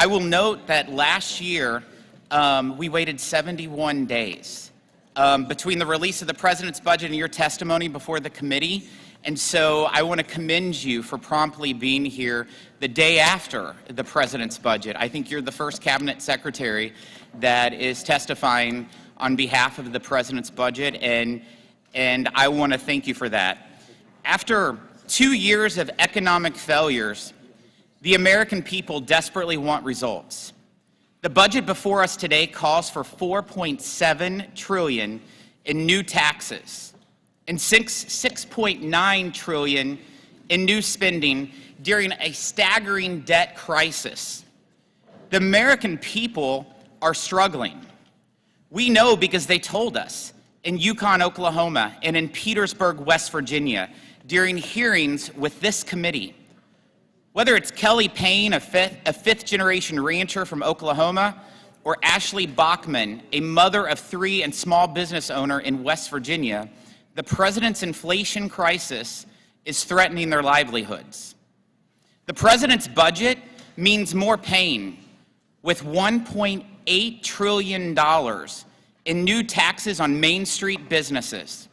I will note that last year we waited 71 days between the release of the President's budget and your testimony before the committee. And so I want to commend you for promptly being here the day after the President's budget. I think you're the first Cabinet Secretary that is testifying on behalf of the President's budget, and I want to thank you for that. After 2 years of economic failures, the American people desperately want results. The budget before us today calls for $4.7 trillion in new taxes and $6.9 trillion in new spending during a staggering debt crisis. The American people are struggling. We know because they told us in Yukon, Oklahoma, and in Petersburg, West Virginia, during hearings with this committee. Whether it's Kelly Payne, a fifth-generation rancher from Oklahoma, or Ashley Bachman, a mother of 3 and small business owner in West Virginia, the President's inflation crisis is threatening their livelihoods. The President's budget means more pain, with $1.8 trillion in new taxes on Main Street businesses,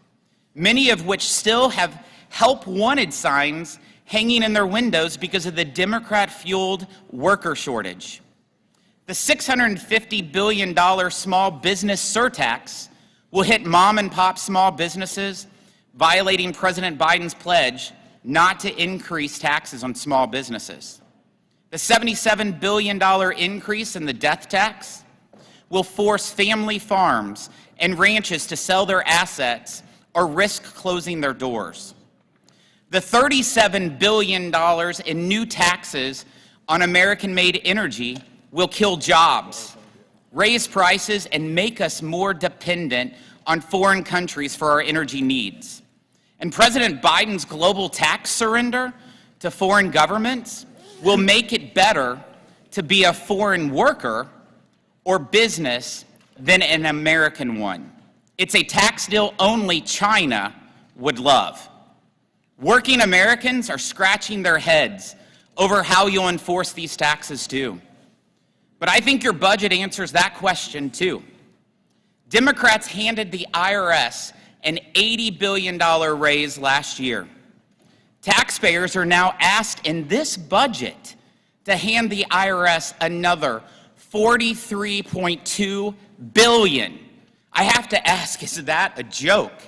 many of which still have help wanted signs hanging in their windows because of the Democrat-fueled worker shortage. The $650 billion small business surtax will hit mom-and-pop small businesses, violating President Biden's pledge not to increase taxes on small businesses. The $77 billion increase in the death tax will force family farms and ranches to sell their assets or risk closing their doors. The $37 billion in new taxes on American-made energy will kill jobs, raise prices, and make us more dependent on foreign countries for our energy needs. And President Biden's global tax surrender to foreign governments will make it better to be a foreign worker or business than an American one. It's a tax deal only China would love. Working Americans are scratching their heads over how you'll enforce these taxes too. But I think your budget answers that question too. Democrats handed the IRS an $80 billion raise last year. Taxpayers are now asked in this budget to hand the IRS another $43.2 billion. I have to ask, is that a joke?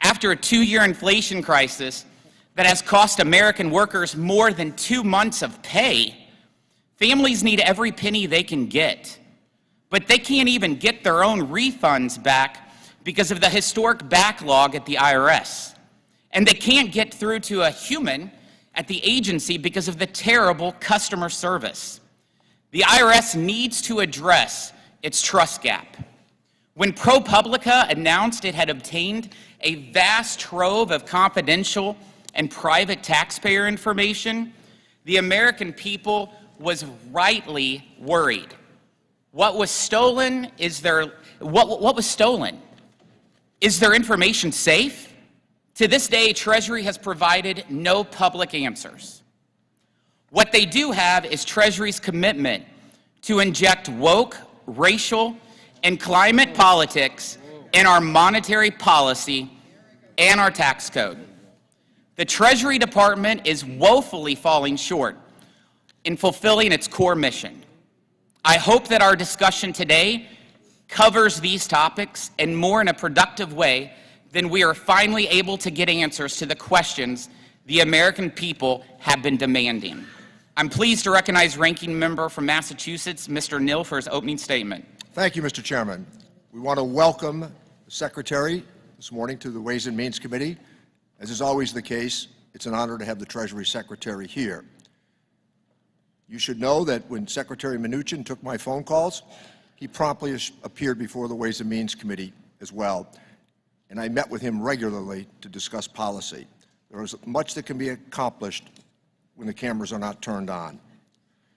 After a 2-year inflation crisis that has cost American workers more than 2 months of pay, families need every penny they can get. But they can't even get their own refunds back because of the historic backlog at the IRS. And they can't get through to a human at the agency because of the terrible customer service. The IRS needs to address its trust gap. When ProPublica announced it had obtained a vast trove of confidential and private taxpayer information, the American people was rightly worried. What was stolen? What was stolen? Is their information safe? To this day, Treasury has provided no public answers. What they do have is Treasury's commitment to inject woke, racial, and climate politics in our monetary policy and our tax code. The Treasury Department is woefully falling short in fulfilling its core mission. I hope that our discussion today covers these topics and more in a productive way than we are finally able to get answers to the questions the American people have been demanding. I'm pleased to recognize Ranking Member from Massachusetts, Mr. Neal, for his opening statement. Thank you, Mr. Chairman. We want to welcome the Secretary this morning to the Ways and Means Committee. As is always the case, it's an honor to have the Treasury Secretary here. You should know that when Secretary Mnuchin took my phone calls, he promptly appeared before the Ways and Means Committee as well, and I met with him regularly to discuss policy. There is much that can be accomplished when the cameras are not turned on.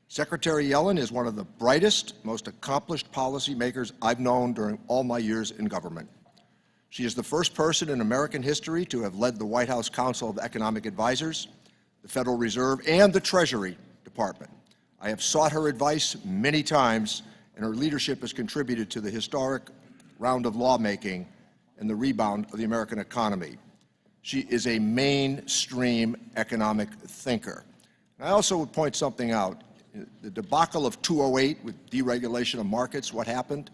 Secretary Yellen is one of the brightest, most accomplished policymakers I've known during all my years in government. She is the first person in American history to have led the White House Council of Economic Advisors, the Federal Reserve, and the Treasury Department. I have sought her advice many times, and her leadership has contributed to the historic round of lawmaking and the rebound of the American economy. She is a mainstream economic thinker. And I also would point something out. The debacle of 2008 with deregulation of markets, what happened?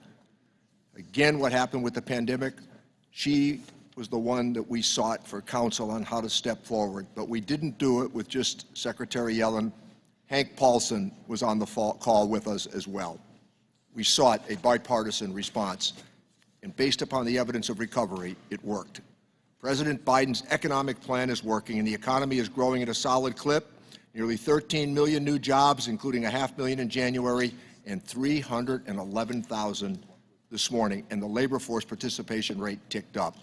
Again, what happened with the pandemic? She was the one that we sought for counsel on how to step forward, but we didn't do it with just Secretary Yellen. Hank Paulson was on the call with us as well. We sought a bipartisan response, and based upon the evidence of recovery, it worked. President Biden's economic plan is working, and the economy is growing at a solid clip. Nearly 13 million new jobs, including 500,000 in January, and 311,000 this morning, and the labor force participation rate ticked up.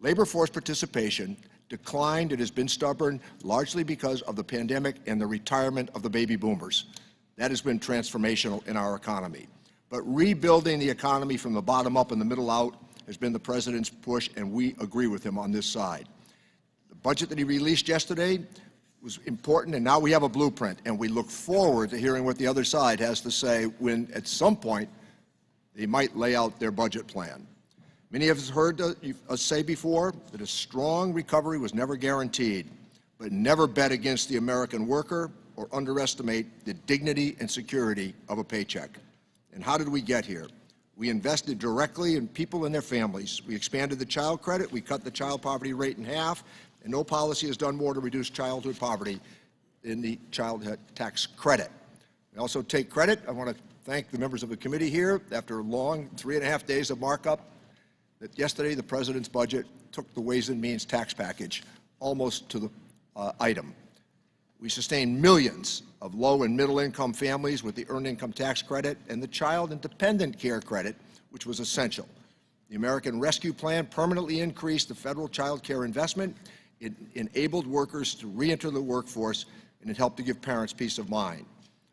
Labor force participation declined. It has been stubborn, largely because of the pandemic and the retirement of the baby boomers. That has been transformational in our economy. But rebuilding the economy from the bottom up and the middle out has been the president's push, and we agree with him on this side. The budget that he released yesterday was important, and now we have a blueprint, and we look forward to hearing what the other side has to say when, at some point, they might lay out their budget plan. Many of us heard us say before that a strong recovery was never guaranteed, but never bet against the American worker or underestimate the dignity and security of a paycheck. And how did we get here? We invested directly in people and their families. We expanded the child credit, we cut the child poverty rate in half, and no policy has done more to reduce childhood poverty than the child tax credit. We also take credit. I want to thank the members of the committee here. After a long 3.5 days of markup, that yesterday the president's budget took the Ways and Means tax package almost to the item. We sustained millions of low and middle income families with the earned income tax credit and the child and dependent care credit, which was essential. The American Rescue Plan permanently increased the federal child care investment. It enabled workers to re-enter the workforce, and it helped to give parents peace of mind.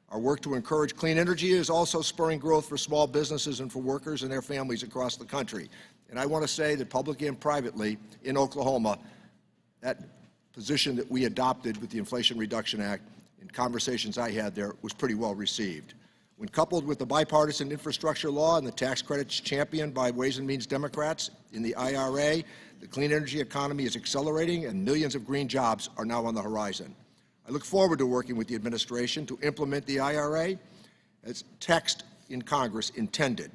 Our work to encourage clean energy is also spurring growth for small businesses and for workers and their families across the country. And I want to say that publicly and privately in Oklahoma, that position that we adopted with the Inflation Reduction Act in conversations I had there was pretty well received. When coupled with the bipartisan infrastructure law and the tax credits championed by Ways and Means Democrats in the IRA, the clean energy economy is accelerating and millions of green jobs are now on the horizon. I look forward to working with the administration to implement the IRA as text in Congress intended.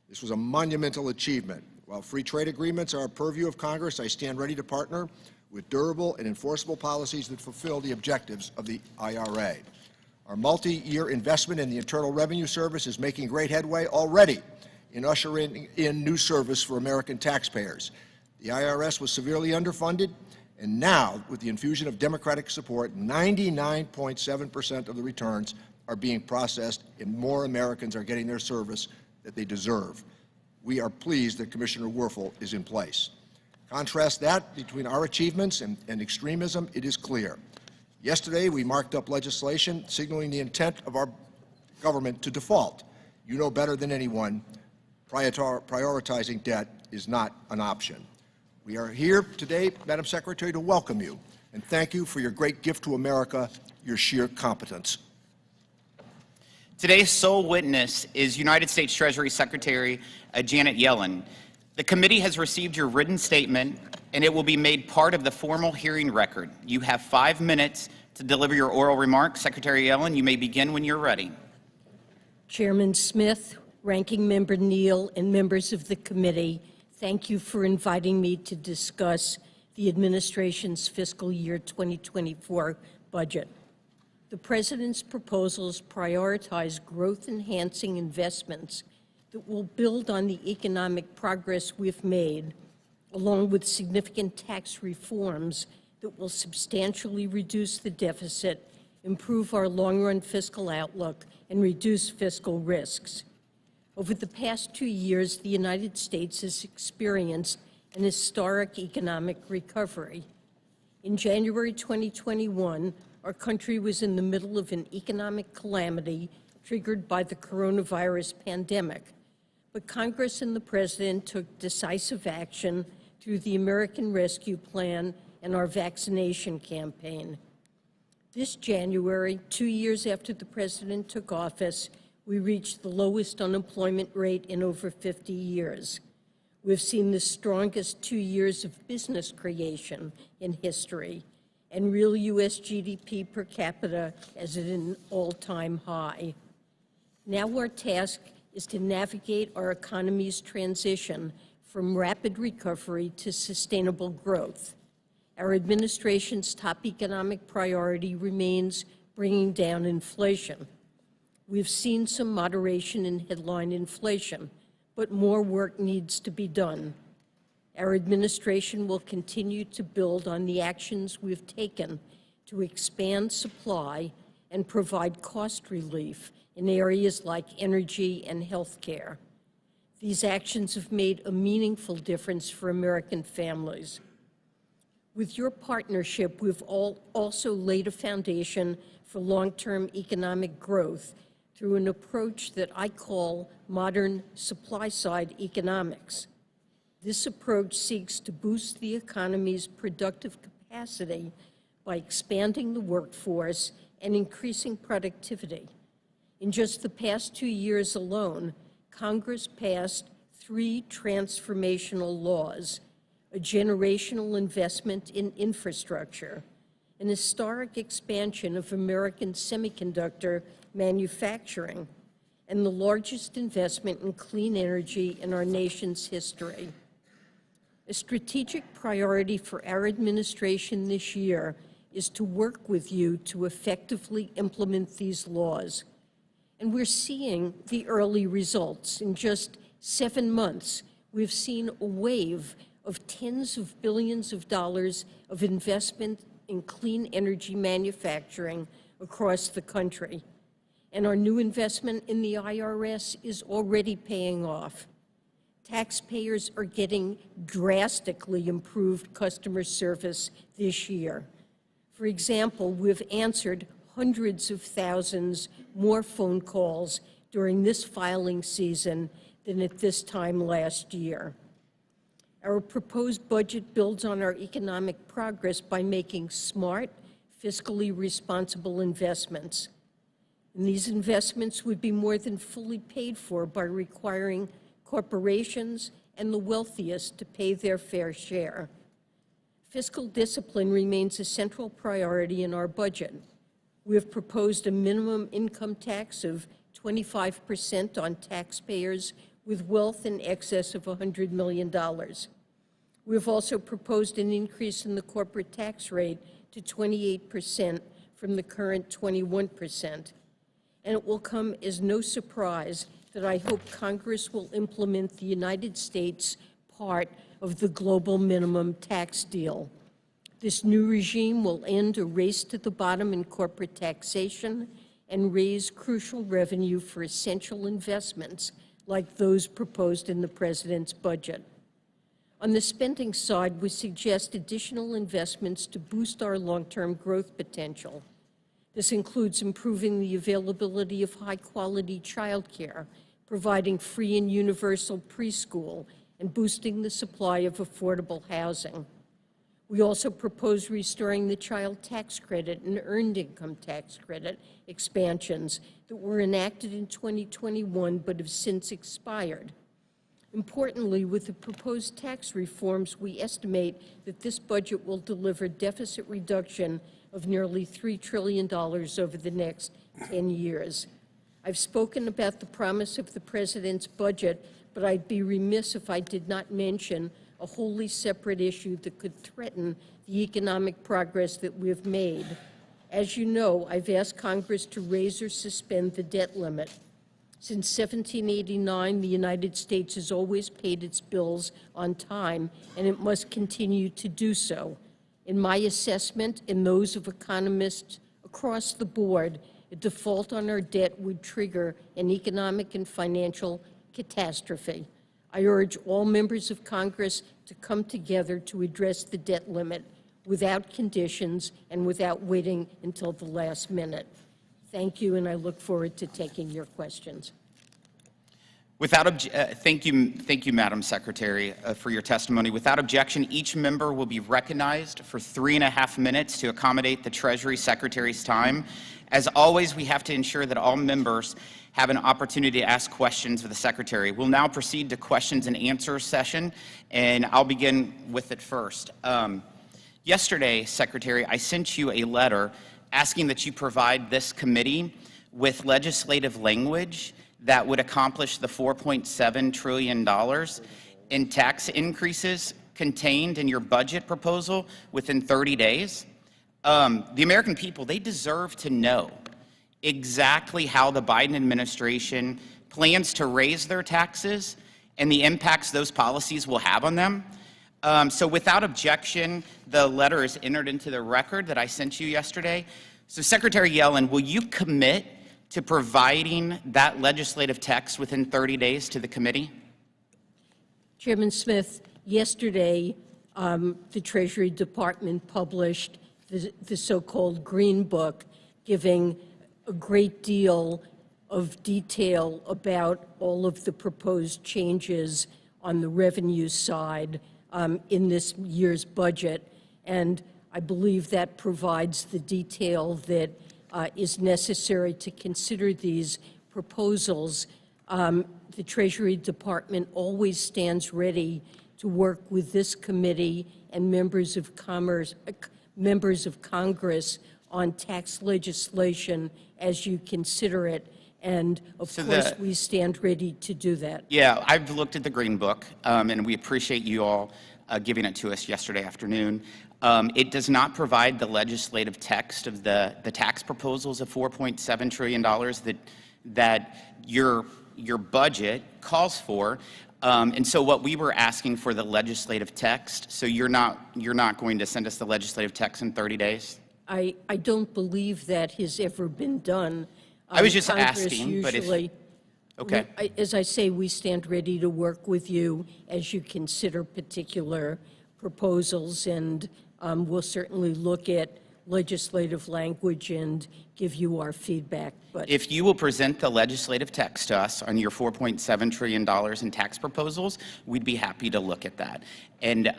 This was a monumental achievement. While free trade agreements are a purview of Congress, I stand ready to partner with durable and enforceable policies that fulfill the objectives of the IRA. Our multi-year investment in the Internal Revenue Service is making great headway already in ushering in new service for American taxpayers. The IRS was severely underfunded, and now, with the infusion of Democratic support, 99.7% of the returns are being processed, and more Americans are getting their service that they deserve. We are pleased that Commissioner Werfel is in place. Contrast that between our achievements and extremism, it is clear. Yesterday, we marked up legislation signaling the intent of our government to default. You know better than anyone, prioritizing debt is not an option. We are here today, Madam Secretary, to welcome you and thank you for your great gift to America, your sheer competence. Today's sole witness is United States Treasury Secretary Janet Yellen. The committee has received your written statement, and it will be made part of the formal hearing record. You have 5 minutes to deliver your oral remarks. Secretary Yellen, you may begin when you're ready. Chairman Smith, Ranking Member Neal, and members of the committee, thank you for inviting me to discuss the administration's fiscal year 2024 budget. The President's proposals prioritize growth-enhancing investments that will build on the economic progress we've made, along with significant tax reforms that will substantially reduce the deficit, improve our long-run fiscal outlook, and reduce fiscal risks. Over the past 2 years, the United States has experienced an historic economic recovery. In January 2021, our country was in the middle of an economic calamity triggered by the coronavirus pandemic. But Congress and the President took decisive action through the American Rescue Plan and our vaccination campaign. This January, 2 years after the president took office, we reached the lowest unemployment rate in over 50 years. We've seen the strongest 2 years of business creation in history, and real U.S. GDP per capita is at an all-time high. Now our task is to navigate our economy's transition from rapid recovery to sustainable growth. Our administration's top economic priority remains bringing down inflation. We've seen some moderation in headline inflation, but more work needs to be done. Our administration will continue to build on the actions we've taken to expand supply and provide cost relief in areas like energy and health care. These actions have made a meaningful difference for American families. With your partnership, we've also laid a foundation for long-term economic growth through an approach that I call modern supply-side economics. This approach seeks to boost the economy's productive capacity by expanding the workforce and increasing productivity. In just the past 2 years alone, Congress passed 3 transformational laws: a generational investment in infrastructure, an historic expansion of American semiconductor manufacturing, and the largest investment in clean energy in our nation's history. A strategic priority for our administration this year is to work with you to effectively implement these laws. And we're seeing the early results. In just 7 months, we've seen a wave of tens of billions of dollars of investment in clean energy manufacturing across the country. And our new investment in the IRS is already paying off. Taxpayers are getting drastically improved customer service this year. For example, we've answered hundreds of thousands more phone calls during this filing season than at this time last year. Our proposed budget builds on our economic progress by making smart, fiscally responsible investments. And these investments would be more than fully paid for by requiring corporations and the wealthiest to pay their fair share. Fiscal discipline remains a central priority in our budget. We have proposed a minimum income tax of 25% on taxpayers with wealth in excess of $100 million. We have also proposed an increase in the corporate tax rate to 28% from the current 21%. And it will come as no surprise that I hope Congress will implement the United States part of the global minimum tax deal. This new regime will end a race to the bottom in corporate taxation and raise crucial revenue for essential investments like those proposed in the president's budget. On the spending side, we suggest additional investments to boost our long-term growth potential. This includes improving the availability of high-quality childcare, providing free and universal preschool, and boosting the supply of affordable housing. We also propose restoring the child tax credit and earned income tax credit expansions that were enacted in 2021 but have since expired. Importantly, with the proposed tax reforms, we estimate that this budget will deliver deficit reduction of nearly $3 trillion over the next 10 years. I've spoken about the promise of the president's budget, but I'd be remiss if I did not mention a wholly separate issue that could threaten the economic progress that we've made. As you know, I've asked Congress to raise or suspend the debt limit. Since 1789, the United States has always paid its bills on time, and it must continue to do so. In my assessment and those of economists across the board, a default on our debt would trigger an economic and financial catastrophe. I urge all members of Congress to come together to address the debt limit without conditions and without waiting until the last minute. Thank you, and I look forward to taking your questions. Thank you, Madam Secretary, for your testimony. Without objection, each member will be recognized for 3.5 minutes to accommodate the Treasury Secretary's time. As always, we have to ensure that all members have an opportunity to ask questions of the Secretary. We'll now proceed to questions and answers session, and I'll begin with it first. Yesterday, Secretary, I sent you a letter asking that you provide this committee with legislative language that would accomplish the $4.7 trillion in tax increases contained in your budget proposal within 30 days. The American people, they deserve to know exactly how the Biden administration plans to raise their taxes and the impacts those policies will have on them. So without objection, the letter is entered into the record that I sent you yesterday. So Secretary Yellen, will you commit to providing that legislative text within 30 days to the committee? Chairman Smith, yesterday, the Treasury Department published the so-called Green Book, giving a great deal of detail about all of the proposed changes on the revenue side in this year's budget. And I believe that provides the detail that is necessary to consider these proposals. The Treasury Department always stands ready to work with this committee and members of Congress on tax legislation as you consider it. And of course, we stand ready to do that. Yeah, I've looked at the Green Book, and we appreciate you all giving it to us yesterday afternoon. It does not provide the legislative text of the tax proposals of $4.7 trillion that your budget calls for. And so what we were asking for the legislative text, so you're not going to send us the legislative text in 30 days? I don't believe that has ever been done. I was just Congress asking, but if... Okay. As I say, we stand ready to work with you as you consider particular proposals, and we'll certainly look at legislative language and give you our feedback. But if you will present the legislative text to us on your $4.7 trillion in tax proposals, we'd be happy to look at that. And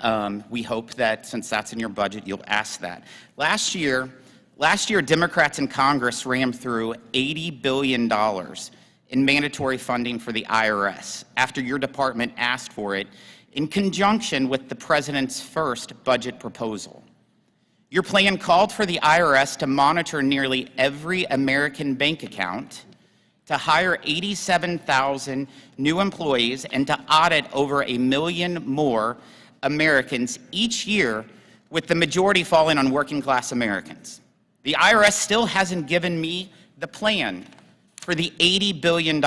we hope that since that's in your budget, you'll ask that. Last year, Democrats in Congress rammed through $80 billion in mandatory funding for the IRS after your department asked for it in conjunction with the president's first budget proposal. Your plan called for the IRS to monitor nearly every American bank account, to hire 87,000 new employees, and to audit over 1 million more Americans each year, with the majority falling on working-class Americans. The IRS still hasn't given me the plan for the $80 billion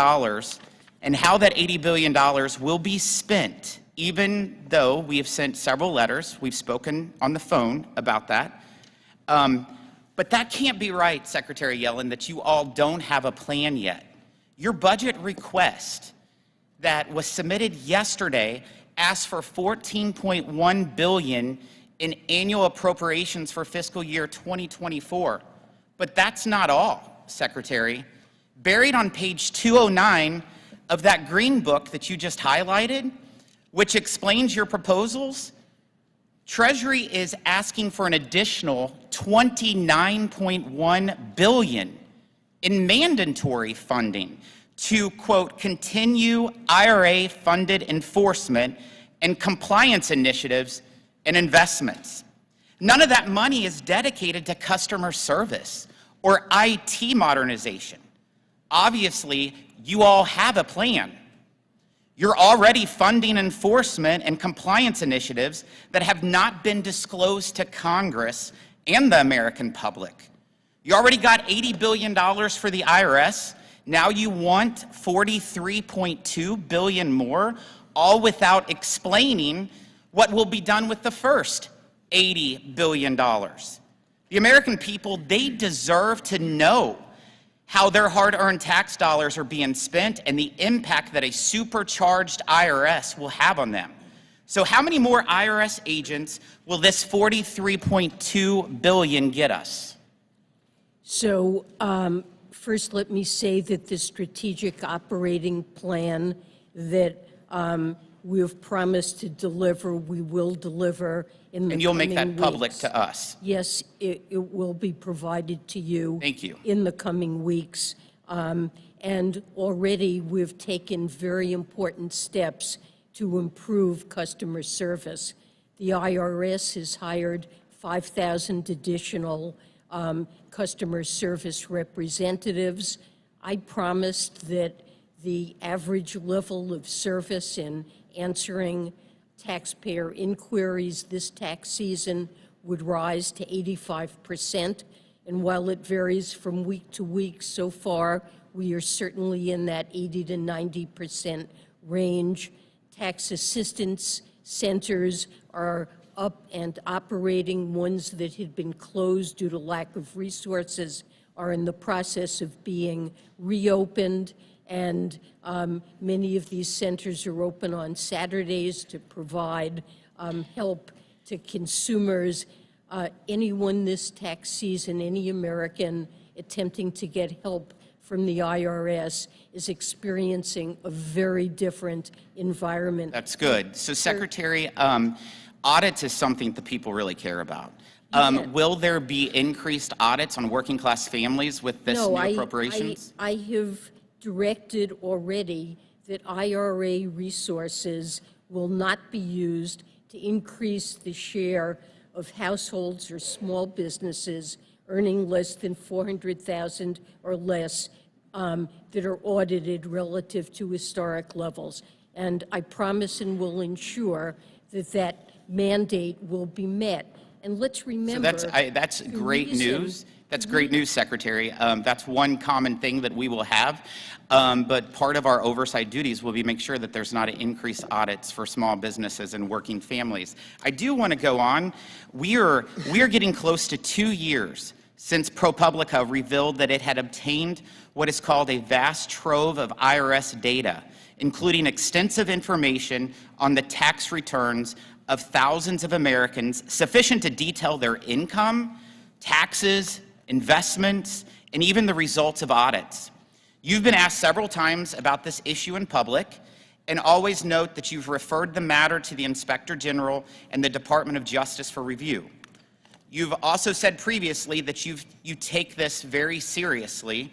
and how that $80 billion will be spent, even though we have sent several letters. We've spoken on the phone about that. But that can't be right, Secretary Yellen, that you all don't have a plan yet. Your budget request that was submitted yesterday asked for $14.1 billion in annual appropriations for fiscal year 2024. But that's not all, Secretary. Buried on page 209 of that Green Book that you just highlighted, which explains your proposals, Treasury is asking for an additional $29.1 billion in mandatory funding to, quote, continue IRA-funded enforcement and compliance initiatives and investments. None of that money is dedicated to customer service or IT modernization. Obviously, you all have a plan. You're already funding enforcement and compliance initiatives that have not been disclosed to Congress and the American public. You already got $80 billion for the IRS. Now you want $43.2 billion more, all without explaining what will be done with the first $80 billion. The American people, they deserve to know how their hard-earned tax dollars are being spent and the impact that a supercharged IRS will have on them. So how many more IRS agents will this $43.2 billion get us? So first, let me say that the strategic operating plan that we have promised to deliver, we will deliver in the And you'll make coming that public weeks. to us. Yes, it will be provided to you. Thank you. In the coming weeks. And already we've taken very important steps to improve customer service. The IRS has hired 5,000 additional customer service representatives. I promised that the average level of service in answering taxpayer inquiries this tax season would rise to 85%. And while it varies from week to week, so far we are certainly in that 80 to 90% range. Tax assistance centers are up and operating. Ones that had been closed due to lack of resources are in the process of being reopened. And many of these centers are open on Saturdays to provide help to consumers. Anyone this tax season, any American attempting to get help from the IRS is experiencing a very different environment. That's good. So, Secretary, audits is something that people really care about. Will there be increased audits on working class families with this new appropriations? I have directed already that IRA resources will not be used to increase the share of households or small businesses earning less than $400,000 or less that are audited relative to historic levels. And I promise and will ensure that that mandate will be met. And let's remember— So that's great news. That's great news, Secretary. That's one common thing that we will have. But part of our oversight duties will be make sure that there's not increased audits for small businesses and working families. I do want to go on. We are getting close to 2 years since ProPublica revealed that it had obtained what is called a vast trove of IRS data, including extensive information on the tax returns of thousands of Americans, sufficient to detail their income, taxes, investments, and even the results of audits. You've been asked several times about this issue in public, and always note that you've referred the matter to the Inspector General and the Department of Justice for review. You've also said previously that you take this very seriously,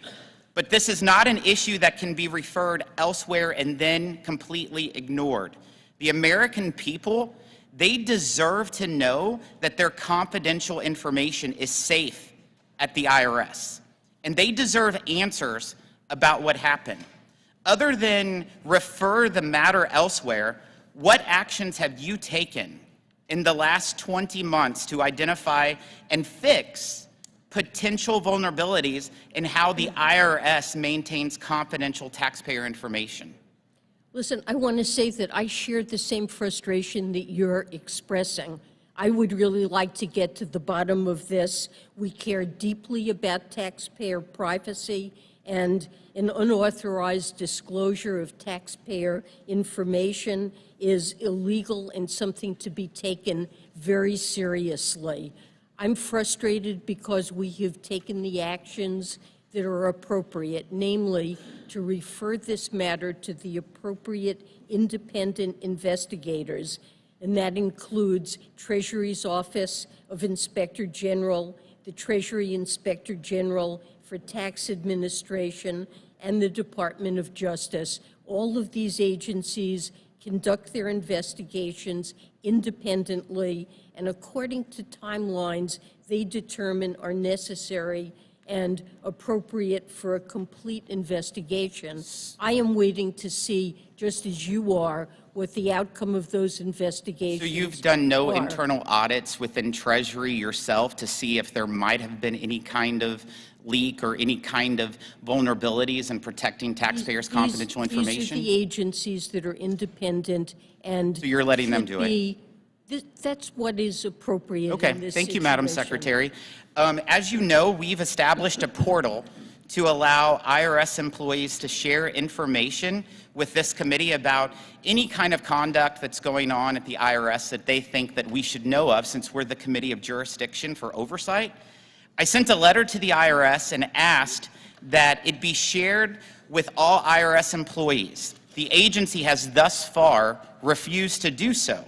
but this is not an issue that can be referred elsewhere and then completely ignored. The American people, they deserve to know that their confidential information is safe at the IRS, and they deserve answers about what happened. Other than refer the matter elsewhere, what actions have you taken in the last 20 months to identify and fix potential vulnerabilities in how the IRS maintains confidential taxpayer information? Listen, I want to say that I shared the same frustration that you're expressing. I would really like to get to the bottom of this. We care deeply about taxpayer privacy, and an unauthorized disclosure of taxpayer information is illegal and something to be taken very seriously. I'm frustrated because we have taken the actions that are appropriate, namely to refer this matter to the appropriate independent investigators, and that includes Treasury's Office of Inspector General, the Treasury Inspector General for Tax Administration, and the Department of Justice. All of these agencies conduct their investigations independently, and according to timelines they determine are necessary and appropriate for a complete investigation. I am waiting to see, just as you are, what the outcome of those investigations So you've done no are. internal audits within Treasury yourself to see if there might have been any kind of leak or any kind of vulnerabilities in protecting taxpayers' confidential information? These are the agencies that are independent, and So you're letting them do it? That's what is appropriate Okay, in this thank you, Madam situation. Secretary. As you know, we've established a portal to allow IRS employees to share information with this committee about any kind of conduct that's going on at the IRS that they think that we should know of, since we're the Committee of Jurisdiction for Oversight. I sent a letter to the IRS and asked that it be shared with all IRS employees. the agency has thus far refused to do so.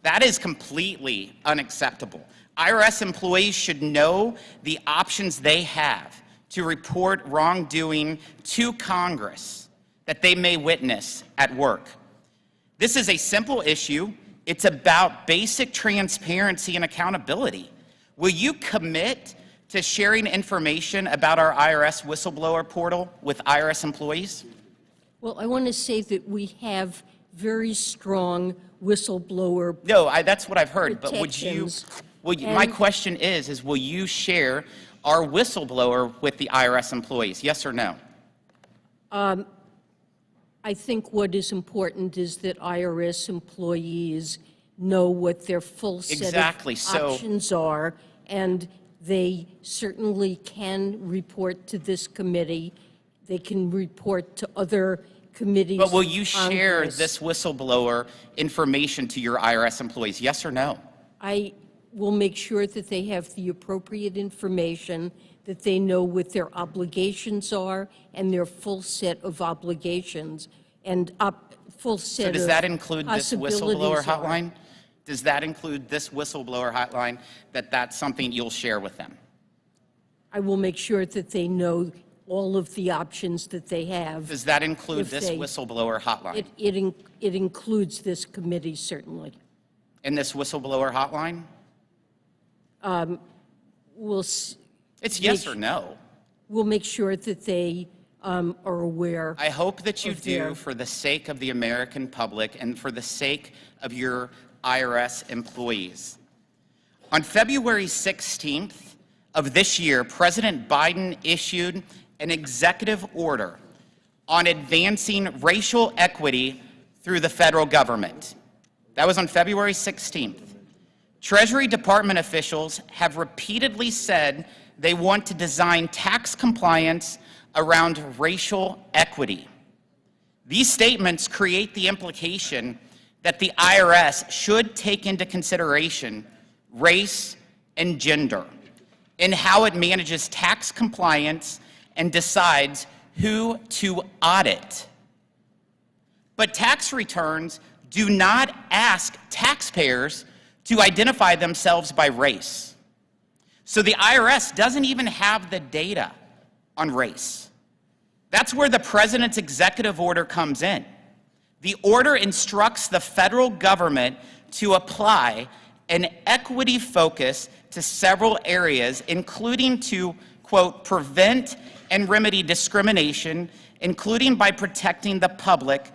That is completely unacceptable. IRS employees should know the options they have to report wrongdoing to Congress that they may witness at work. This is a simple issue. It's about basic transparency and accountability. Will you commit to sharing information about our IRS whistleblower portal with IRS employees? Well, I want to say that we have very strong whistleblower No, that's what I've heard, but would you, protections. my question is will you share our whistleblower with the IRS employees, yes or no? I think what is important is that IRS employees know what their full set Exactly, of so- options are, and they certainly can report to this committee. They can report to other committees. But will of you share Congress. this whistleblower information to your IRS employees, yes or no? I will make sure that they have the appropriate information, that they know what their obligations are and their full set of obligations and full set So of does that include this whistleblower possibilities are. hotline? Does that include this whistleblower hotline, that's something you'll share with them? I will make sure that they know all of the options that they have. Does that include If this they- whistleblower hotline? It includes this committee, certainly. In this whistleblower hotline? It's yes or no. We'll make sure that they are aware. I hope that you of their- do for the sake of the American public and for the sake of your IRS employees. On February 16th of this year, President Biden issued an executive order on advancing racial equity through the federal government. That was on February 16th. Treasury Department officials have repeatedly said they want to design tax compliance around racial equity. These statements create the implication that the IRS should take into consideration race and gender in how it manages tax compliance and decides who to audit. But tax returns do not ask taxpayers to identify themselves by race. So the IRS doesn't even have the data on race. That's where the president's executive order comes in. The order instructs the federal government to apply an equity focus to several areas, including to, quote, prevent and remedy discrimination, including by protecting the public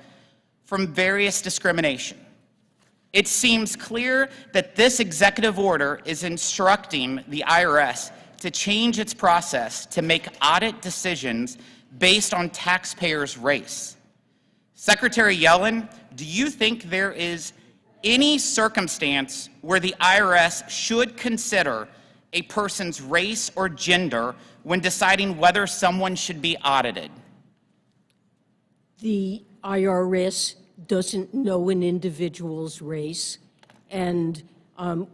from various discrimination. It seems clear that this executive order is instructing the IRS to change its process to make audit decisions based on taxpayers' race. Secretary Yellen, do you think there is any circumstance where the IRS should consider a person's race or gender when deciding whether someone should be audited? The IRS doesn't know an individual's race, and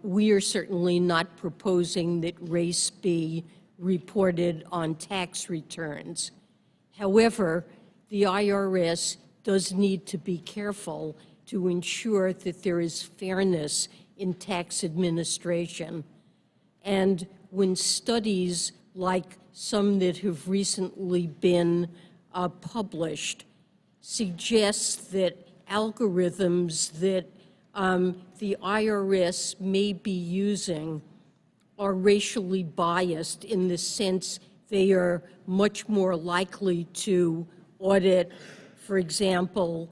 we are certainly not proposing that race be reported on tax returns. However, the IRS does need to be careful to ensure that there is fairness in tax administration. And when studies like some that have recently been published suggest that algorithms that the IRS may be using are racially biased in the sense they are much more likely to audit, for example,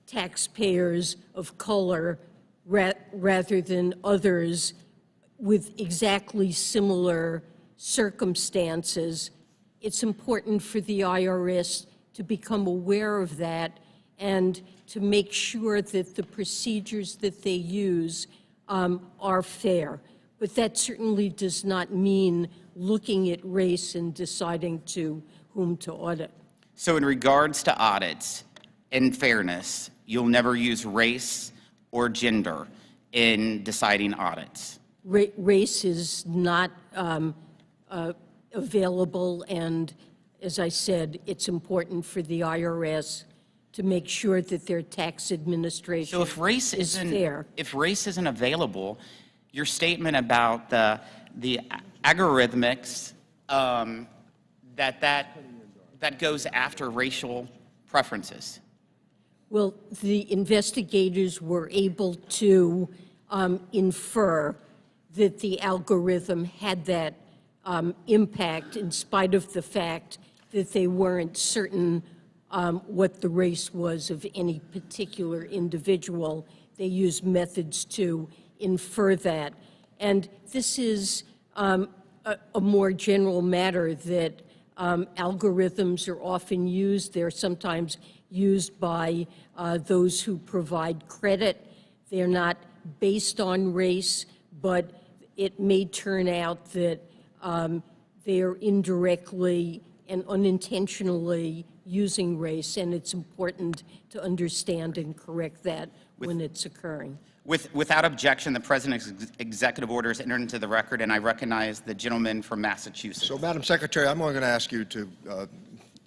taxpayers of color rather than others with exactly similar circumstances. It's important for the IRS to become aware of that and to make sure that the procedures that they use are fair. But that certainly does not mean looking at race and deciding to whom to audit. So in regards to audits and fairness, you'll never use race or gender in deciding audits? Race is not available, and as I said, it's important for the IRS to make sure that their tax administration So if race is isn't fair. if race isn't available, your statement about the algorithmics that goes after racial preferences. Well, the investigators were able to infer that the algorithm had that impact in spite of the fact that they weren't certain what the race was of any particular individual. They used methods to infer that. And this is a more general matter that algorithms are often used. They're sometimes used by those who provide credit. They're not based on race, but it may turn out that they're indirectly and unintentionally using race, and it's important to understand and correct that when it's occurring. Without objection, the President's executive order is entered into the record, and I recognize the gentleman from Massachusetts. So, Madam Secretary, I'm only going to ask you to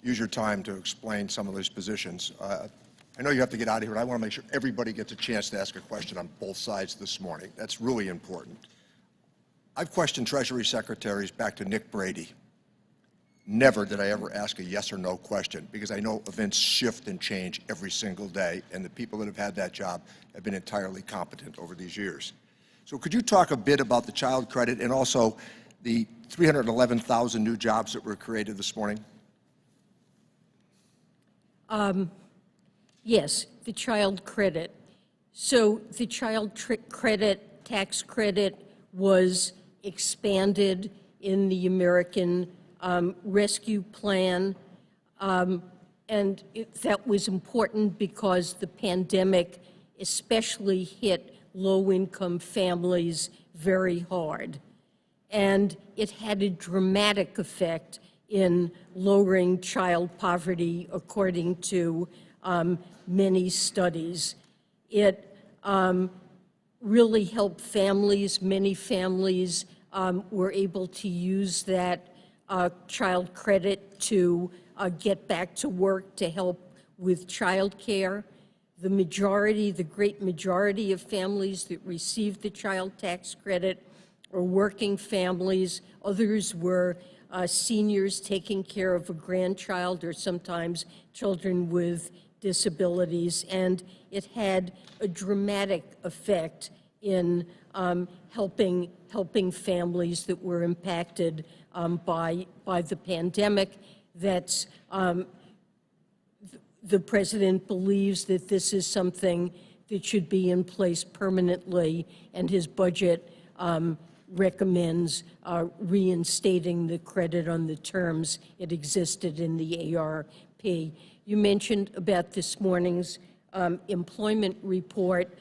use your time to explain some of these positions. I know you have to get out of here, but I want to make sure everybody gets a chance to ask a question on both sides this morning. That's really important. I've questioned Treasury secretaries back to Nick Brady. Never did I ever ask a yes or no question, because I know events shift and change every single day, and the people that have had that job have been entirely competent over these years. So could you talk a bit about the child credit and also the 311,000 new jobs that were created this morning? Yes, the child credit. So the child credit, tax credit was expanded in the American Rescue Plan, and that was important because the pandemic especially hit low-income families very hard. And it had a dramatic effect in lowering child poverty, according to many studies. It really helped families. Many families were able to use that child credit to get back to work to help with child care. The great majority of families that received the child tax credit are working families. Others were seniors taking care of a grandchild or sometimes children with disabilities. And it had a dramatic effect in helping families that were impacted by the pandemic. That's the President believes that this is something that should be in place permanently, and his budget recommends reinstating the credit on the terms it existed in the ARP. You mentioned about this morning's employment report.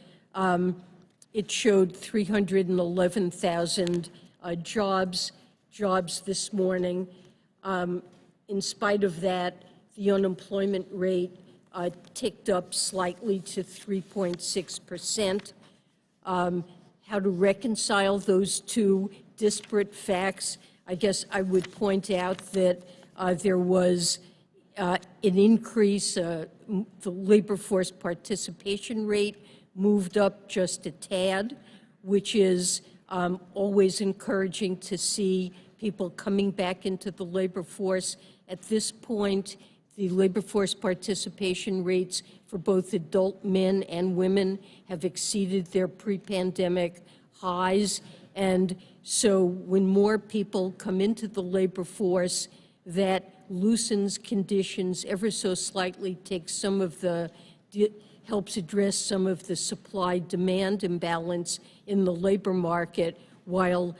It showed 311,000 jobs this morning. In spite of that, the unemployment rate ticked up slightly to 3.6%. How to reconcile those two disparate facts? I guess I would point out that there was an increase. The labor force participation rate moved up just a tad, which is always encouraging to see people coming back into the labor force. At this point, the labor force participation rates for both adult men and women have exceeded their pre-pandemic highs. And so when more people come into the labor force, that loosens conditions ever so slightly, takes some of the, helps address some of the supply-demand imbalance in the labor market while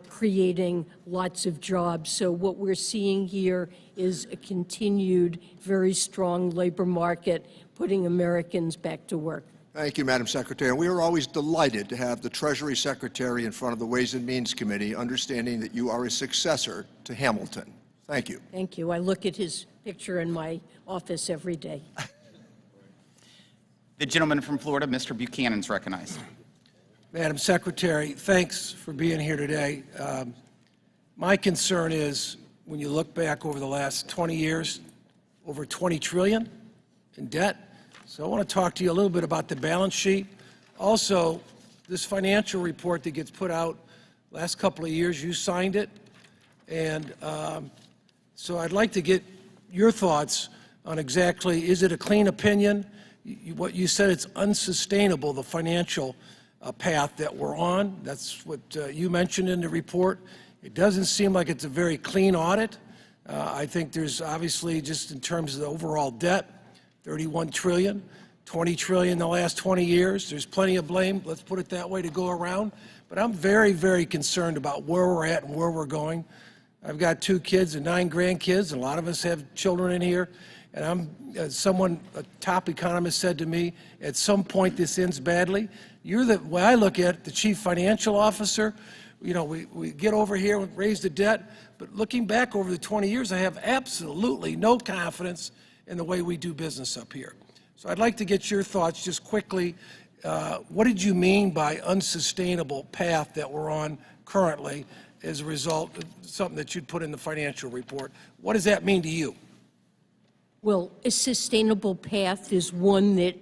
creating lots of jobs. So what we're seeing here is a continued, very strong labor market, putting Americans back to work. Thank you, Madam Secretary. And we are always delighted to have the Treasury Secretary in front of the Ways and Means Committee, understanding that you are a successor to Hamilton. Thank you. Thank you. I look at his picture in my office every day. The gentleman from Florida, Mr. Buchanan, is recognized. Madam Secretary, thanks for being here today. My concern is, when you look back over the last 20 years, over $20 trillion in debt. So I want to talk to you a little bit about the balance sheet. Also, this financial report that gets put out last couple of years, you signed it. And so I'd like to get your thoughts on exactly, is it a clean opinion? What you said, it's unsustainable, the financial path that we're on. That's what you mentioned in the report. It doesn't seem like it's a very clean audit. I think there's obviously, just in terms of the overall debt, 31 trillion, 20 trillion in the last 20 years. There's plenty of blame, let's put it that way, to go around. But I'm very, very concerned about where we're at and where we're going. I've got 2 kids and 9 grandkids, and a lot of us have children in here. And a top economist said to me, at some point this ends badly. You're the way I look at it, the chief financial officer. You know, we get over here and raise the debt, but looking back over the 20 years, I have absolutely no confidence in the way we do business up here. So I'd like to get your thoughts just quickly. What did you mean by unsustainable path that we're on currently as a result of something that you'd put in the financial report? What does that mean to you? Well, a sustainable path is one that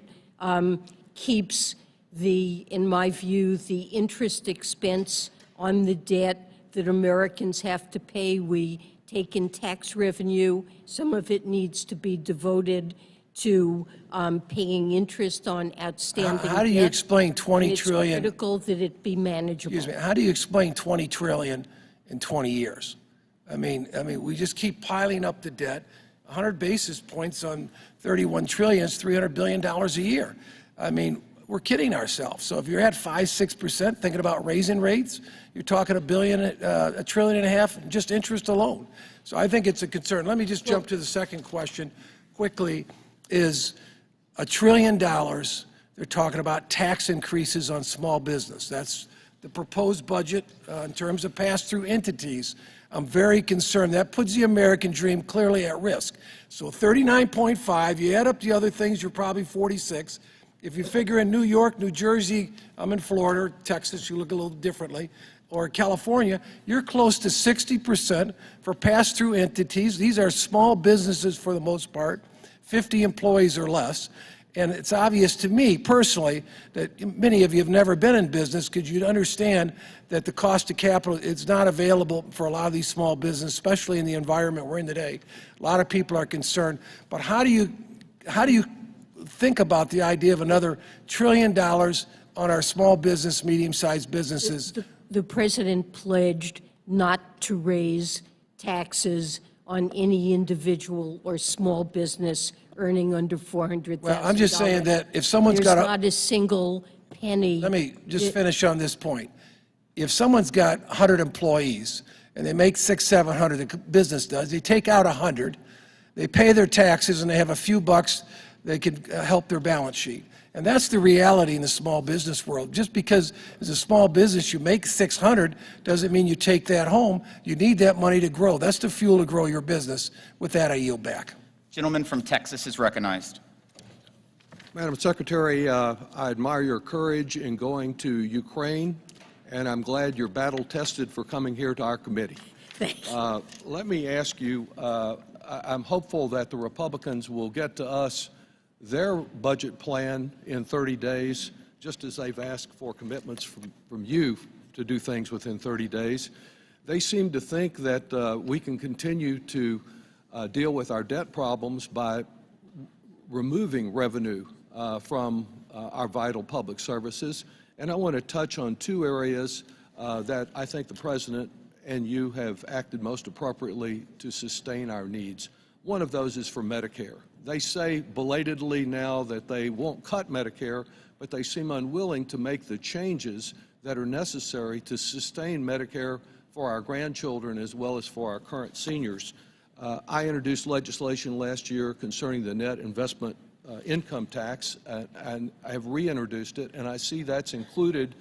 keeps in my view, the interest expense on the debt that Americans have to pay. We take in tax revenue. Some of it needs to be devoted to paying interest on outstanding debt. How do you explain 20 trillion? It's critical that it be manageable. Excuse me. How do you explain 20 trillion in 20 years? I mean, we just keep piling up the debt. 100 basis points on 31 trillion is $300 billion a year. I mean, we're kidding ourselves. So if you're at 5–6% thinking about raising rates, you're talking $1 trillion and a half just interest alone. So I think it's a concern. Let me just jump to the second question quickly. Is $1 trillion, they're talking about tax increases on small business. That's the proposed budget in terms of pass-through entities. I'm very concerned. That puts the American dream clearly at risk. So 39.5, you add up the other things, you're probably 46. If you figure in New York, New Jersey, I'm in Florida, Texas, you look a little differently, or California, you're close to 60% for pass-through entities. These are small businesses for the most part, 50 employees or less. And it's obvious to me personally that many of you have never been in business because you'd understand that the cost of capital is not available for a lot of these small businesses, especially in the environment we're in today. A lot of people are concerned. But how do you think about the idea of another $1 trillion on our small business, medium-sized businesses? The president pledged not to raise taxes on any individual or small business earning under $400,000. Well, I'm just saying that if someone's got not a single penny. Let me just finish on this point. If someone's got 100 employees and they make $600–700, the business does, they take out 100, they pay their taxes, and they have a few bucks, they can help their balance sheet. And that's the reality in the small business world. Just because as a small business you make $600 doesn't mean you take that home. You need that money to grow. That's the fuel to grow your business. With that, I yield back. Gentleman from Texas is recognized. Madam Secretary, I admire your courage in going to Ukraine, and I'm glad you're battle-tested for coming here to our committee. Thank you. Let me ask you, I'm hopeful that the Republicans will get to us their budget plan in 30 days, just as they've asked for commitments from you to do things within 30 days. They seem to think that we can continue to deal with our debt problems by removing revenue from our vital public services. And I want to touch on 2 areas that I think the President and you have acted most appropriately to sustain our needs. One of those is for Medicare. They say belatedly now that they won't cut Medicare, but they seem unwilling to make the changes that are necessary to sustain Medicare for our grandchildren as well as for our current seniors. I introduced legislation last year concerning the net investment income tax, and I have reintroduced it, and I see that's included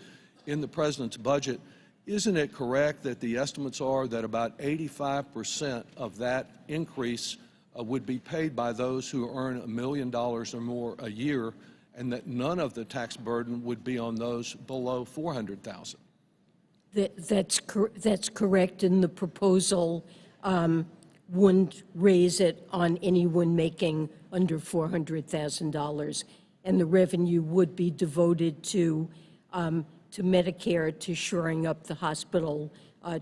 in the President's budget. Isn't it correct that the estimates are that about 85% of that increase would be paid by those who earn $1 million or more a year, and that none of the tax burden would be on those below $400,000? That's correct, and the proposal wouldn't raise it on anyone making under $400,000, and the revenue would be devoted to Medicare, to shoring up the hospital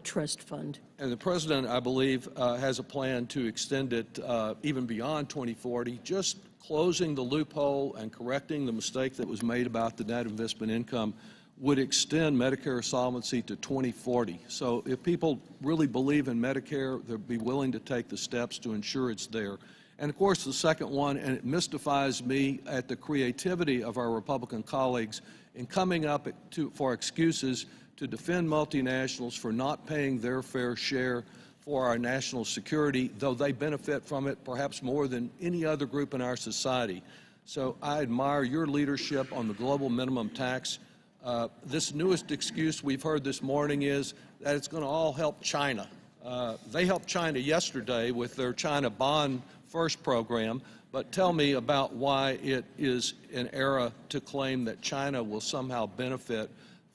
trust fund. And the president, I believe, has a plan to extend it even beyond 2040, just closing the loophole and correcting the mistake that was made about the net investment income would extend Medicare solvency to 2040. So if people really believe in Medicare, they'll be willing to take the steps to ensure it's there. And of course, the second one, and it mystifies me at the creativity of our Republican colleagues in coming up for excuses to defend multinationals for not paying their fair share for our national security, though they benefit from it perhaps more than any other group in our society. So I admire your leadership on the global minimum tax. This newest excuse we've heard this morning is that it's going to all help China. They helped China yesterday with their China Bond First program, but tell me about why it is an error to claim that China will somehow benefit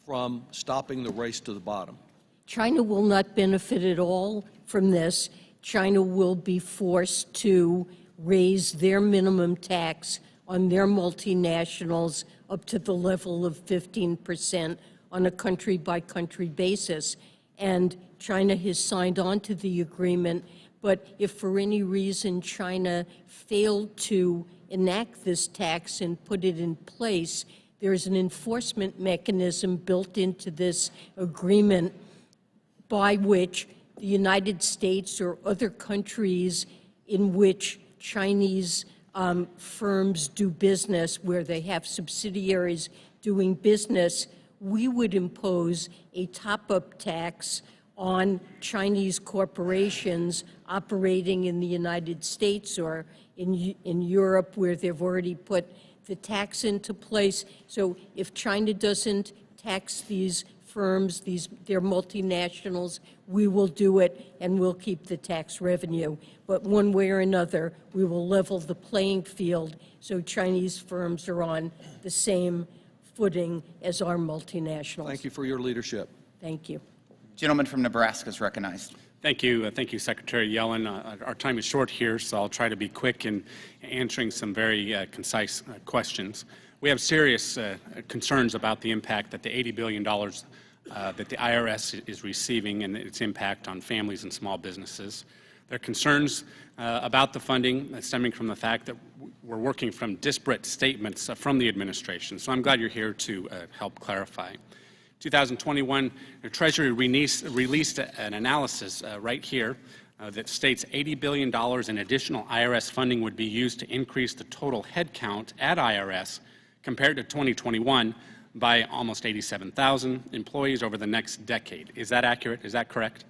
from stopping the race to the bottom. China will not benefit at all from this. China will be forced to raise their minimum tax on their multinationals up to the level of 15% on a country-by-country basis. And China has signed on to the agreement, but if for any reason China failed to enact this tax and put it in place, there is an enforcement mechanism built into this agreement by which the United States or other countries in which Chinese firms do business, where they have subsidiaries doing business, we would impose a top-up tax on Chinese corporations operating in the United States or in Europe, where they've already put the tax into place. So if China doesn't tax these firms, their multinationals, we will do it and we'll keep the tax revenue. But one way or another, we will level the playing field so Chinese firms are on the same footing as our multinationals. Thank you for your leadership. Thank you. Gentleman from Nebraska is recognized. Thank you, Secretary Yellen. Our time is short here, so I'll try to be quick in answering some very concise questions. We have serious concerns about the impact that the $80 billion that the IRS is receiving and its impact on families and small businesses. There are concerns about the funding stemming from the fact that we're working from disparate statements from the administration. So I'm glad you're here to help clarify. 2021, the Treasury released an analysis right here that states $80 billion in additional IRS funding would be used to increase the total headcount at IRS compared to 2021 by almost 87,000 employees over the next decade. Is that accurate? Is that correct?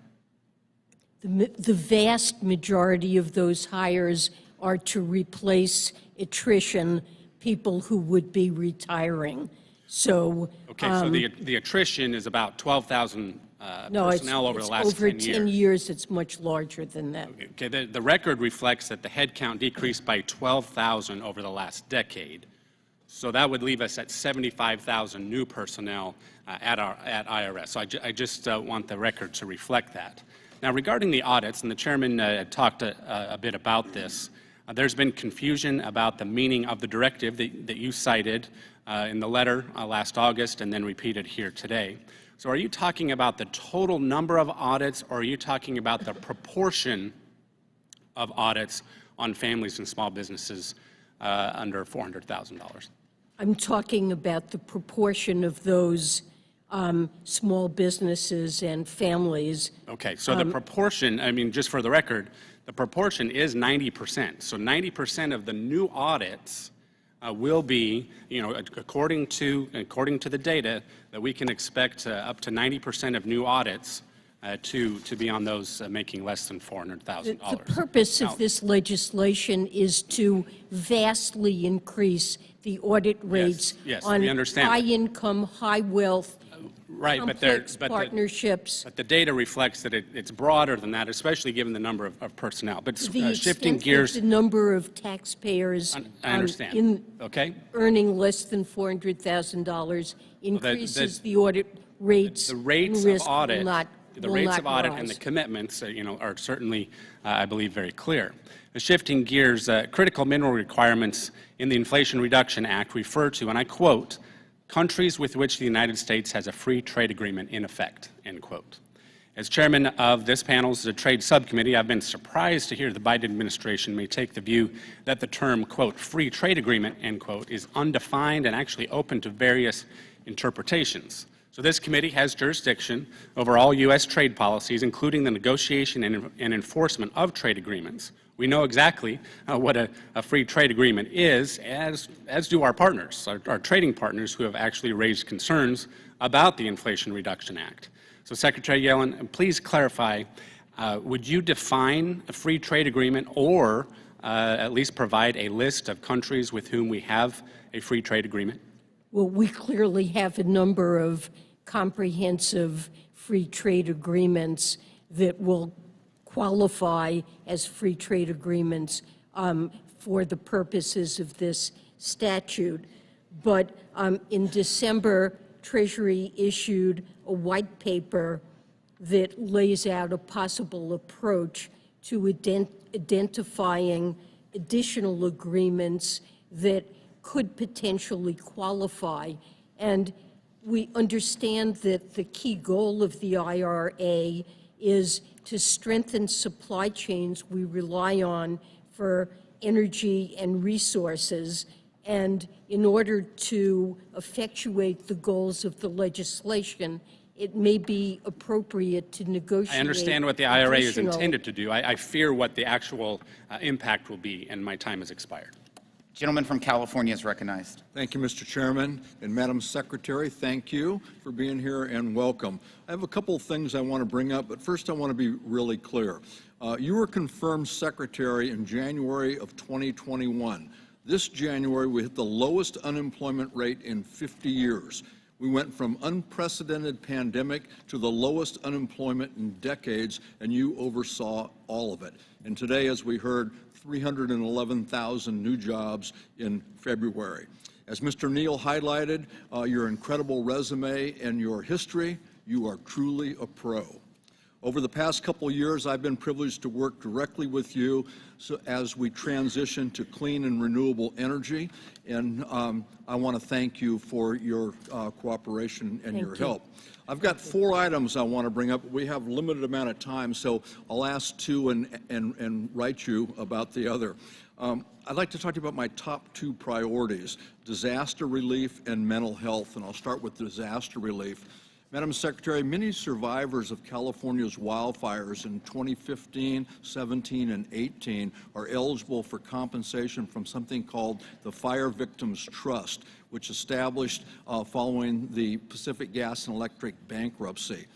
The vast majority of those hires are to replace attrition, people who would be retiring. So, okay, so the attrition is about 12,000 personnel over the last 10 years. Over 10 years, it's much larger than that. Okay, the record reflects that the headcount decreased by 12,000 over the last decade. So that would leave us at 75,000 new personnel at IRS. So I just want the record to reflect that. Now, regarding the audits, and the chairman talked a bit about this, there's been confusion about the meaning of the directive that you cited in the letter last August and then repeated here today. So are you talking about the total number of audits, or are you talking about the proportion of audits on families and small businesses under $400,000? I'm talking about the proportion of those small businesses and families. Okay, so the proportion, I mean, just for the record, the proportion is 90%. So 90% of the new audits will be, you know, according to the data, that we can expect up to 90% of new audits to be on those making less than $400,000. The purpose of this legislation is to vastly increase the audit rates on high income, high wealth, right, complex partnerships. But the data reflects that it's broader than that, especially given the number of personnel. But The shifting extent gears, that the number of taxpayers I understand. Okay, earning less than $400,000 increases the audit rates. the rates and risk of audit, will not the rates of audit rise. and the commitments, you know, are certainly, I believe, very clear. Shifting gears, critical mineral requirements in the Inflation Reduction Act refer to, and I quote, countries with which the United States has a free trade agreement in effect, end quote. As chairman of this panel's trade subcommittee, I've been surprised to hear the Biden administration may take the view that the term, quote, free trade agreement, end quote, is undefined and actually open to various interpretations. So this committee has jurisdiction over all U.S. trade policies, including the negotiation and enforcement of trade agreements. We know exactly what a free trade agreement is, as do our partners, our trading partners who have actually raised concerns about the Inflation Reduction Act. So Secretary Yellen, please clarify, would you define a free trade agreement or at least provide a list of countries with whom we have a free trade agreement? Well, we clearly have a number of comprehensive free trade agreements that will qualify as free trade agreements for the purposes of this statute. But in December, Treasury issued a white paper that lays out a possible approach to identifying additional agreements that could potentially qualify. And we understand that the key goal of the IRA is to strengthen supply chains we rely on for energy and resources. And in order to effectuate the goals of the legislation, it may be appropriate to negotiate. I understand what the IRA is additional- intended to do. I fear what the actual impact will be, and my time has expired. Gentleman from California is recognized. Thank you, Mr. Chairman. And Madam Secretary, thank you for being here and welcome. I have a couple of things I want to bring up, but first I want to be really clear. You were confirmed Secretary in January of 2021. This January, we hit the lowest unemployment rate in 50 years. We went from unprecedented pandemic to the lowest unemployment in decades, and you oversaw all of it. And today, as we heard, 311,000 new jobs in February. As Mr. Neal highlighted, your incredible resume and your history, you are truly a pro. Over the past couple of years, I've been privileged to work directly with you as we transition to clean and renewable energy, and I want to thank you for your cooperation and your help. I've got 4 items I want to bring up. We have a limited amount of time, so I'll ask 2 and write you about the other. I'd like to talk to you about my top 2 priorities, disaster relief and mental health, and I'll start with disaster relief. Madam Secretary, many survivors of California's wildfires in 2015, 17, and 18 are eligible for compensation from something called the Fire Victims Trust, which established following the Pacific Gas and Electric bankruptcy.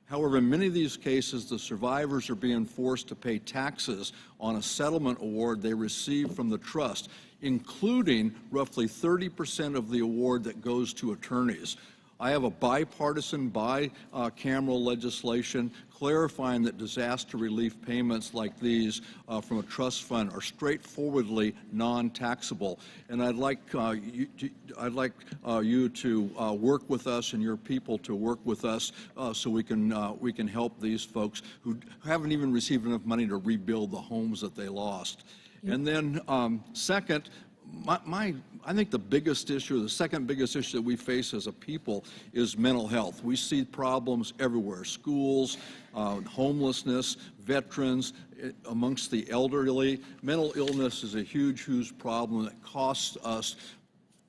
However, in many of these cases, the survivors are being forced to pay taxes on a settlement award they received from the trust, including roughly 30% of the award that goes to attorneys. I have a bipartisan, bicameral legislation clarifying that disaster relief payments like these from a trust fund are straightforwardly non-taxable. And I'd like you to work with us and your people to work with us so we can help these folks who haven't even received enough money to rebuild the homes that they lost. And then second, I think the biggest issue, the second biggest issue that we face as a people is mental health. We see problems everywhere, schools, homelessness, veterans, amongst the elderly. Mental illness is a huge problem that costs us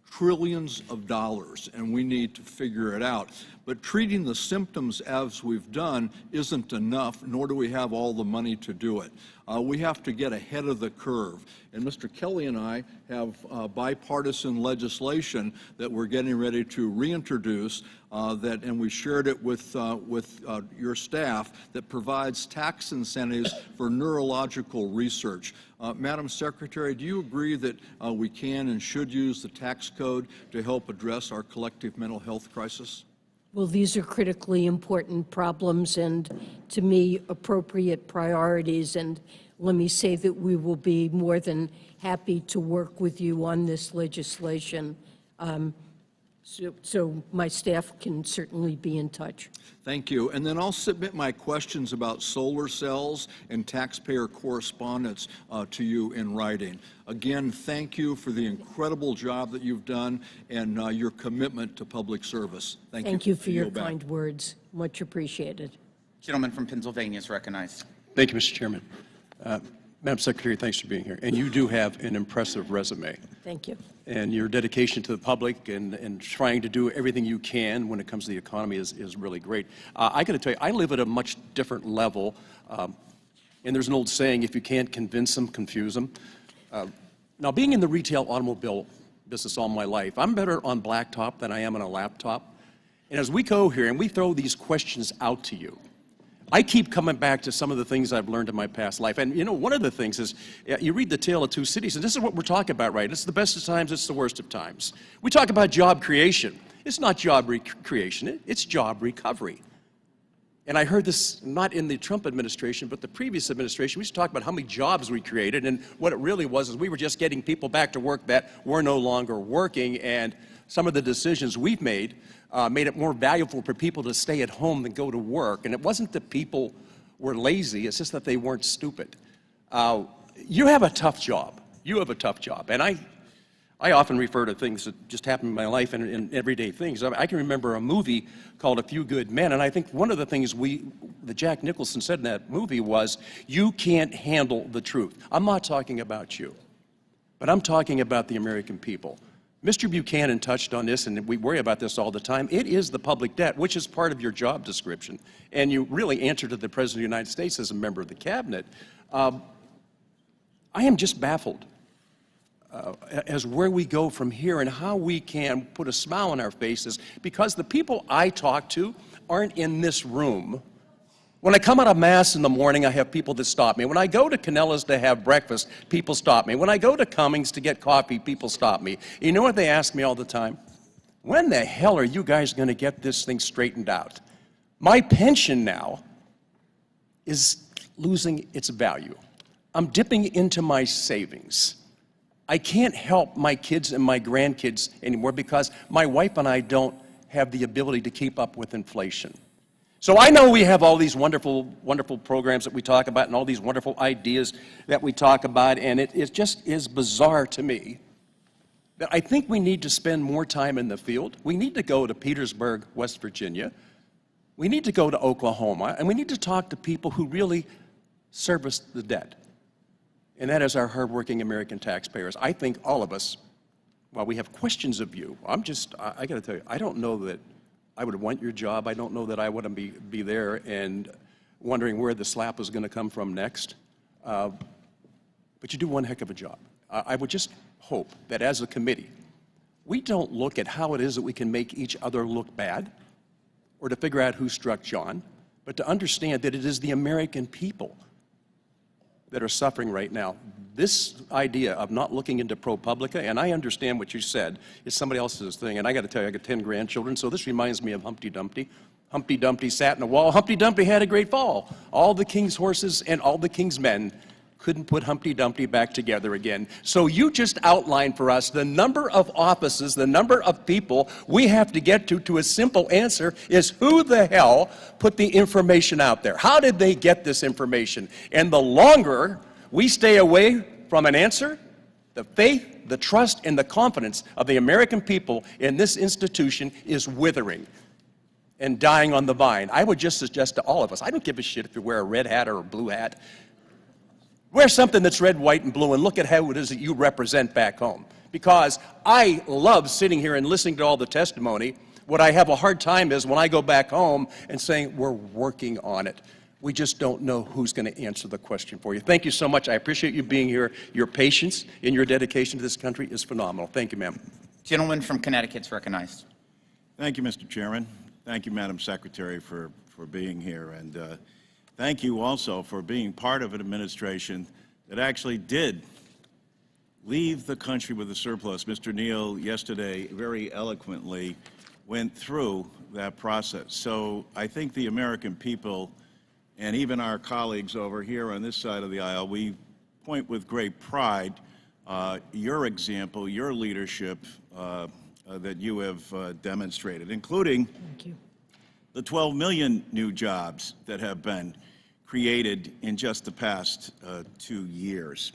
trillions of dollars, and we need to figure it out. But treating the symptoms as we've done isn't enough, nor do we have all the money to do it. We have to get ahead of the curve. And Mr. Kelly and I have bipartisan legislation that we're getting ready to reintroduce and we shared it with your staff, that provides tax incentives for neurological research. Madam Secretary, do you agree that we can and should use the tax code to help address our collective mental health crisis? Well, these are critically important problems and, to me, appropriate priorities. And let me say that we will be more than happy to work with you on this legislation. So my staff can certainly be in touch. Thank you. And then I'll submit my questions about solar cells and taxpayer correspondence to you in writing. Again, thank you for the incredible job that you've done and your commitment to public service. Thank you. Thank you for your Yield back. kind words. Much appreciated. Gentleman from Pennsylvania is recognized. Thank you, Mr. Chairman. Madam Secretary, thanks for being here. And you do have an impressive resume. Thank you. And your dedication to the public and trying to do everything you can when it comes to the economy is really great. I got to tell you, I live at a much different level. And there's an old saying, if you can't convince them, confuse them. Now, being in the retail automobile business all my life, I'm better on blacktop than I am on a laptop. And as we go here and we throw these questions out to you, I keep coming back to some of the things I've learned in my past life. And, you know, one of the things is, you read The Tale of Two Cities, and this is what we're talking about, right? It's the best of times, it's the worst of times. We talk about job creation. It's not job creation, it's job recovery. And I heard this not in the Trump administration, but the previous administration. We used to talk about how many jobs we created, and what it really was is we were just getting people back to work that were no longer working, and some of the decisions we've made made it more valuable for people to stay at home than go to work. And it wasn't that people were lazy, it's just that they weren't stupid. You have a tough job. You have a tough job. And I often refer to things that just happen in my life and everyday things. I can remember a movie called A Few Good Men, and I think one of the things that Jack Nicholson said in that movie was, you can't handle the truth. I'm not talking about you, but I'm talking about the American people. Mr. Buchanan touched on this, and we worry about this all the time. It is the public debt, which is part of your job description. And you really answer to the President of the United States as a member of the cabinet. I am just baffled as where we go from here and how we can put a smile on our faces, because the people I talk to aren't in this room. When I come out of Mass in the morning, I have people that stop me. When I go to Canella's to have breakfast, people stop me. When I go to Cummings to get coffee, people stop me. You know what they ask me all the time? When the hell are you guys going to get this thing straightened out? My pension now is losing its value. I'm dipping into my savings. I can't help my kids and my grandkids anymore because my wife and I don't have the ability to keep up with inflation. So I know we have all these wonderful, wonderful programs that we talk about and all these wonderful ideas that we talk about, and it just is bizarre to me that I think we need to spend more time in the field. We need to go to Petersburg, West Virginia. We need to go to Oklahoma, and we need to talk to people who really service the debt. And that is our hardworking American taxpayers. I think all of us, while we have questions of you, I got to tell you, I don't know that I would want your job. I don't know that I want to be there and wondering where the slap is going to come from next. But you do one heck of a job. I would just hope that as a committee, we don't look at how it is that we can make each other look bad or to figure out who struck John, but to understand that it is the American people that are suffering right now. This idea of not looking into ProPublica, and I understand what you said, is somebody else's thing, and I got to tell you, I got 10 grandchildren, so this reminds me of Humpty Dumpty. Humpty Dumpty sat in a wall. Humpty Dumpty had a great fall. All the king's horses and all the king's men couldn't put Humpty Dumpty back together again. So you just outlined for us the number of offices, the number of people we have to get to a simple answer is who the hell put the information out there? How did they get this information? And the longer we stay away from an answer, the faith, the trust, and the confidence of the American people in this institution is withering and dying on the vine. I would just suggest to all of us, I don't give a shit if you wear a red hat or a blue hat. Wear something that's red, white, and blue, and look at how it is that you represent back home. Because I love sitting here and listening to all the testimony. What I have a hard time is when I go back home and saying, we're working on it. We just don't know who's going to answer the question for you. Thank you so much. I appreciate you being here. Your patience and your dedication to this country is phenomenal. Thank you, ma'am. Gentleman from Connecticut's recognized. Thank you, Mr. Chairman. Thank you, Madam Secretary, for being here. And thank you also for being part of an administration that actually did leave the country with a surplus. Mr. Neal yesterday very eloquently went through that process. So I think the American people and even our colleagues over here on this side of the aisle, we point with great pride your example, your leadership that you have demonstrated, including Thank you. the 12 million new jobs that have been created in just the past 2 years.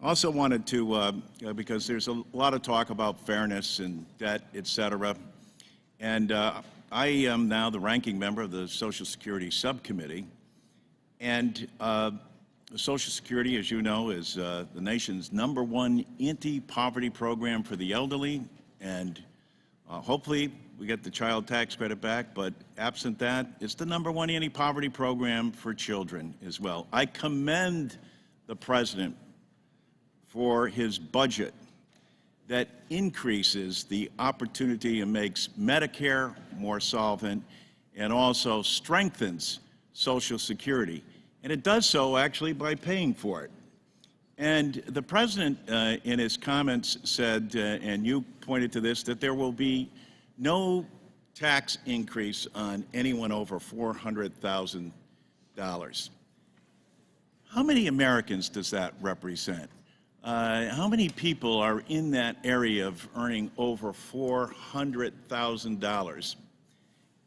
I also wanted to, because there's a lot of talk about fairness and debt, et cetera, and I am now the ranking member of the Social Security Subcommittee, and Social Security, as you know, is the nation's #1 anti-poverty program for the elderly, and hopefully we get the child tax credit back, but absent that, it's the #1 anti-poverty program for children as well. I commend the President for his budget that increases the opportunity and makes Medicare more solvent and also strengthens Social Security. And it does so actually by paying for it. And the President in his comments said, and you pointed to this, that there will be no tax increase on anyone over $400,000. How many Americans does that represent? How many people are in that area of earning over $400,000?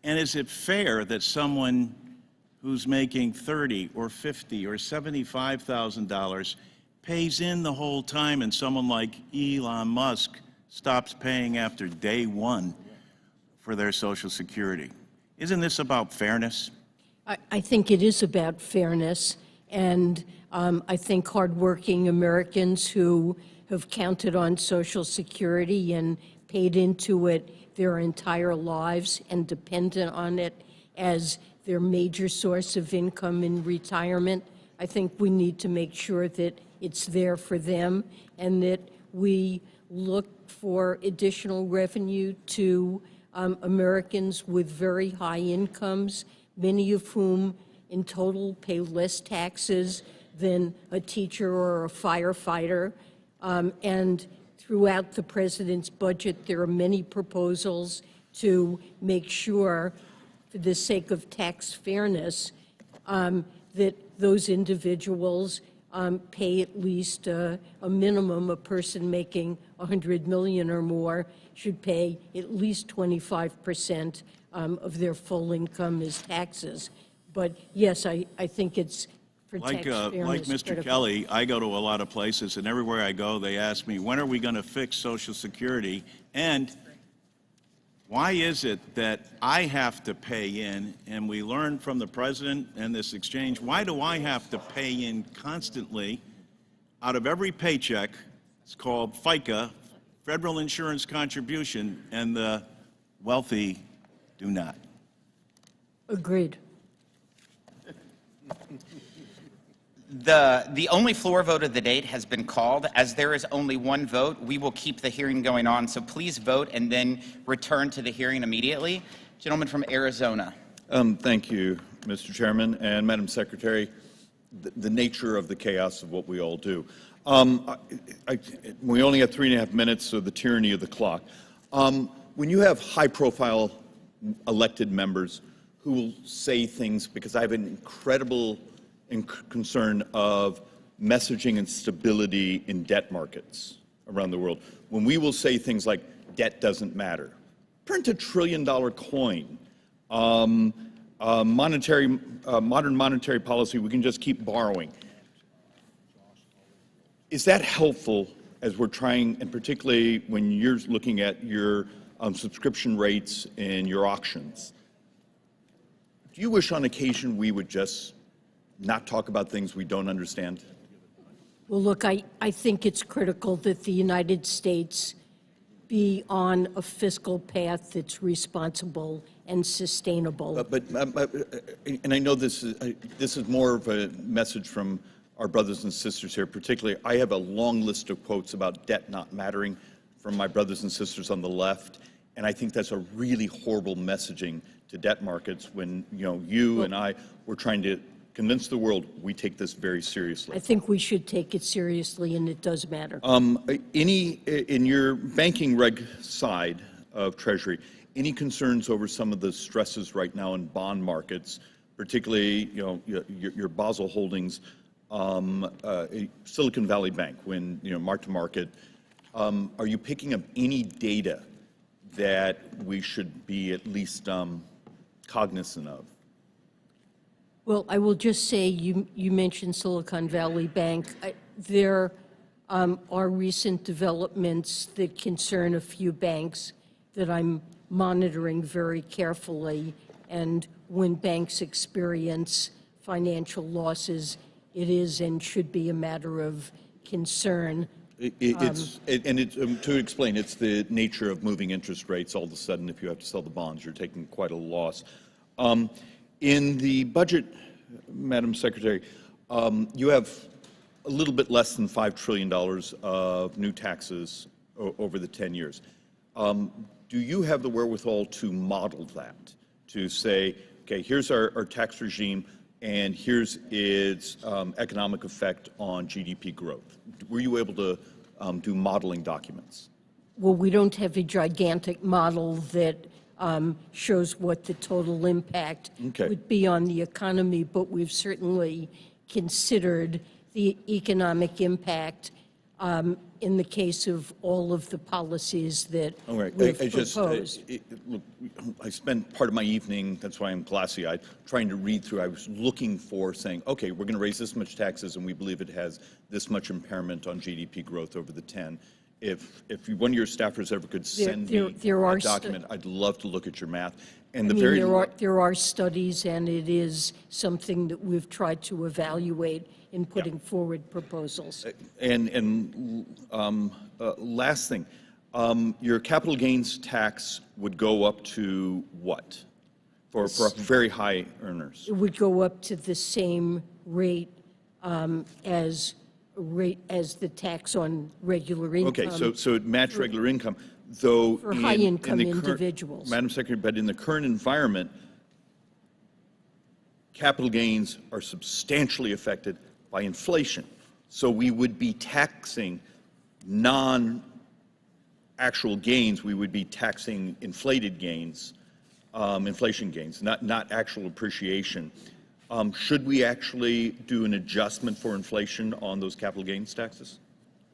And is it fair that someone who's making $30,000 or $50,000 or $75,000 pays in the whole time, and someone like Elon Musk stops paying after day one for their Social Security? Isn't this about fairness? I think it is about fairness, and I think hardworking Americans who have counted on Social Security and paid into it their entire lives and dependent on it as their major source of income in retirement, I think we need to make sure that it's there for them and that we look for additional revenue to Americans with very high incomes, many of whom in total pay less taxes than a teacher or a firefighter. And throughout the President's budget, there are many proposals to make sure, for the sake of tax fairness, that those individuals pay at least a minimum. A person making $100 million or more should pay at least 25% of their full income as taxes. But yes, I think it's for tax fairness. Like Mr. critical. Kelly, I go to a lot of places, and everywhere I go, they ask me, when are we going to fix Social Security? And why is it that I have to pay in, and we learned from the President and this exchange, why do I have to pay in constantly out of every paycheck? It's called FICA, Federal Insurance Contribution, and the wealthy do not. Agreed. The only floor vote of the date has been called. As there is only one vote, we will keep the hearing going on. So please vote and then return to the hearing immediately. Gentleman from Arizona. Thank you, Mr. Chairman and Madam Secretary. The nature of the chaos of what we all do. We only have 3.5 minutes, so the tyranny of the clock. When you have high-profile elected members who will say things, because I have an incredible concern of messaging and stability in debt markets around the world. When we will say things like, debt doesn't matter, print $1 trillion coin, modern monetary policy, we can just keep borrowing. Is that helpful as we're trying, and particularly when you're looking at your subscription rates and your auctions? Do you wish on occasion we would just not talk about things we don't understand? Well, look, I think it's critical that the United States be on a fiscal path that's responsible and sustainable. And I know this is more of a message from our brothers and sisters here. Particularly, I have a long list of quotes about debt not mattering from my brothers and sisters on the left, and I think that's a really horrible messaging to debt markets when you and I were trying to convince the world we take this very seriously. I think we should take it seriously, and it does matter. In your banking reg side of Treasury, any concerns over some of the stresses right now in bond markets, particularly your Basel holdings, Silicon Valley Bank, when mark to market? Are you picking up any data that we should be at least cognizant of? Well, I will just say, you mentioned Silicon Valley Bank. There are recent developments that concern a few banks that I'm monitoring very carefully, and when banks experience financial losses, it is and should be a matter of concern. To explain, it's the nature of moving interest rates. All of a sudden, if you have to sell the bonds, you're taking quite a loss. In the budget, Madam Secretary, you have a little bit less than $5 trillion of new taxes over the 10 years. Do you have the wherewithal to model that, to say, okay, here's our tax regime, and here's its economic effect on GDP growth? Were you able to do modeling documents? Well, we don't have a gigantic model that shows what the total impact would be on the economy, but we've certainly considered the economic impact in the case of all of the policies that we've proposed. Look, I spent part of my evening, that's why I'm glassy-eyed, trying to read through. I was looking for saying, okay, we're going to raise this much taxes, and we believe it has this much impairment on GDP growth over the 10. If one of your staffers ever could send me a document, I'd love to look at your math. And there are studies, and it is something that we've tried to evaluate in putting forward proposals. Last thing, your capital gains tax would go up to what for very high earners? It would go up to the same rate as the tax on regular income. Okay, so it matched regular income, though for high-income individuals. Madam Secretary, but in the current environment, capital gains are substantially affected by inflation. So we would be taxing non-actual gains. We would be taxing inflated gains, inflation gains, not actual appreciation. Should we actually do an adjustment for inflation on those capital gains taxes?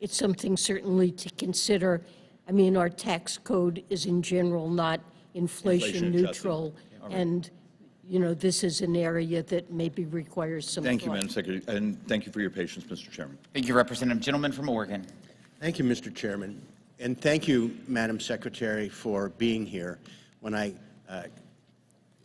It's something certainly to consider. I mean, our tax code is in general not inflation neutral, and you know, this is an area that maybe requires some Thank thought. you, Madam Secretary, and thank you for your patience, Mr. Chairman. Thank you, Representative. Gentleman from Oregon. Thank you, Mr. Chairman. And thank you, Madam Secretary, for being here. When I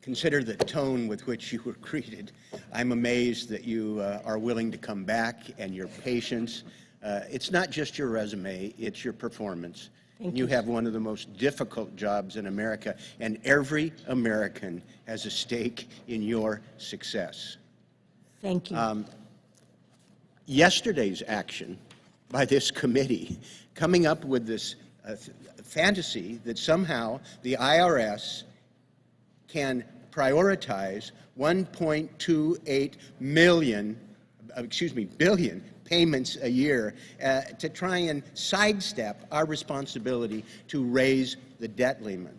consider the tone with which you were greeted, I'm amazed that you are willing to come back, and your patience. It's not just your resume, it's your performance. You have one of the most difficult jobs in America, and every American has a stake in your success. Thank you. Yesterday's action by this committee, coming up with this fantasy that somehow the IRS can prioritize 1.28 billion payments a year to try and sidestep our responsibility to raise the debt limit.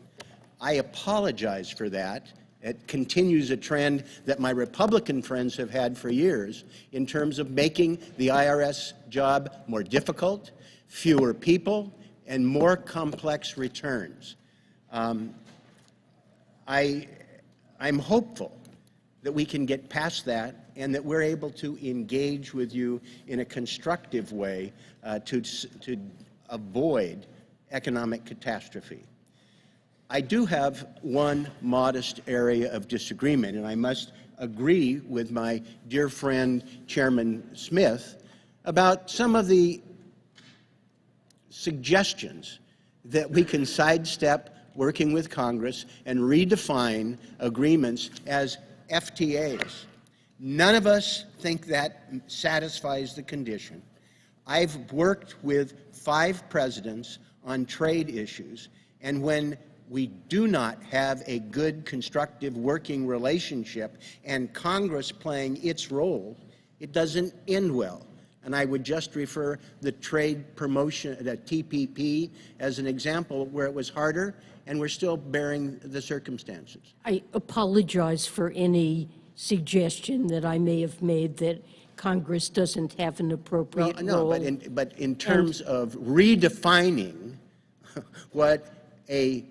I apologize for that. It continues a trend that my Republican friends have had for years in terms of making the IRS job more difficult, fewer people, and more complex returns. I'm hopeful that we can get past that and that we're able to engage with you in a constructive way to avoid economic catastrophe. I do have one modest area of disagreement, and I must agree with my dear friend Chairman Smith about some of the suggestions that we can sidestep working with Congress and redefine agreements as FTAs. None of us think that satisfies the condition. I've worked with 5 presidents on trade issues, and when we do not have a good, constructive working relationship and Congress playing its role, it doesn't end well. And I would just refer the trade promotion, the TPP, as an example where it was harder, and we're still bearing the circumstances. I apologize for any suggestion that I may have made that Congress doesn't have an appropriate role. But in terms of redefining what a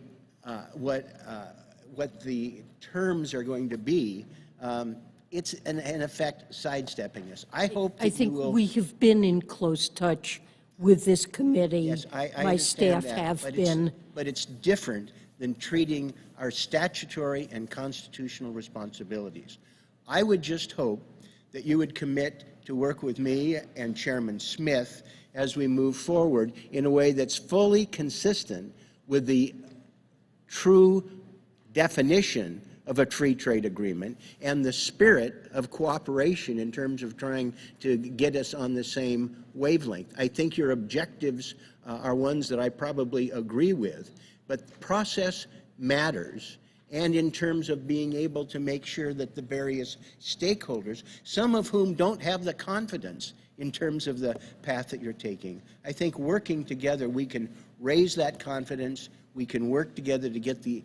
what the terms are going to be, it's in effect sidestepping us. I hope that I think you will. we have been in close touch with this committee. Yes, I My understand staff that, have but been. But it's different than treating our statutory and constitutional responsibilities. I would just hope that you would commit to work with me and Chairman Smith as we move forward in a way that's fully consistent with the true definition of a free trade agreement and the spirit of cooperation in terms of trying to get us on the same wavelength. I think your objectives are ones that I probably agree with, but process matters, and in terms of being able to make sure that the various stakeholders, some of whom don't have the confidence in terms of the path that you're taking, I think working together we can raise that confidence, we can work together to get the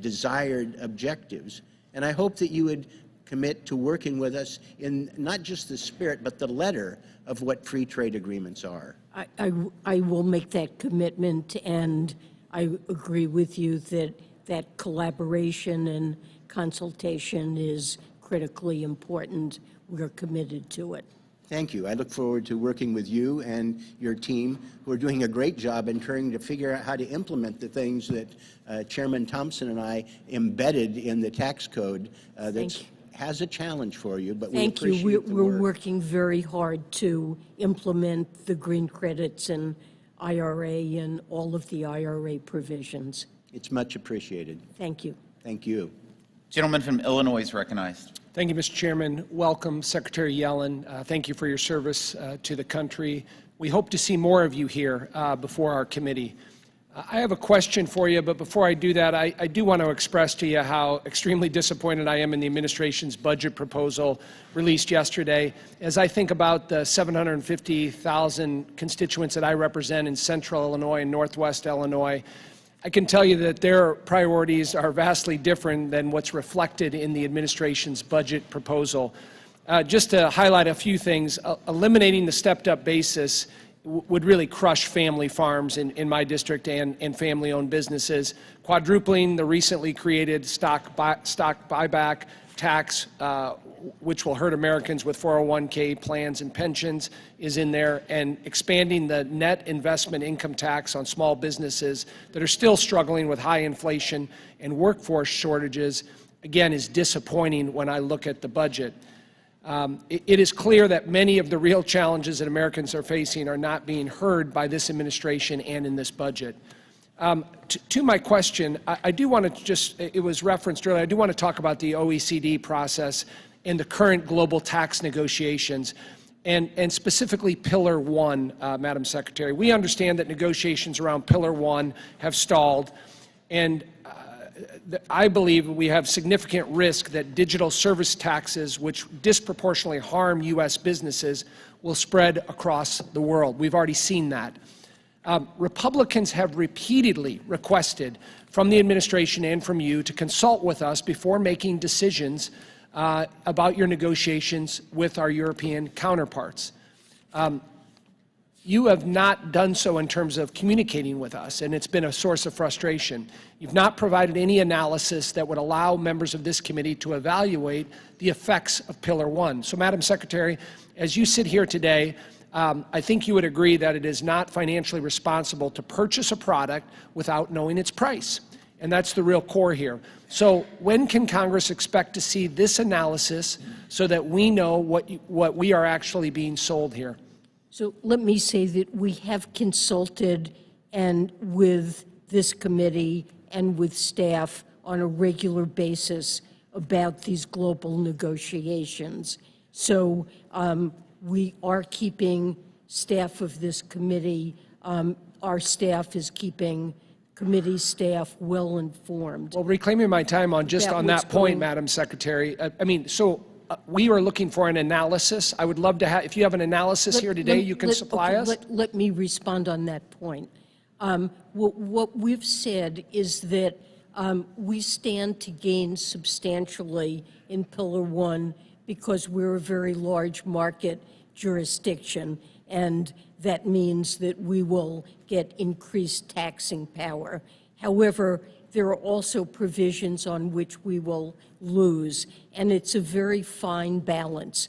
desired objectives, and I hope that you would commit to working with us in not just the spirit but the letter of what free trade agreements are. I will make that commitment, and I agree with you that collaboration and consultation is critically important. We're committed to it. Thank you. I look forward to working with you and your team, who are doing a great job in trying to figure out how to implement the things that Chairman Thompson and I embedded in the tax code that has a challenge for you, but we appreciate the work. We're working very hard to implement the green credits and IRA and all of the IRA provisions. It's much appreciated. Thank you. Thank you. Gentleman from Illinois is recognized. Thank you, Mr. Chairman. Welcome, Secretary Yellen. Thank you for your service to the country. We hope to see more of you here before our committee. I have a question for you, but before I do that, I do want to express to you how extremely disappointed I am in the administration's budget proposal released yesterday. As I think about the 750,000 constituents that I represent in central Illinois and northwest Illinois, I can tell you that their priorities are vastly different than what's reflected in the administration's budget proposal. Just to highlight a few things, eliminating the stepped-up basis would really crush family farms in my district and family-owned businesses. Quadrupling the recently created stock buyback tax, which will hurt Americans with 401k plans and pensions, is in there, and expanding the net investment income tax on small businesses that are still struggling with high inflation and workforce shortages, again, is disappointing when I look at the budget. It is clear that many of the real challenges that Americans are facing are not being heard by this administration and in this budget. To my question, I do want to just, it was referenced earlier, I do want to talk about the OECD process and the current global tax negotiations, and specifically Pillar 1, Madam Secretary. We understand that negotiations around Pillar 1 have stalled, and I believe we have significant risk that digital service taxes, which disproportionately harm U.S. businesses, will spread across the world. We've already seen that. Republicans have repeatedly requested from the administration and from you to consult with us before making decisions about your negotiations with our European counterparts. You have not done so in terms of communicating with us, and it's been a source of frustration. You've not provided any analysis that would allow members of this committee to evaluate the effects of Pillar 1. So, Madam Secretary, as you sit here today, I think you would agree that it is not financially responsible to purchase a product without knowing its price. And that's the real core here. So when can Congress expect to see this analysis so that we know what we are actually being sold here? So let me say that we have consulted and with this committee and with staff on a regular basis about these global negotiations. So we are keeping staff of this committee, our staff is keeping committee staff well informed. Well, reclaiming my time on just on that point, Madam Secretary, we are looking for an analysis. I would love to have, if you have an analysis here today, you can supply us. Let me respond on that point. What we've said is that we stand to gain substantially in Pillar 1 because we're a very large market jurisdiction, and that means that we will get increased taxing power. However, there are also provisions on which we will lose, and it's a very fine balance.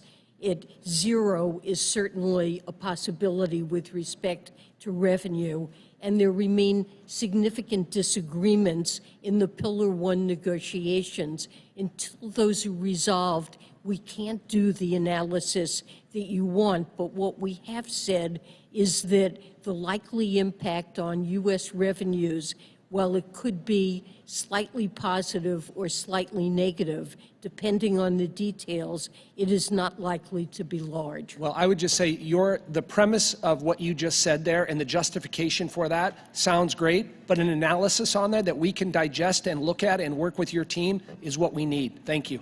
Zero is certainly a possibility with respect to revenue, and there remain significant disagreements in the Pillar 1 negotiations. Until those are resolved, we can't do the analysis that you want, but what we have said is that the likely impact on U.S. revenues, while it could be slightly positive or slightly negative, depending on the details, it is not likely to be large. Well, I would just say the premise of what you just said there and the justification for that sounds great, but an analysis on that we can digest and look at and work with your team is what we need. Thank you.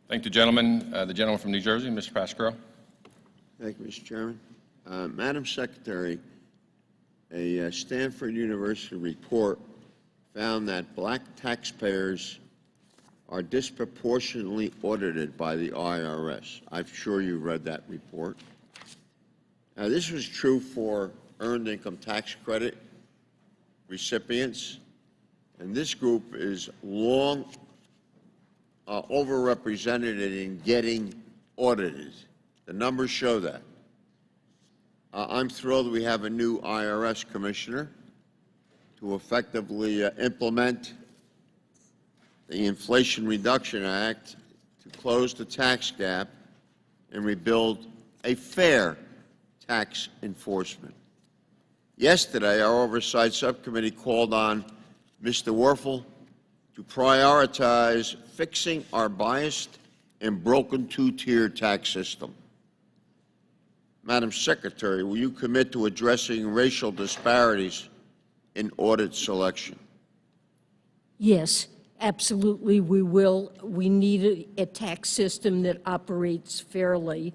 Thank you, gentlemen. The gentleman from New Jersey, Mr. Pasquarello. Thank you, Mr. Chairman. Madam Secretary, a Stanford University report found that black taxpayers are disproportionately audited by the IRS. I'm sure you read that report. Now, this was true for earned income tax credit recipients, and this group is long overrepresented in getting audited. The numbers show that. I'm thrilled we have a new IRS commissioner to effectively implement the Inflation Reduction Act to close the tax gap and rebuild a fair tax enforcement. Yesterday, our Oversight Subcommittee called on Mr. Werfel to prioritize fixing our biased and broken two-tier tax system. Madam Secretary, will you commit to addressing racial disparities in audit selection? Yes, absolutely, we will. We need a tax system that operates fairly.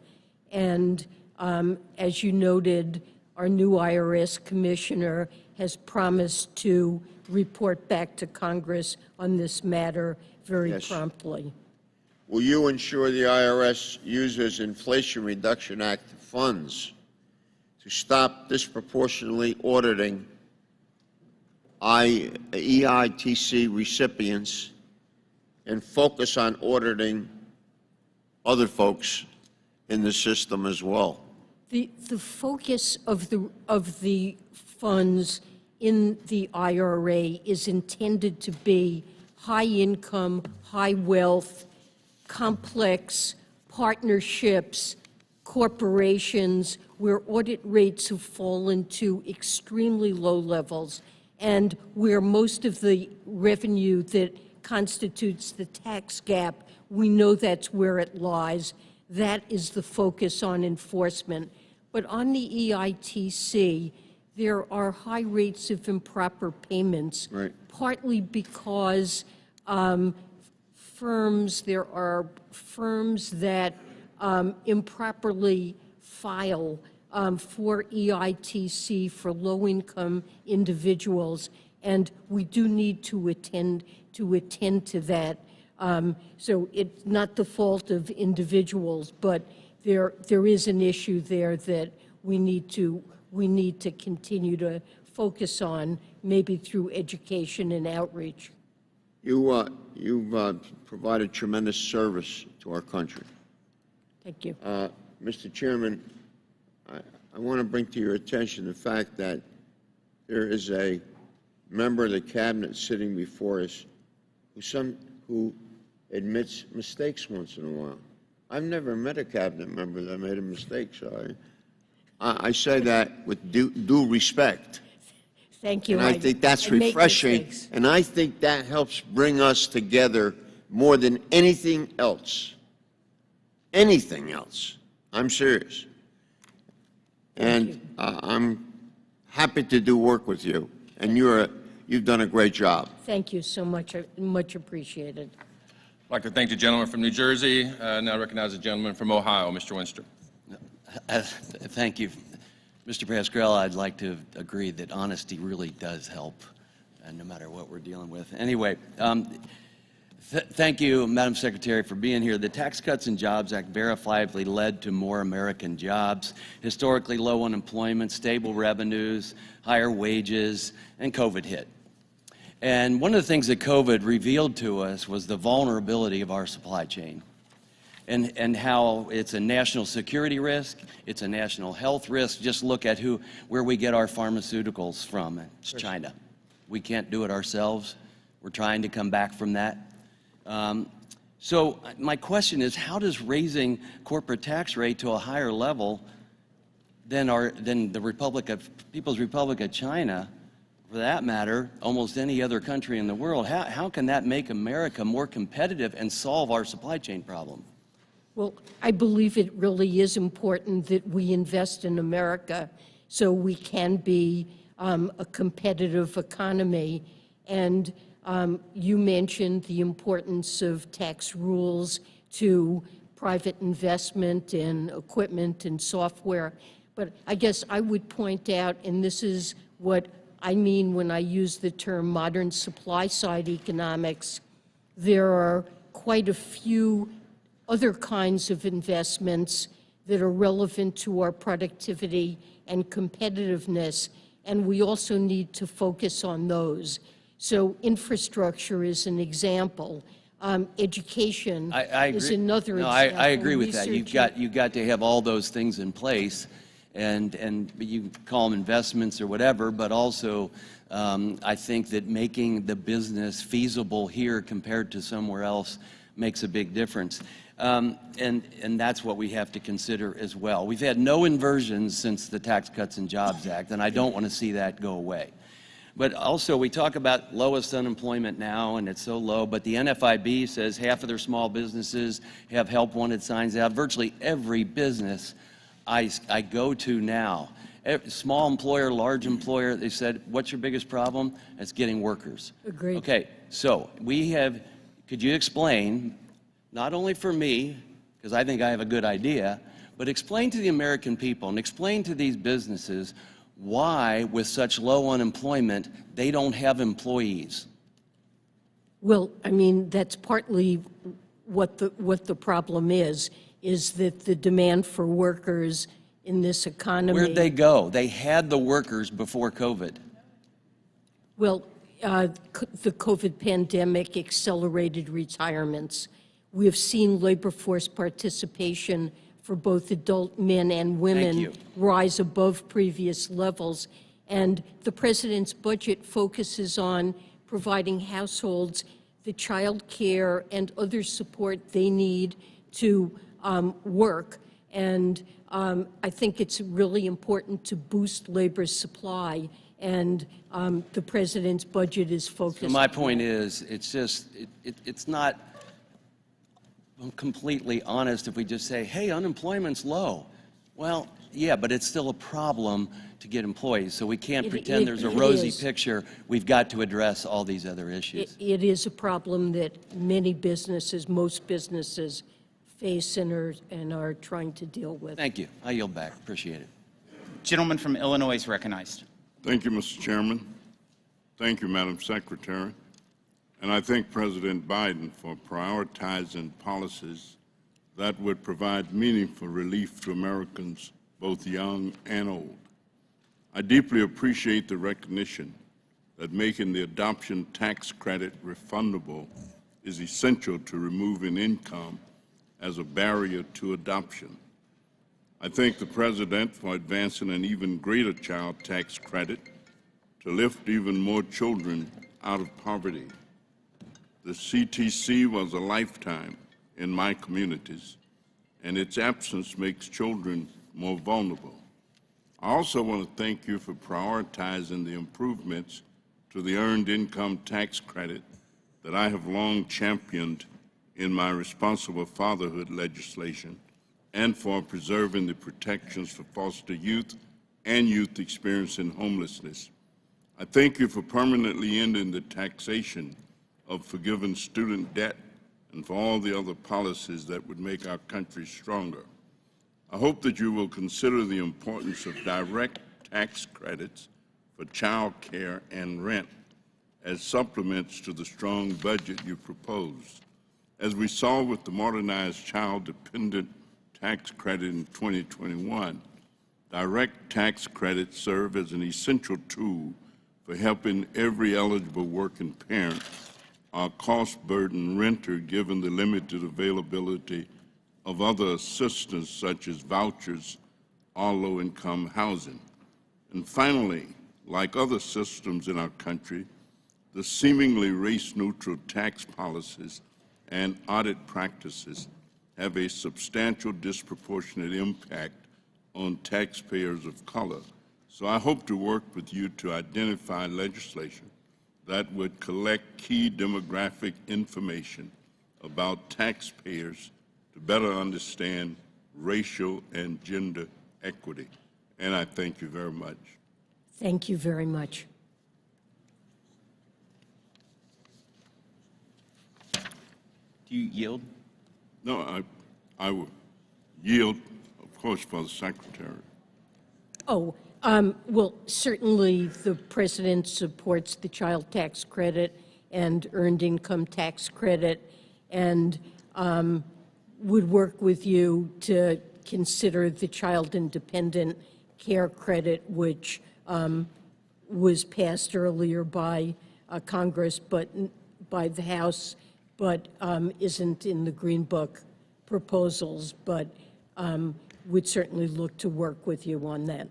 And as you noted, our new IRS commissioner has promised to report back to Congress on this matter very promptly. Will you ensure the IRS uses Inflation Reduction Act funds to stop disproportionately auditing EITC recipients and focus on auditing other folks in the system as well? The focus of the funds in the IRA is intended to be high income, high wealth, complex partnerships, corporations where audit rates have fallen to extremely low levels, and where most of the revenue that constitutes the tax gap, we know that's where it lies. That is the focus on enforcement. But on the EITC, there are high rates of improper payments, partly because there are firms that improperly file for EITC for low-income individuals, and we do need to attend to that. So it's not the fault of individuals, but there is an issue there that we need to continue to focus on, maybe through education and outreach. You've provided tremendous service to our country. Thank you. Mr. Chairman, I want to bring to your attention the fact that there is a member of the cabinet sitting before us who admits mistakes once in a while. I've never met a cabinet member that made a mistake, so I say that with due respect. Thank you. And I think that's refreshing, and I think that helps bring us together more than anything else. Anything else. I'm serious. And I'm happy to do work with you, and you've done a great job. Thank you so much. Much appreciated. I'd like to thank the gentleman from New Jersey. Now recognize the gentleman from Ohio, Mr. Winster. Thank you. Mr. Pasquarello, I'd like to agree that honesty really does help, no matter what we're dealing with. Anyway, thank you, Madam Secretary, for being here. The Tax Cuts and Jobs Act verifiably led to more American jobs, historically low unemployment, stable revenues, higher wages, and COVID hit. And one of the things that COVID revealed to us was the vulnerability of our supply chain and how it's a national security risk, it's a national health risk. Just look at where we get our pharmaceuticals from. It's China. We can't do it ourselves. We're trying to come back from that. So my question is, how does raising corporate tax rate to a higher level than the People's Republic of China, for that matter, almost any other country in the world, how can that make America more competitive and solve our supply chain problem? Well, I believe it really is important that we invest in America so we can be a competitive economy. And you mentioned the importance of tax rules to private investment in equipment and software. But I guess I would point out, and this is what I mean when I use the term modern supply-side economics, there are quite a few other kinds of investments that are relevant to our productivity and competitiveness, and we also need to focus on those. So infrastructure is an example. Education I agree. is another example. I agree with that. Research You've got to have all those things in place, and you call them investments or whatever, but also I think that making the business feasible here compared to somewhere else makes a big difference. And that's what we have to consider as well. We've had no inversions since the Tax Cuts and Jobs Act, and I don't want to see that go away. But also, we talk about lowest unemployment now, and it's so low, but the NFIB says half of their small businesses have help wanted signs out. Virtually every business I go to now, small employer, large employer, they said, what's your biggest problem? It's getting workers. Agreed. Okay, so could you explain, not only for me, because I think I have a good idea, but explain to the American people and explain to these businesses why, with such low unemployment, they don't have employees. Well, I mean, that's partly what the problem is that the demand for workers in this economy. Where'd they go? They had the workers before COVID. Well, the COVID pandemic accelerated retirements. We have seen labor force participation for both adult men and women rise above previous levels. And the president's budget focuses on providing households the child care and other support they need to work. And I think it's really important to boost labor's supply. And the president's budget is focused. So my point is, it's not completely honest if we just say, hey, unemployment's low. Well, yeah, but it's still a problem to get employees, so we can't pretend there's a rosy picture. We've got to address all these other issues. It is a problem that many businesses, most businesses, face and are trying to deal with. Thank you. I yield back. Appreciate it. Gentleman from Illinois is recognized. Thank you, Mr. Chairman. Thank you, Madam Secretary. And I thank President Biden for prioritizing policies that would provide meaningful relief to Americans, both young and old. I deeply appreciate the recognition that making the adoption tax credit refundable is essential to removing income as a barrier to adoption. I thank the President for advancing an even greater child tax credit to lift even more children out of poverty. The CTC was a lifetime in my communities, and its absence makes children more vulnerable. I also want to thank you for prioritizing the improvements to the Earned Income Tax Credit that I have long championed in my responsible fatherhood legislation, and for preserving the protections for foster youth and youth experiencing homelessness. I thank you for permanently ending the taxation of forgiving student debt and for all the other policies that would make our country stronger. I hope that you will consider the importance of direct tax credits for child care and rent as supplements to the strong budget you proposed. As we saw with the modernized child-dependent tax credit in 2021, direct tax credits serve as an essential tool for helping every eligible working parent or cost-burdened renter given the limited availability of other assistance such as vouchers or low-income housing. And finally, like other systems in our country, the seemingly race-neutral tax policies and audit practices have a substantial disproportionate impact on taxpayers of color. So I hope to work with you to identify legislation that would collect key demographic information about taxpayers to better understand racial and gender equity. And I thank you very much. Thank you very much. Do you yield? No, I will yield, of course, for the Secretary. Oh, well, certainly the president supports the child tax credit and earned income tax credit, and would work with you to consider the child independent care credit, which was passed earlier by Congress, but by the House, but isn't in the Green Book proposals, but would certainly look to work with you on that.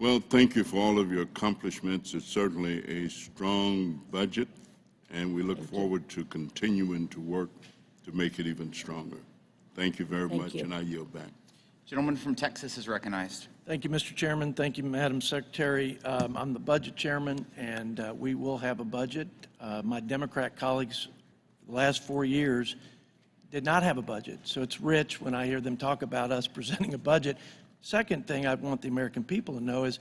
Well, thank you for all of your accomplishments. It's certainly a strong budget, and we look forward to continuing to work to make it even stronger. Thank you very much, and I yield back. Gentleman from Texas is recognized. Thank you, Mr. Chairman. Thank you, Madam Secretary. I'm the budget chairman, and we will have a budget. My Democrat colleagues, the last 4 years, did not have a budget, so it's rich when I hear them talk about us presenting a budget. Second thing I want the American people to know is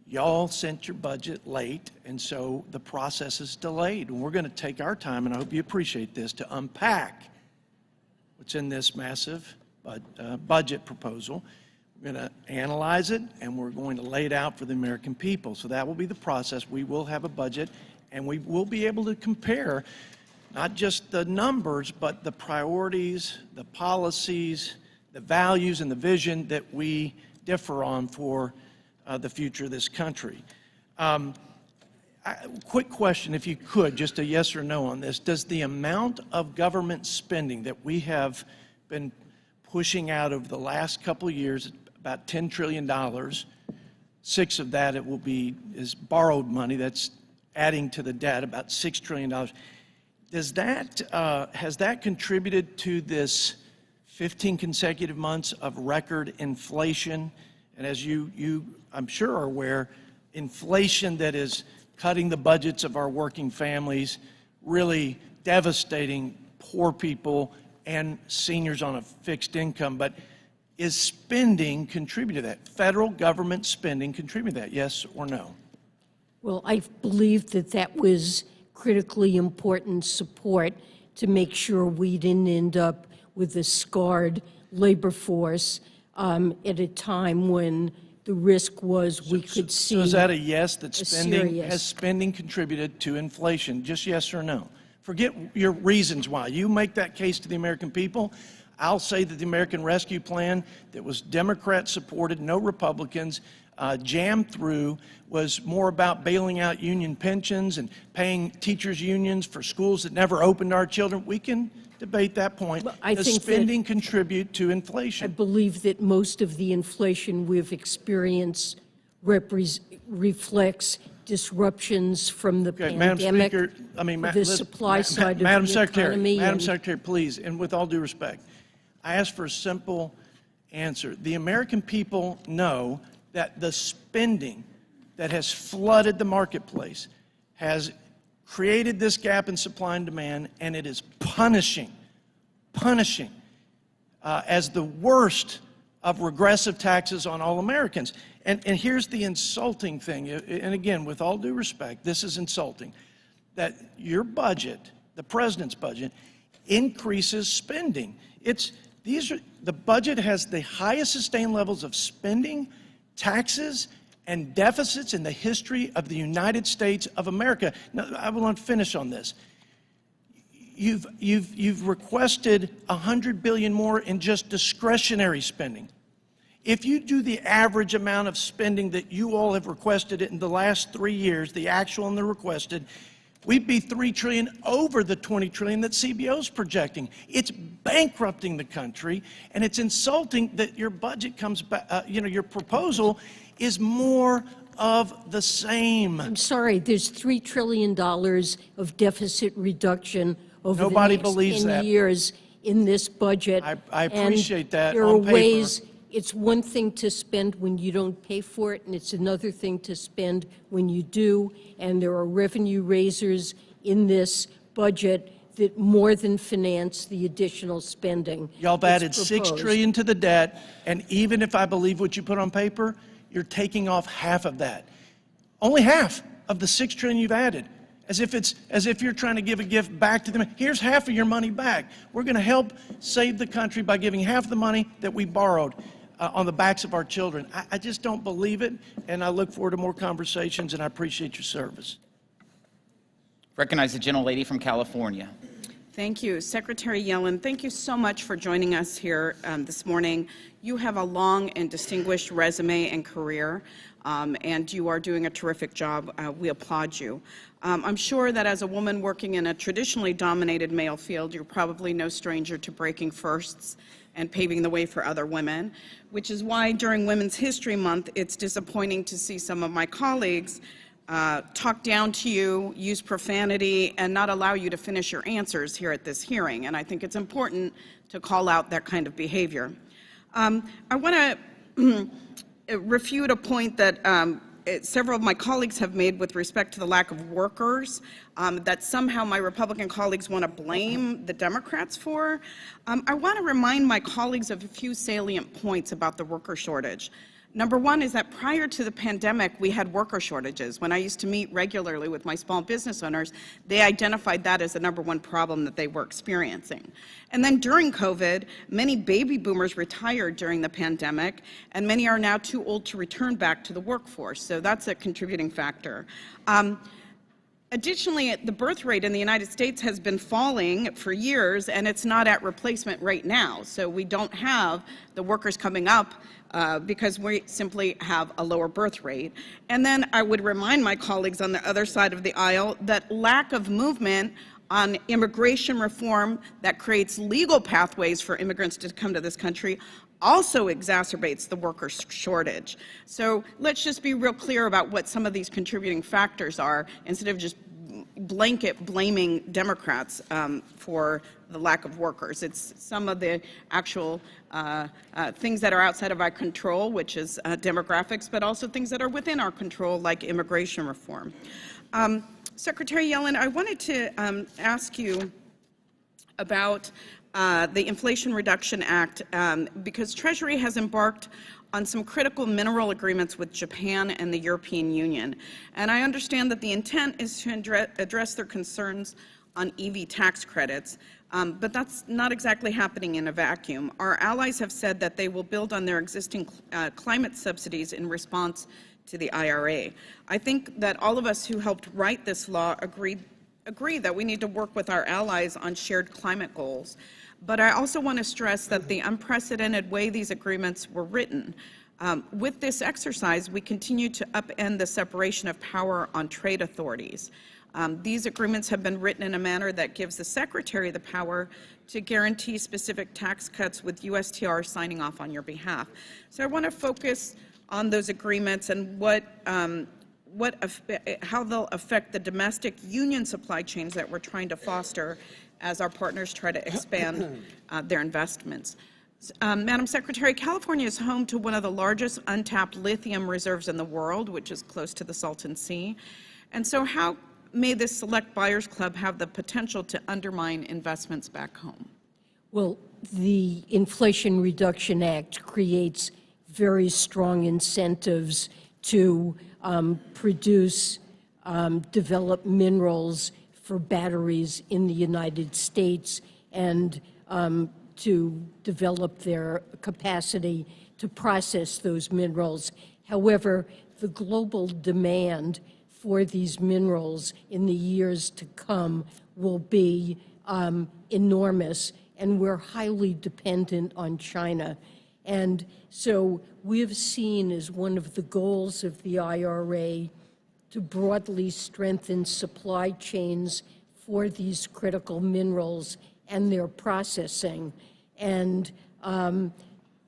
y'all sent your budget late, and so the process is delayed. And we're going to take our time, and I hope you appreciate this, to unpack what's in this massive budget proposal. We're going to analyze it, and we're going to lay it out for the American people. So that will be the process. We will have a budget, and we will be able to compare not just the numbers, but the priorities, the policies, the values, and the vision that we differ on for the future of this country. Quick question, if you could, just a yes or no on this. Does the amount of government spending that we have been pushing out over the last couple of years, about $10 trillion, 6 of that is borrowed money, that's adding to the debt, about $6 trillion. Does that, has that contributed to this 15 consecutive months of record inflation? And as you I'm sure are aware, inflation that is cutting the budgets of our working families, really devastating poor people and seniors on a fixed income. But is spending contributing to that? Federal government spending contributing to that, yes or no? Well, I believe that that was critically important support to make sure we didn't end up with a scarred labor force at a time when the risk was we could see. So is that a yes, that has spending contributed to inflation? Just yes or no? Forget your reasons why. You make that case to the American people. I'll say that the American Rescue Plan that was Democrat supported, no Republicans, jammed through, was more about bailing out union pensions and paying teachers' unions for schools that never opened to our children. We can debate that point. Does spending contribute to inflation? I believe that most of the inflation we've experienced reflects disruptions from the pandemic, the supply side of the economy. Madam Secretary, please, and with all due respect, I ask for a simple answer. The American people know that the spending that has flooded the marketplace has created this gap in supply and demand, and it is punishing as the worst of regressive taxes on all Americans. And here's the insulting thing, and again, with all due respect, this is insulting, that your budget, the president's budget, increases spending. The budget has the highest sustained levels of spending, taxes, and deficits in the history of the United States of America. Now, I want to finish on this. You've requested $100 billion more in just discretionary spending. If you do the average amount of spending that you all have requested in the last 3 years, the actual and the requested, we'd be $3 trillion over the $20 trillion that CBO is projecting. It's bankrupting the country, and it's insulting that your budget comes back, your proposal is more of the same. I'm sorry, there's $3 trillion of deficit reduction over Nobody the next believes 10 that. years in this budget. I appreciate and that there on are paper. ways, it's one thing to spend when you don't pay for it, and it's another thing to spend when you do, and there are revenue raisers in this budget that more than finance the additional spending. Y'all have that's added $6 proposed. trillion to the debt, and even if I believe what you put on paper, you're taking off half of that. Only half of the $6 trillion you've added. As if you're trying to give a gift back to them. Here's half of your money back. We're going to help save the country by giving half the money that we borrowed on the backs of our children. I just don't believe it, and I look forward to more conversations, and I appreciate your service. Recognize the gentlelady from California. Thank you. Secretary Yellen, thank you so much for joining us here this morning. You have a long and distinguished resume and career, and you are doing a terrific job. We applaud you. I'm sure that as a woman working in a traditionally dominated male field, you're probably no stranger to breaking firsts and paving the way for other women, which is why during Women's History Month, it's disappointing to see some of my colleagues talk down to you, use profanity, and not allow you to finish your answers here at this hearing. And I think it's important to call out that kind of behavior. I want to refute a point that several of my colleagues have made with respect to the lack of workers, that somehow my Republican colleagues want to blame the Democrats for. I want to remind my colleagues of a few salient points about the worker shortage. Number one is that prior to the pandemic, we had worker shortages. When I used to meet regularly with my small business owners, they identified that as the number one problem that they were experiencing. And then during COVID, many baby boomers retired during the pandemic, and many are now too old to return back to the workforce. So that's a contributing factor. Additionally, the birth rate in the United States has been falling for years, and it's not at replacement rate now. So we don't have the workers coming up because we simply have a lower birth rate. And then I would remind my colleagues on the other side of the aisle that lack of movement on immigration reform that creates legal pathways for immigrants to come to this country also exacerbates the worker shortage. So let's just be real clear about what some of these contributing factors are instead of just blanket blaming Democrats for the lack of workers. It's some of the actual things that are outside of our control, which is demographics, but also things that are within our control, like immigration reform. Secretary Yellen, I wanted to ask you about the Inflation Reduction Act, because Treasury has embarked on some critical mineral agreements with Japan and the European Union. And I understand that the intent is to address their concerns on EV tax credits, but that's not exactly happening in a vacuum. Our allies have said that they will build on their existing climate subsidies in response to the IRA. I think that all of us who helped write this law agree that we need to work with our allies on shared climate goals. But I also want to stress that the unprecedented way these agreements were written, with this exercise, we continue to upend the separation of power on trade authorities. These agreements have been written in a manner that gives the Secretary the power to guarantee specific tax cuts with USTR signing off on your behalf. So I want to focus on those agreements and how they'll affect the domestic union supply chains that we're trying to foster as our partners try to expand their investments. Madam Secretary, California is home to one of the largest untapped lithium reserves in the world, which is close to the Salton Sea. And so how may this select buyers club have the potential to undermine investments back home? Well, the Inflation Reduction Act creates very strong incentives to produce, develop minerals for batteries in the United States and to develop their capacity to process those minerals. However, the global demand for these minerals in the years to come will be enormous, and we're highly dependent on China. And so we have seen as one of the goals of the IRA to broadly strengthen supply chains for these critical minerals and their processing. And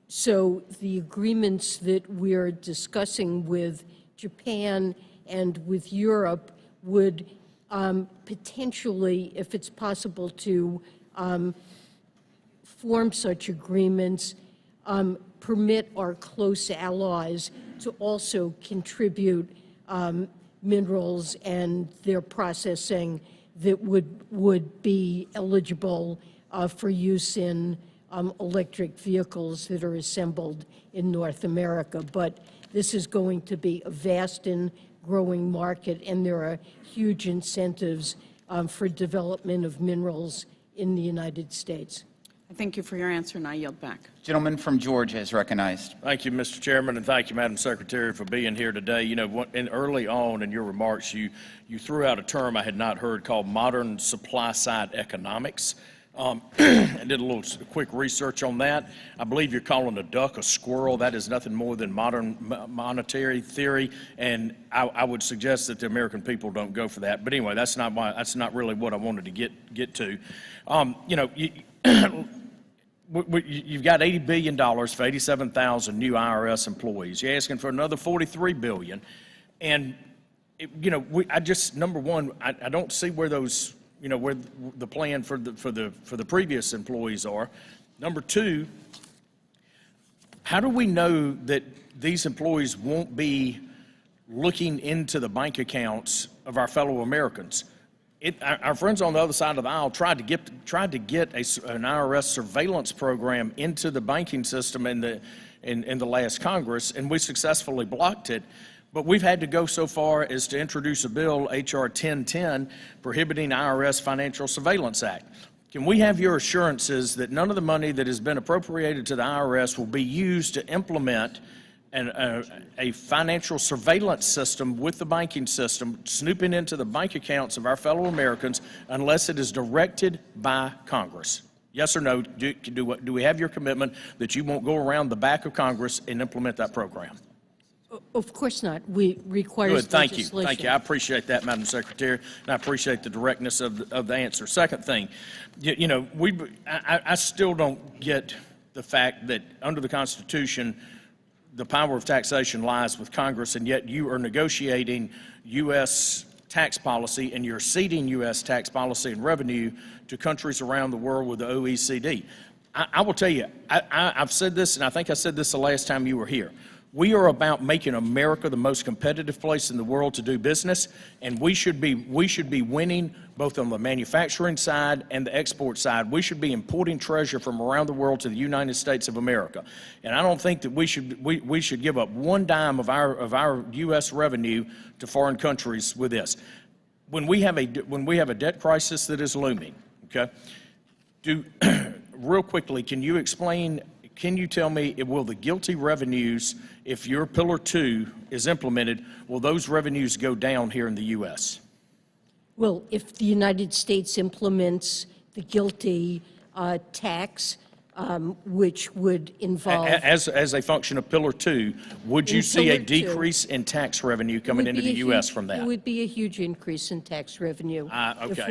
so the agreements that we're discussing with Japan and with Europe would potentially, if it's possible to form such agreements, permit our close allies to also contribute minerals and their processing that would be eligible for use in electric vehicles that are assembled in North America. But this is going to be a vast and growing market, and there are huge incentives for development of minerals in the United States. I thank you for your answer, and I yield back. Gentleman from Georgia is recognized. Thank you, Mr. Chairman, and thank you, Madam Secretary, for being here today. You know, early on in your remarks, you threw out a term I had not heard called modern supply-side economics. I did a little quick research on that. I believe you're calling a duck a squirrel. That is nothing more than modern monetary theory, and I would suggest that the American people don't go for that. But anyway, that's not really what I wanted to get to. You know, you've got $80 billion for 87,000 new IRS employees. You're asking for another $43 billion, and you know, number one, I don't see where those, you know, where the plan for the previous employees are. Number two, how do we know that these employees won't be looking into the bank accounts of our fellow Americans? Our friends on the other side of the aisle tried to get an IRS surveillance program into the banking system in the last Congress, and we successfully blocked it. But we've had to go so far as to introduce a bill, H.R. 1010, prohibiting IRS Financial Surveillance Act. Can we have your assurances that none of the money that has been appropriated to the IRS will be used to implement a financial surveillance system with the banking system, snooping into the bank accounts of our fellow Americans, unless it is directed by Congress? Yes or no? Do we have your commitment that you won't go around the back of Congress and implement that program? Of course not. We require Good, thank you. legislation. Thank you. I appreciate that, Madam Secretary, and I appreciate the directness of the answer. Second thing, you know, I still don't get the fact that under the Constitution, the power of taxation lies with Congress, and yet you are negotiating U.S. tax policy, and you're ceding U.S. tax policy and revenue to countries around the world with the OECD. I will tell you, I've said this, and I think I said this the last time you were here. We are about making America the most competitive place in the world to do business, and we should be winning both on the manufacturing side and the export side. We should be importing treasure from around the world to the United States of America. And I don't think that we should give up one dime of our U.S. revenue to foreign countries with this. When we have a debt crisis that is looming, okay, real quickly, can you tell me, will the guilty revenues, if your Pillar 2 is implemented, will those revenues go down here in the U.S.? Well, if the United States implements the guilty tax, which would involve... As a function of Pillar 2, would you see a decrease in tax revenue coming into the U.S. from that? It would be a huge increase in tax revenue okay.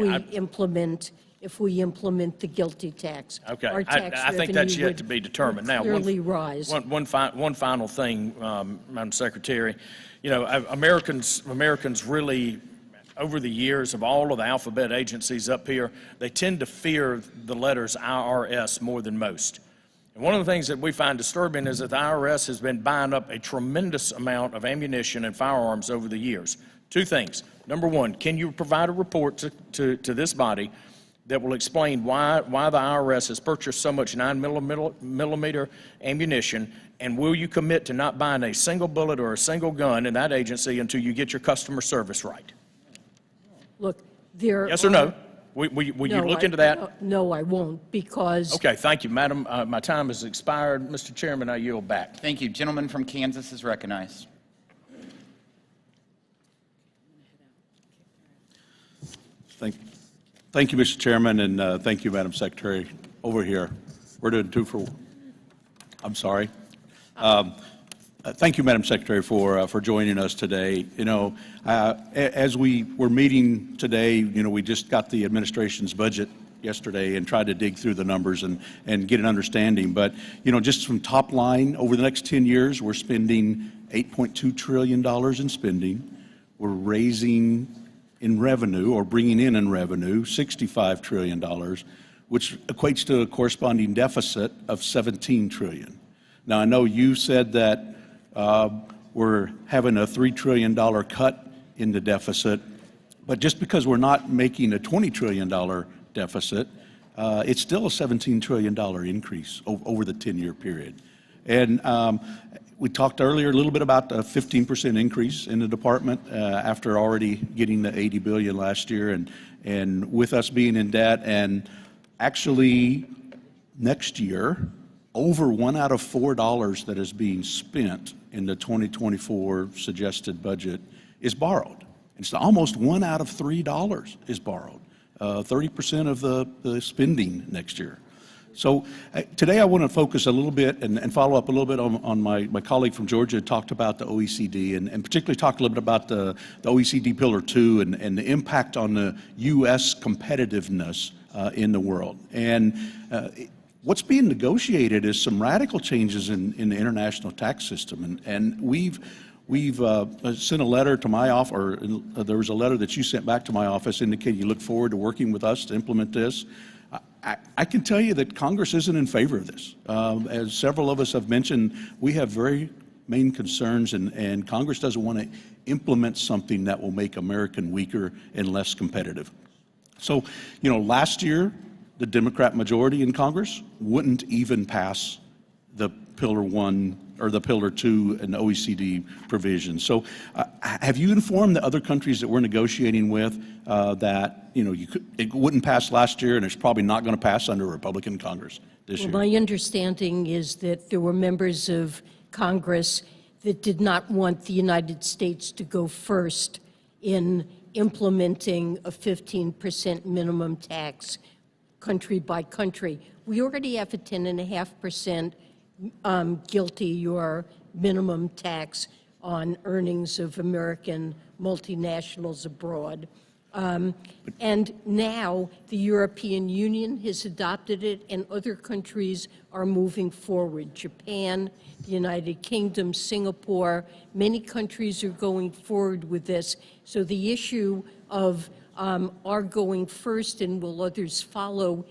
if we implement the guilty tax. Okay, Our tax I think that's revenue yet to be determined. Now, clearly rise. one final thing, Madam Secretary. You know, Americans really, over the years of all of the alphabet agencies up here, they tend to fear the letters IRS more than most. And one of the things that we find disturbing is that the IRS has been buying up a tremendous amount of ammunition and firearms over the years. Two things. Number one, can you provide a report to this body that will explain why the IRS has purchased so much 9mm ammunition, and will you commit to not buying a single bullet or a single gun in that agency until you get your customer service right? Look, there Yes or no? Will you look into that? No, I won't, because... Okay, thank you, Madam. My time has expired. Mr. Chairman, I yield back. Thank you. Gentleman from Kansas is recognized. Thank you, Mr. Chairman, and thank you, Madam Secretary, over here. We're doing two for one. I'm sorry. Thank you, Madam Secretary, for joining us today. You know, as we were meeting today, you know, we just got the administration's budget yesterday and tried to dig through the numbers and get an understanding. But, you know, just from top line, over the next 10 years, we're spending $8.2 trillion in spending. We're raising in revenue, or bringing in revenue, $65 trillion, which equates to a corresponding deficit of $17 trillion. Now, I know you said that we're having a $3 trillion cut in the deficit, but just because we're not making a $20 trillion deficit, it's still a $17 trillion increase over the 10-year period. And we talked earlier a little bit about the 15% increase in the department after already getting the $80 billion last year, and with us being in debt, and actually next year, over $1 out of $4 that is being spent in the 2024 suggested budget is borrowed. It's almost $1 out of $3 is borrowed, 30% of the spending next year. So today I want to focus a little bit and follow up a little bit on my colleague from Georgia who talked about the OECD, and particularly talk a little bit about the OECD Pillar 2 and the impact on the U.S. competitiveness in the world. And what's being negotiated is some radical changes in the international tax system, and we've sent a letter to my office, or there was a letter that you sent back to my office indicating you look forward to working with us to implement this. I can tell you that Congress isn't in favor of this. As several of us have mentioned, we have very main concerns, and Congress doesn't want to implement something that will make America weaker and less competitive. So, you know, last year, the Democrat majority in Congress wouldn't even pass the Pillar 1 or the Pillar 2 and OECD provisions. So have you informed the other countries that we're negotiating with that, you know, it wouldn't pass last year and it's probably not going to pass under a Republican Congress this year? My understanding is that there were members of Congress that did not want the United States to go first in implementing a 15% minimum tax country by country. We already have a 10.5% GILTI, or minimum tax on earnings of American multinationals abroad. And now the European Union has adopted it, and other countries are moving forward. Japan, the United Kingdom, Singapore, many countries are going forward with this. So the issue of our going first and will others follow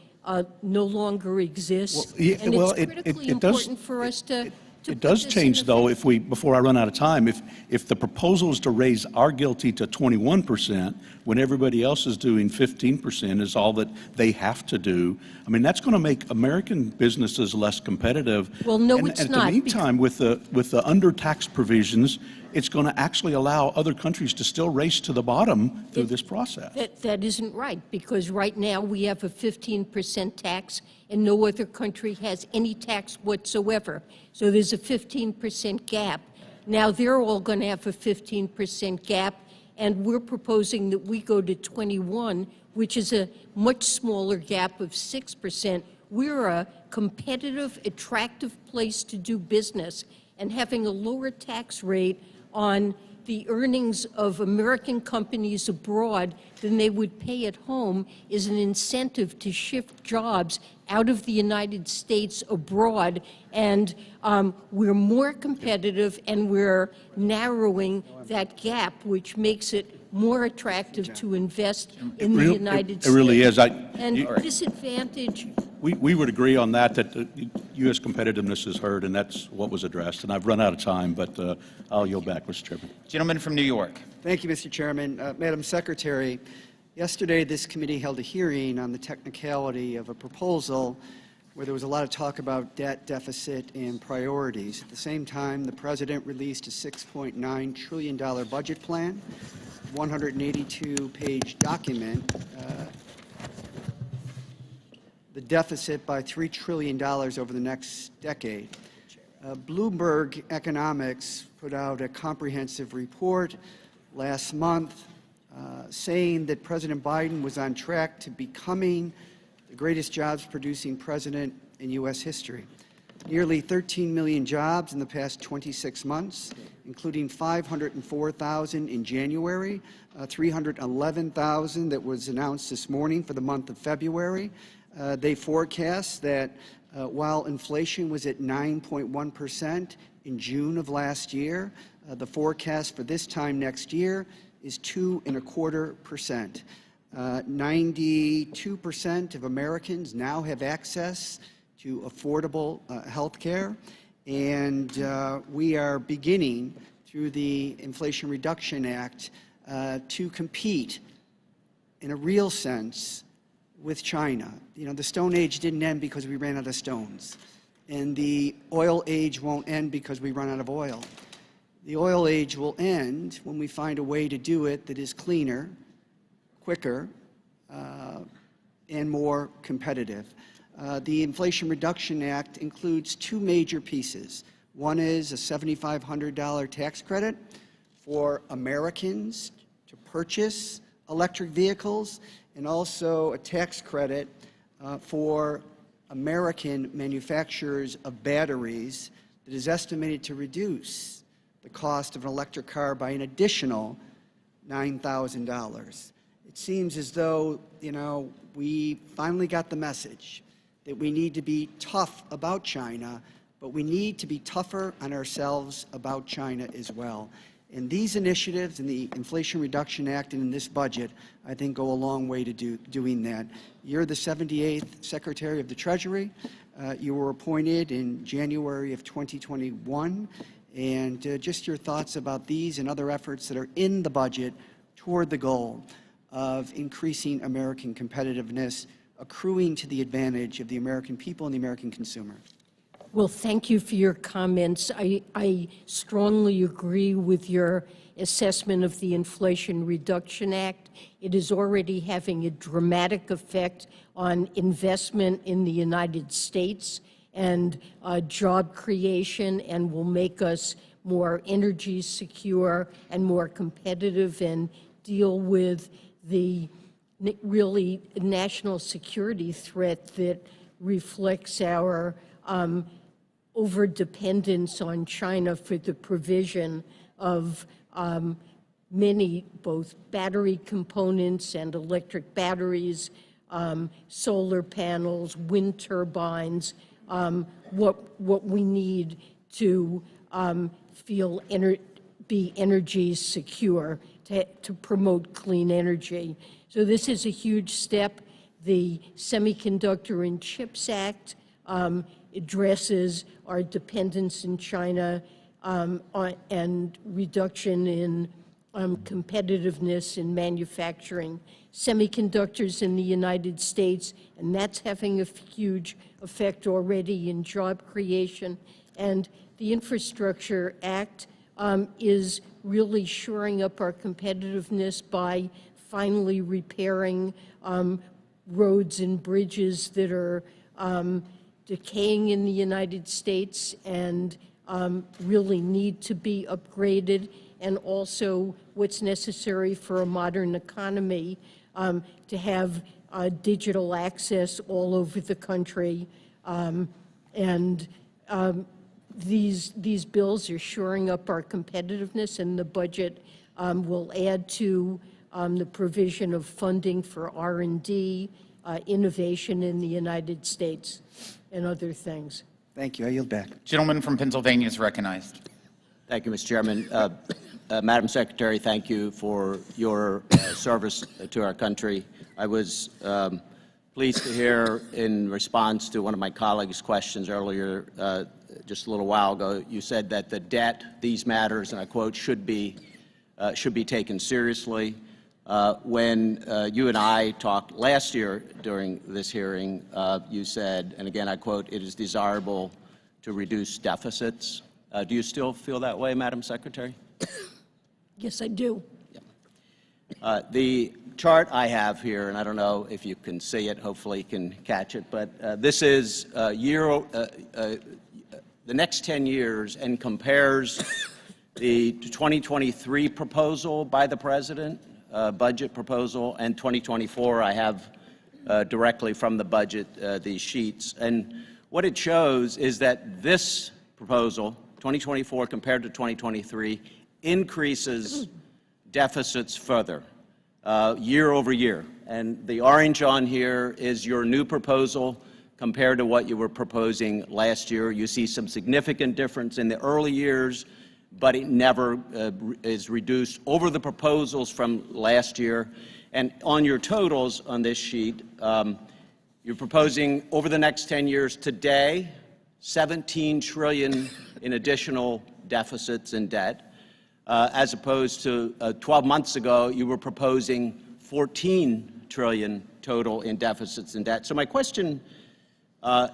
no longer exists. Well, yeah, and well, it's critically important for us to it does change, though, if we, before I run out of time, if the proposal is to raise our GILTI to 21%, when everybody else is doing 15% is all that they have to do, I mean, that's going to make American businesses less competitive. Well, no, it's not. In the meantime, with the under-tax provisions, it's going to actually allow other countries to still race to the bottom through this process. That isn't right, because right now we have a 15% tax and no other country has any tax whatsoever. So there's a 15% gap. Now they're all going to have a 15% gap, and we're proposing that we go to 21, which is a much smaller gap of 6%. We're a competitive, attractive place to do business, and having a lower tax rate on the earnings of American companies abroad than they would pay at home is an incentive to shift jobs out of the United States abroad, and we're more competitive, and we're narrowing that gap, which makes it more attractive to invest in the United States. It really is. Disadvantage. We would agree on that U.S. competitiveness is hurt, and that's what was addressed. And I've run out of time, but I'll yield back, Mr. Chairman. Gentleman from New York. Thank you, Mr. Chairman. Madam Secretary, yesterday this committee held a hearing on the technicality of a proposal where there was a lot of talk about debt, deficit, and priorities. At the same time, the President released a $6.9 trillion budget plan, 182-page document, the deficit by $3 trillion over the next decade. Bloomberg Economics put out a comprehensive report last month saying that President Biden was on track to becoming the greatest jobs-producing president in U.S. history. nearly 13 million jobs in the past 26 months, including 504,000 in January, 311,000 that was announced this morning for the month of February. They forecast that while inflation was at 9.1% in June of last year, the forecast for this time next year is 2.25%. 92% of Americans now have access to affordable health care, and we are beginning through the Inflation Reduction Act to compete in a real sense with China. You know, the Stone Age didn't end because we ran out of stones, and the oil age won't end because we run out of oil. The oil age will end when we find a way to do it that is cleaner, quicker, and more competitive. The Inflation Reduction Act includes two major pieces. One is a $7,500 tax credit for Americans to purchase electric vehicles, and also a tax credit for American manufacturers of batteries that is estimated to reduce the cost of an electric car by an additional $9,000. It seems as though, you know, we finally got the message that we need to be tough about China, but we need to be tougher on ourselves about China as well. And these initiatives in the Inflation Reduction Act and in this budget, I think, go a long way to doing that. You're the 78th Secretary of the Treasury. You were appointed in January of 2021. And just your thoughts about these and other efforts that are in the budget toward the goal of increasing American competitiveness, accruing to the advantage of the American people and the American consumer. Well, thank you for your comments. I strongly agree with your assessment of the Inflation Reduction Act. It is already having a dramatic effect on investment in the United States and job creation, and will make us more energy secure and more competitive and deal with the really national security threat that reflects our overdependence on China for the provision of many, both battery components and electric batteries, solar panels, wind turbines, what we need to be energy secure, to promote clean energy. So this is a huge step. The Semiconductor and Chips Act addresses our dependence in China and reduction in competitiveness in manufacturing semiconductors in the United States, and that's having a huge effect already in job creation. And the Infrastructure Act is really shoring up our competitiveness by finally repairing roads and bridges that are decaying in the United States and really need to be upgraded, and also what's necessary for a modern economy to have digital access all over the country. These bills are shoring up our competitiveness, and the budget will add to the provision of funding for R&D, innovation in the United States, and other things. Thank you. I yield back. Gentleman from Pennsylvania is recognized. Thank you, Mr. Chairman. Madam Secretary, thank you for your service to our country. I was pleased to hear, in response to one of my colleagues' questions earlier, just a little while ago, you said that the debt, these matters, and I quote, should be taken seriously. When you and I talked last year during this hearing, you said, and again I quote, it is desirable to reduce deficits. Do you still feel that way, Madam Secretary? Yes, I do. The chart I have here, and I don't know if you can see it, hopefully you can catch it, but this is the next 10 years and compares the 2023 proposal by the President, budget proposal, and 2024. I have directly from the budget these sheets. And what it shows is that this proposal, 2024 compared to 2023, increases deficits further, year over year. And the orange on here is your new proposal compared to what you were proposing last year. You see some significant difference in the early years, but it never is reduced over the proposals from last year. And on your totals on this sheet, you're proposing over the next 10 years today, $17 trillion in additional deficits and debt, as opposed to 12 months ago, you were proposing $14 trillion total in deficits and debt. So my question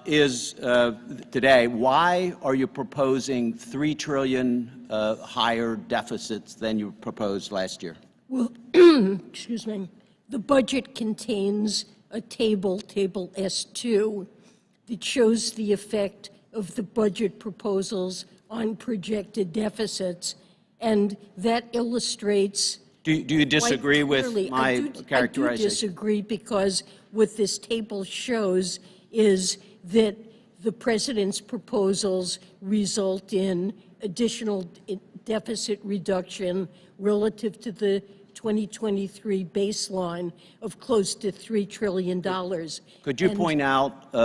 is today, why are you proposing $3 trillion higher deficits than you proposed last year? Well, excuse me, the budget contains a table, Table S2, that shows the effect of the budget proposals on projected deficits, and that illustrates. Do you disagree with my characterization? I do disagree, because what this table shows is that the president's proposals result in additional deficit reduction relative to the 2023 baseline of close to $3 trillion. Could you point out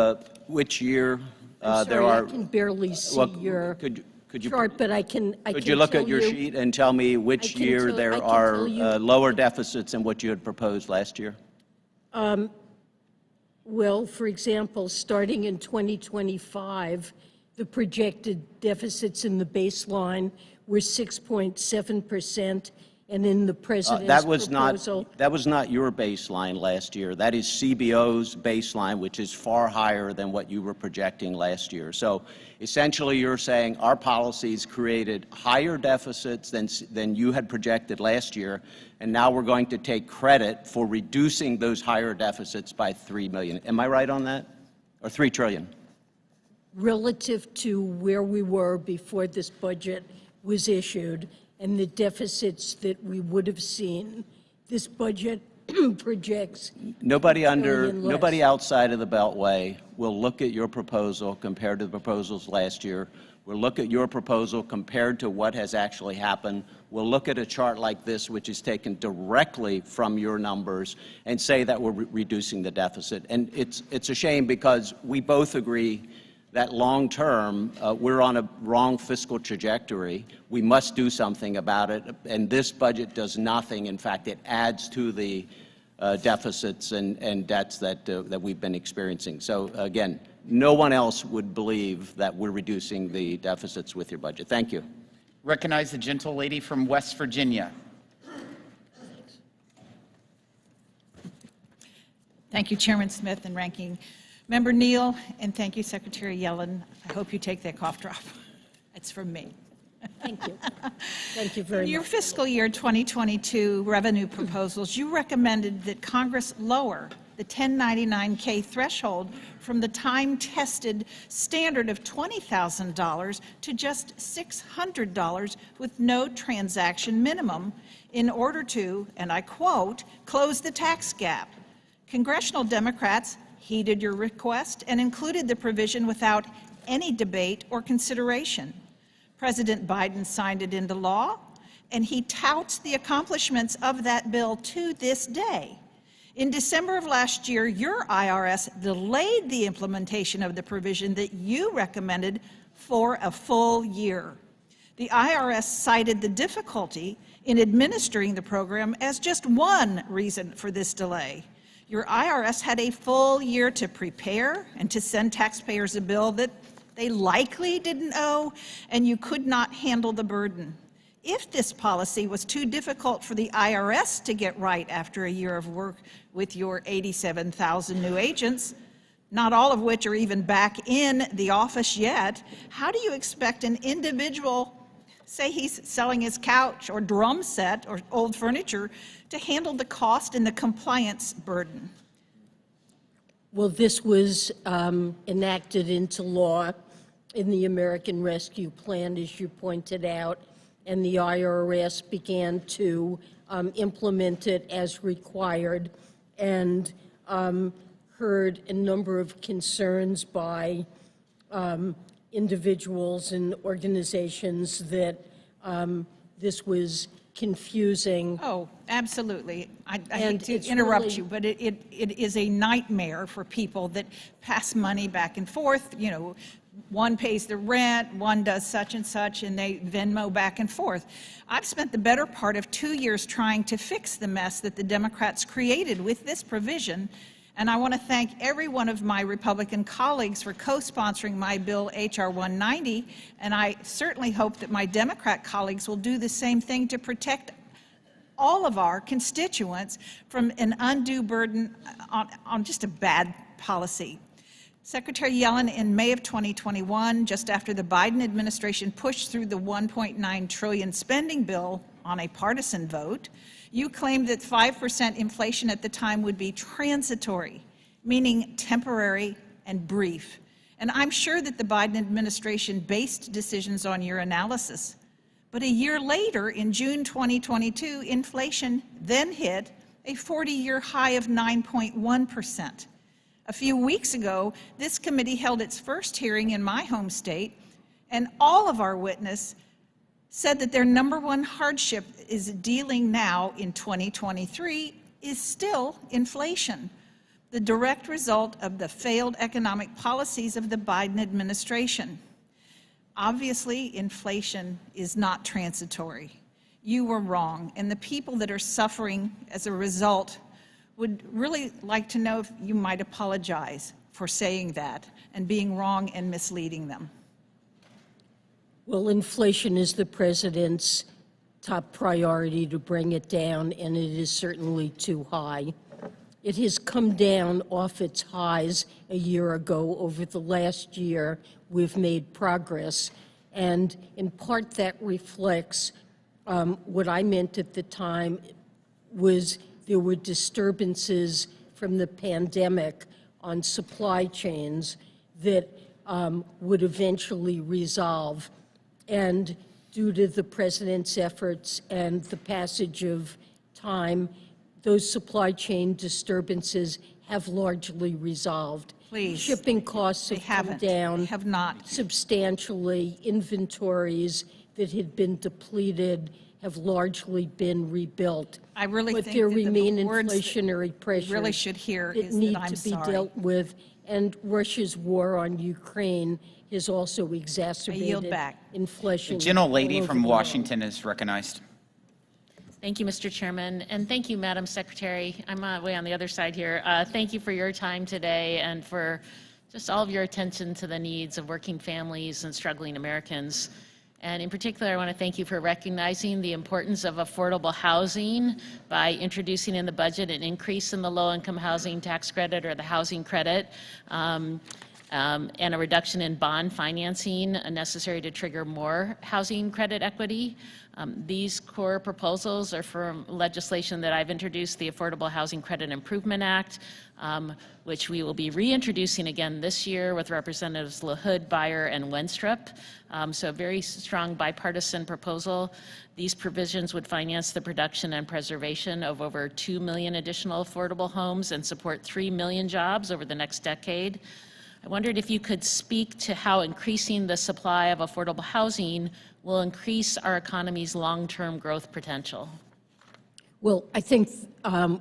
which year I'm sorry, there are? I can barely see your could you, chart, but I can Could you look at your sheet and tell me which year there are lower deficits than what you had proposed last year? Well, for example, starting in 2025, the projected deficits in the baseline were 6.7%, and in the president's proposal. That was not your baseline last year. That is CBO's baseline, which is far higher than what you were projecting last year. So essentially, you're saying our policies created higher deficits than you had projected last year, and now we're going to take credit for reducing those higher deficits by $3 million. Am I right on that? Or $3 trillion? Relative to where we were before this budget was issued and the deficits that we would have seen, this budget projects Nobody outside of the Beltway will look at your proposal compared to the proposals last year. We'll look at your proposal compared to what has actually happened. We'll look at a chart like this, which is taken directly from your numbers, and say that we're reducing the deficit. And it's a shame, because we both agree that long term, we're on a wrong fiscal trajectory. We must do something about it, and this budget does nothing. In fact, it adds to the deficits and debts that we've been experiencing. So again, no one else would believe that we're reducing the deficits with your budget. Thank you. Recognize the gentle lady from West Virginia. Thank you, Chairman Smith and Ranking Member Neal, and thank you, Secretary Yellen. I hope you take that cough drop. It's from me. Thank you. Thank you very much. In your fiscal year 2022 revenue proposals, you recommended that Congress lower the 1099-K threshold from the time-tested standard of $20,000 to just $600 with no transaction minimum in order to, and I quote, close the tax gap. Congressional Democrats heeded your request and included the provision without any debate or consideration. President Biden signed it into law, and he touts the accomplishments of that bill to this day. In December of last year, your IRS delayed the implementation of the provision that you recommended for a full year. The IRS cited the difficulty in administering the program as just one reason for this delay. Your IRS had a full year to prepare and to send taxpayers a bill that they likely didn't owe, and you could not handle the burden. If this policy was too difficult for the IRS to get right after a year of work with your 87,000 new agents, not all of which are even back in the office yet, how do you expect an individual, say he's selling his couch or drum set or old furniture, to handle the cost and the compliance burden? Well, this was enacted into law in the American Rescue Plan, as you pointed out, and the IRS began to implement it as required, and heard a number of concerns by individuals and organizations that this was confusing. Oh, absolutely. I hate And to it's interrupt really- you, but it is a nightmare for people that pass money back and forth. You know, one pays the rent, one does such and such, and they Venmo back and forth. I've spent the better part of 2 years trying to fix the mess that the Democrats created with this provision, and I want to thank every one of my Republican colleagues for co-sponsoring my bill, H.R. 190, and I certainly hope that my Democrat colleagues will do the same thing to protect all of our constituents from an undue burden on just a bad policy. Secretary Yellen, in May of 2021, just after the Biden administration pushed through the $1.9 trillion spending bill on a partisan vote, you claimed that 5% inflation at the time would be transitory, meaning temporary and brief. And I'm sure that the Biden administration based decisions on your analysis. But a year later, in June 2022, inflation then hit a 40-year high of 9.1%. A few weeks ago, this committee held its first hearing in my home state, and all of our witnesses said that their number one hardship is dealing now in 2023 is still inflation, the direct result of the failed economic policies of the Biden administration. Obviously, inflation is not transitory. You were wrong, and the people that are suffering as a result would really like to know if you might apologize for saying that and being wrong and misleading them. Well, inflation is the president's top priority to bring it down, and it is certainly too high. It has come down off its highs a year ago. Over the last year, we've made progress, and in part that reflects what I meant at the time was there were disturbances from the pandemic on supply chains that would eventually resolve. And due to the president's efforts and the passage of time, those supply chain disturbances have largely resolved. Please. Shipping costs have come down. They have not. Substantially. Inventories that had been depleted have largely been rebuilt. I really but think there that the remain words that inflationary pressures really should hear that is that need I'm to be sorry. dealt with, and Russia's war on Ukraine has also exacerbated back. inflation. The gentlelady all over from the world. Washington is recognized. Thank you, Mr. Chairman, and thank you, Madam Secretary. I'm way on the other side here. Thank you for your time today and for just all of your attention to the needs of working families and struggling Americans. And in particular, I want to thank you for recognizing the importance of affordable housing by introducing in the budget an increase in the low-income housing tax credit or the housing credit, and a reduction in bond financing necessary to trigger more housing credit equity. These core proposals are from legislation that I've introduced, the Affordable Housing Credit Improvement Act, which we will be reintroducing again this year with Representatives LaHood, Beyer, and Wenstrup. So a very strong bipartisan proposal. These provisions would finance the production and preservation of over 2 million additional affordable homes and support 3 million jobs over the next decade. I wondered if you could speak to how increasing the supply of affordable housing will increase our economy's long-term growth potential. Well, I think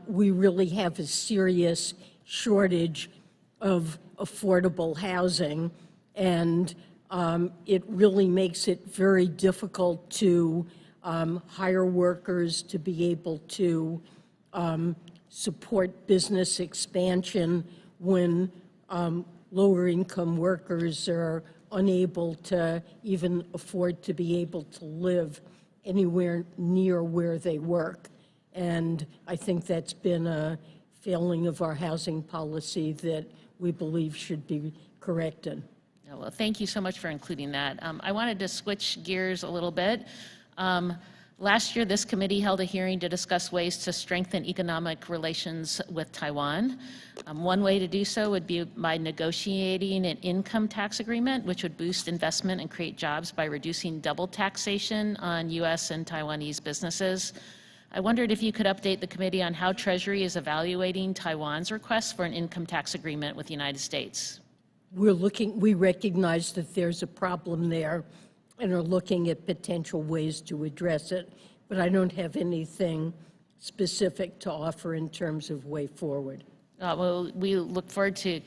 we really have a serious shortage of affordable housing, and it really makes it very difficult to hire workers, to be able to support business expansion when lower-income workers are unable to even afford to be able to live anywhere near where they work. And I think that's been a failing of our housing policy that we believe should be corrected. Well, thank you so much for including that. I wanted to switch gears a little bit. Last year, this committee held a hearing to discuss ways to strengthen economic relations with Taiwan. One way to do so would be by negotiating an income tax agreement, which would boost investment and create jobs by reducing double taxation on U.S. and Taiwanese businesses. I wondered if you could update the committee on how Treasury is evaluating Taiwan's request for an income tax agreement with the United States. we recognize that there's a problem there and are looking at potential ways to address it, but I don't have anything specific to offer in terms of way forward. Well, we look forward to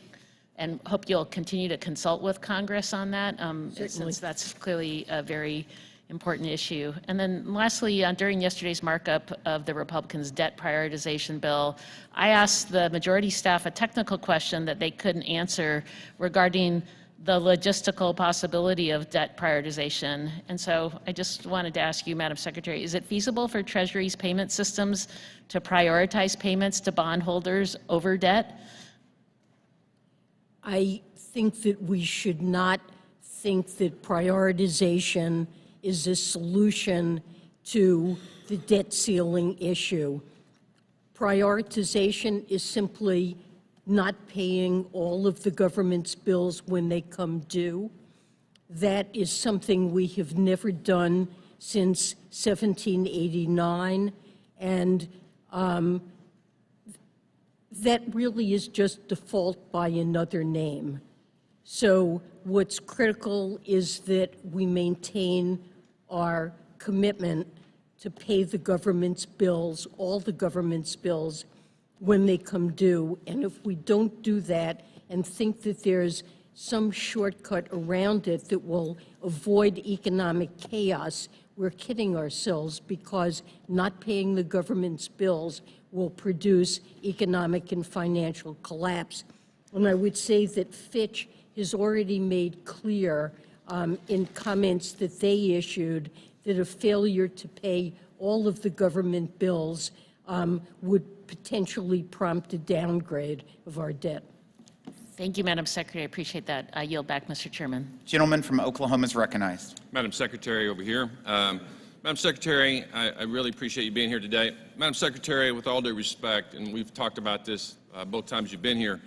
and hope you'll continue to consult with Congress on that, since that's clearly a very important issue. And then lastly, during yesterday's markup of the Republicans' debt prioritization bill, I asked the majority staff a technical question that they couldn't answer regarding the logistical possibility of debt prioritization. And so I just wanted to ask you, Madam Secretary, is it feasible for Treasury's payment systems to prioritize payments to bondholders over debt? I think that we should not think that prioritization is a solution to the debt ceiling issue. Prioritization is simply not paying all of the government's bills when they come due. That is something we have never done since 1789, and that really is just default by another name. So what's critical is that we maintain our commitment to pay the government's bills, all the government's bills, when they come due. And if we don't do that and think that there's some shortcut around it that will avoid economic chaos, we're kidding ourselves, because not paying the government's bills will produce economic and financial collapse. And I would say that Fitch has already made clear in comments that they issued that a failure to pay all of the government bills would potentially prompt a downgrade of our debt. Thank you, Madam Secretary. I appreciate that. I yield back, Mr. Chairman. Gentleman from Oklahoma is recognized. Madam Secretary, over here. Madam Secretary, I really appreciate you being here today. Madam Secretary, with all due respect, and we've talked about this both times you've been here,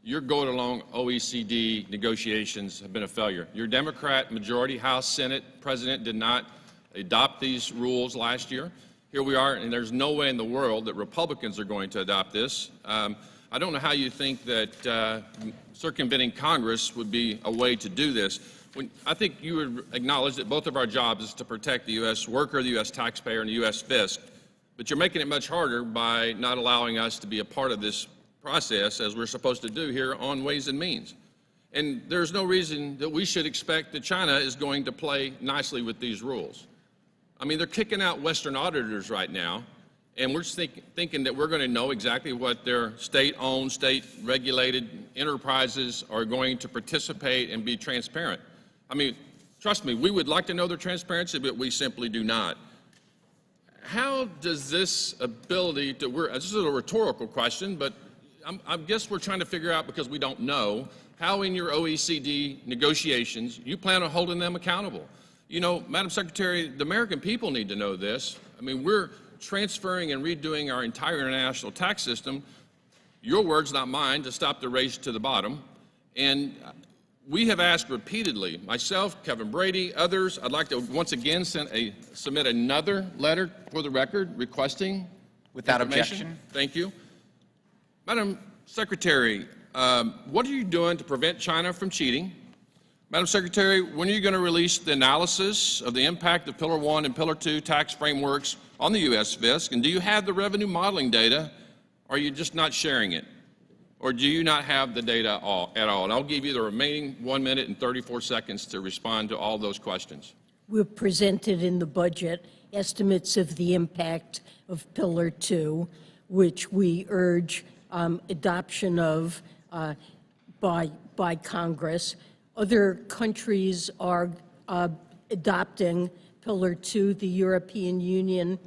your going-along OECD negotiations have been a failure. Your Democrat majority House Senate president did not adopt these rules last year. Here we are, and there's no way in the world that Republicans are going to adopt this. I don't know how you think that circumventing Congress would be a way to do this. I think you would acknowledge that both of our jobs is to protect the U.S. worker, the U.S. taxpayer, and the U.S. fisc, but you're making it much harder by not allowing us to be a part of this process as we're supposed to do here on Ways and Means. And there's no reason that we should expect that China is going to play nicely with these rules. I mean, they're kicking out Western auditors right now, and we're just thinking that we're going to know exactly what their state-owned, state-regulated enterprises are going to participate and be transparent. I mean, trust me, we would like to know their transparency, but we simply do not. How does this ability to, this is a rhetorical question, but I guess we're trying to figure out, because we don't know, how in your OECD negotiations you plan on holding them accountable. You know, Madam Secretary, the American people need to know this. I mean, we're transferring and redoing our entire international tax system, your words, not mine, to stop the race to the bottom. And we have asked repeatedly, myself, Kevin Brady, others, I'd like to once again submit another letter for the record requesting Without information. objection. Thank you. Madam Secretary, what are you doing to prevent China from cheating? Madam Secretary, when are you going to release the analysis of the impact of Pillar 1 and Pillar 2 tax frameworks on the U.S. fisc? And do you have the revenue modeling data, or are you just not sharing it? Or do you not have the data at all? And I'll give you the remaining 1 minute and 34 seconds to respond to all those questions. We've presented in the budget estimates of the impact of Pillar 2, which we urge adoption of by Congress. Other countries are adopting Pillar 2. The European Union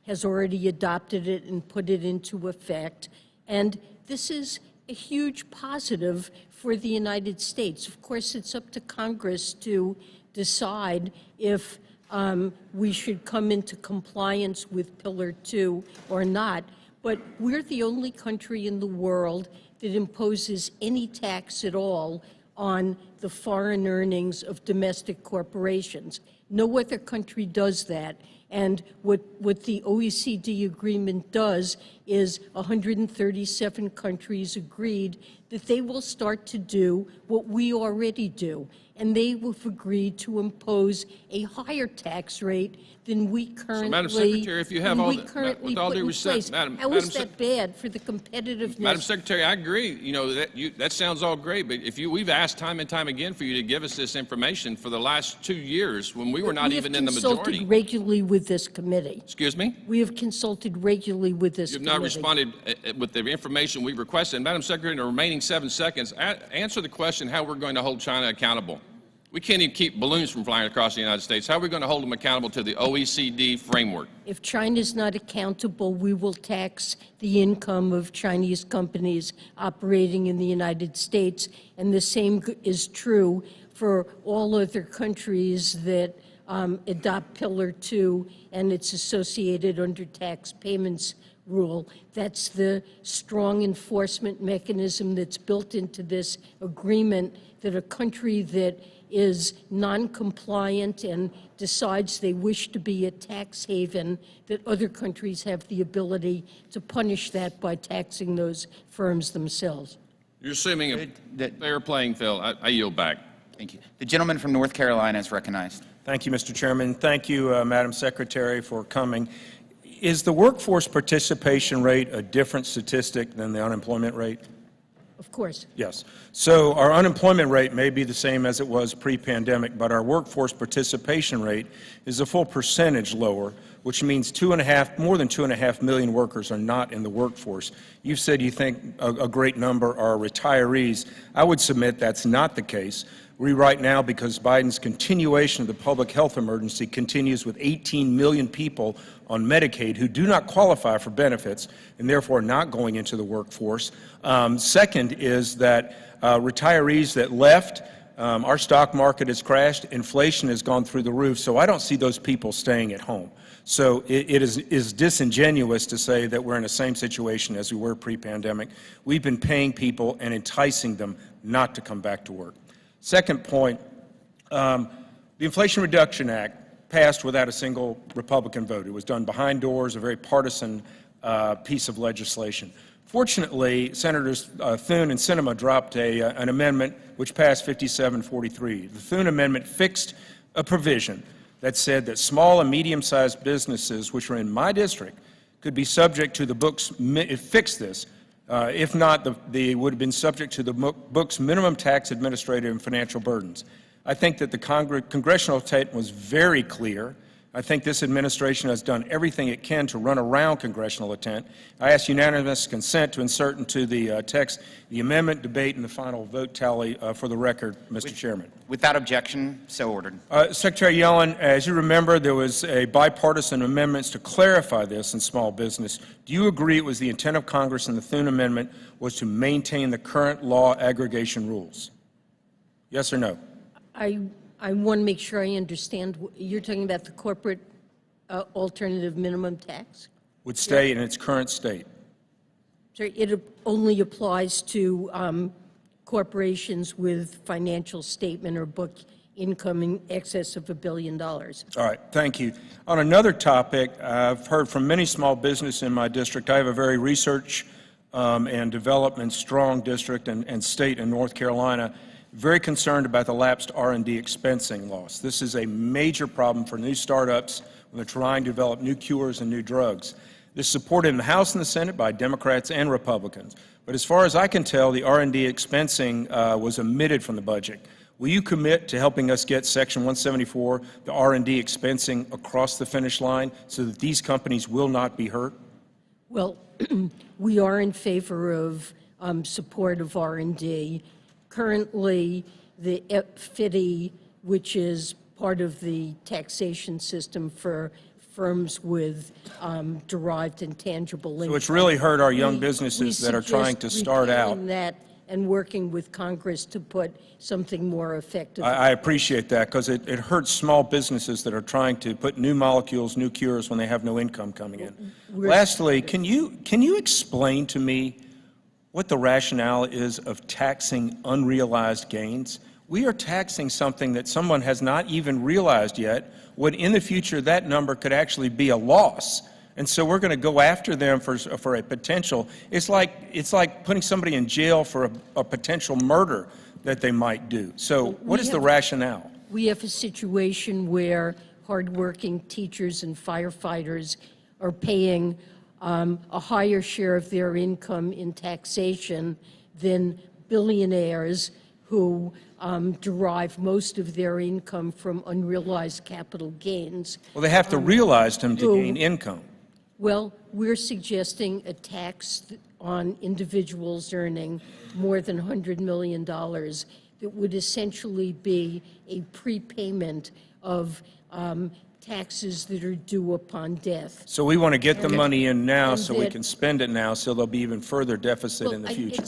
has already adopted it and put it into effect. And this is a huge positive for the United States. Of course, it's up to Congress to decide if we should come into compliance with Pillar 2 or not. But we're the only country in the world that imposes any tax at all on the foreign earnings of domestic corporations. No other country does that. And what the OECD agreement does is 137 countries agreed that they will start to do what we already do, and they have agreed to impose a higher tax rate than we currently, Madam Secretary, if you have all the, with all due respect, How is that bad for the competitiveness? Madam Secretary, I agree. You know that sounds all great, but we've asked time and time again for you to give us this information for the last 2 years when we were not even in the majority. We have consulted regularly with this committee. Excuse me? We have consulted regularly with this committee. You've not responded with the information we requested. Madam Secretary, in the remaining 7 seconds, answer the question how we're going to hold China accountable. We can't even keep balloons from flying across the United States. How are we going to hold them accountable to the OECD framework? If China is not accountable, we will tax the income of Chinese companies operating in the United States, and the same is true for all other countries that adopt Pillar 2 and its associated under tax payments rule. That's the strong enforcement mechanism that's built into this agreement, that a country that is non-compliant and decides they wish to be a tax haven, that other countries have the ability to punish that by taxing those firms themselves. You're assuming a fair playing field. I yield back. Thank you. The gentleman from North Carolina is recognized. Thank you, Mr. Chairman. Thank you, Madam Secretary, for coming. Is the workforce participation rate a different statistic than the unemployment rate? Of course. Yes. So our unemployment rate may be the same as it was pre-pandemic, but our workforce participation rate is a full percentage lower, which means more than 2.5 million workers are not in the workforce. You've said you think a great number are retirees. I would submit that's not the case. We right now, because Biden's continuation of the public health emergency continues with 18 million people on Medicaid who do not qualify for benefits and therefore not going into the workforce. Second is that retirees that left, our stock market has crashed, inflation has gone through the roof, so I don't see those people staying at home. So it is disingenuous to say that we're in the same situation as we were pre-pandemic. We've been paying people and enticing them not to come back to work. Second point, the Inflation Reduction Act passed without a single Republican vote. It was done behind doors, a very partisan piece of legislation. Fortunately, Senators Thune and Sinema dropped an amendment which passed 57-43. The Thune amendment fixed a provision that said that small and medium-sized businesses, which are in my district, could be subject to the books, it fixed this. If not, they would have been subject to the book's minimum tax, administrative, and financial burdens. I think that the congressional intent was very clear. I think this administration has done everything it can to run around congressional intent. I ask unanimous consent to insert into the text the amendment, debate, and the final vote tally for the record, Mr. Chairman. Without objection, so ordered. Secretary Yellen, as you remember, there was a bipartisan amendments to clarify this in small business. Do you agree it was the intent of Congress in the Thune Amendment was to maintain the current law aggregation rules? Yes or no? I want to make sure I understand. You're talking about the corporate alternative minimum tax? Would stay in its current state. So it only applies to corporations with financial statement or book income in excess of $1 billion. All right, thank you. On another topic, I've heard from many small businesses in my district. I have a very research and development strong district and state in North Carolina, very concerned about the lapsed R&D expensing loss. This is a major problem for new startups when they're trying to develop new cures and new drugs. This is supported in the House and the Senate by Democrats and Republicans. But as far as I can tell, the R&D expensing was omitted from the budget. Will you commit to helping us get Section 174, the R&D expensing, across the finish line so that these companies will not be hurt? Well, we are in favor of support of R&D. Currently, the FDIC, which is part of the taxation system for firms with derived intangible income. So it's really hurt our young businesses that are trying to start out. That and working with Congress to put something more effective. I appreciate that because it hurts small businesses that are trying to put new molecules, new cures when they have no income coming in. Lastly, can you explain to me what the rationale is of taxing unrealized gains? we are taxing something that someone has not even realized yet, when in the future that number could actually be a loss. And so we're going to go after them for a potential. It's like putting somebody in jail for a potential murder that they might do. So what is the rationale? We have a situation where hardworking teachers and firefighters are paying a higher share of their income in taxation than billionaires who derive most of their income from unrealized capital gains. Well, they have to realize them to gain income. Well, we're suggesting a tax on individuals earning more than $100 million that would essentially be a prepayment of taxes that are due upon death. So we want to get the money in now so we can spend it now, so there'll be even further deficit in the future.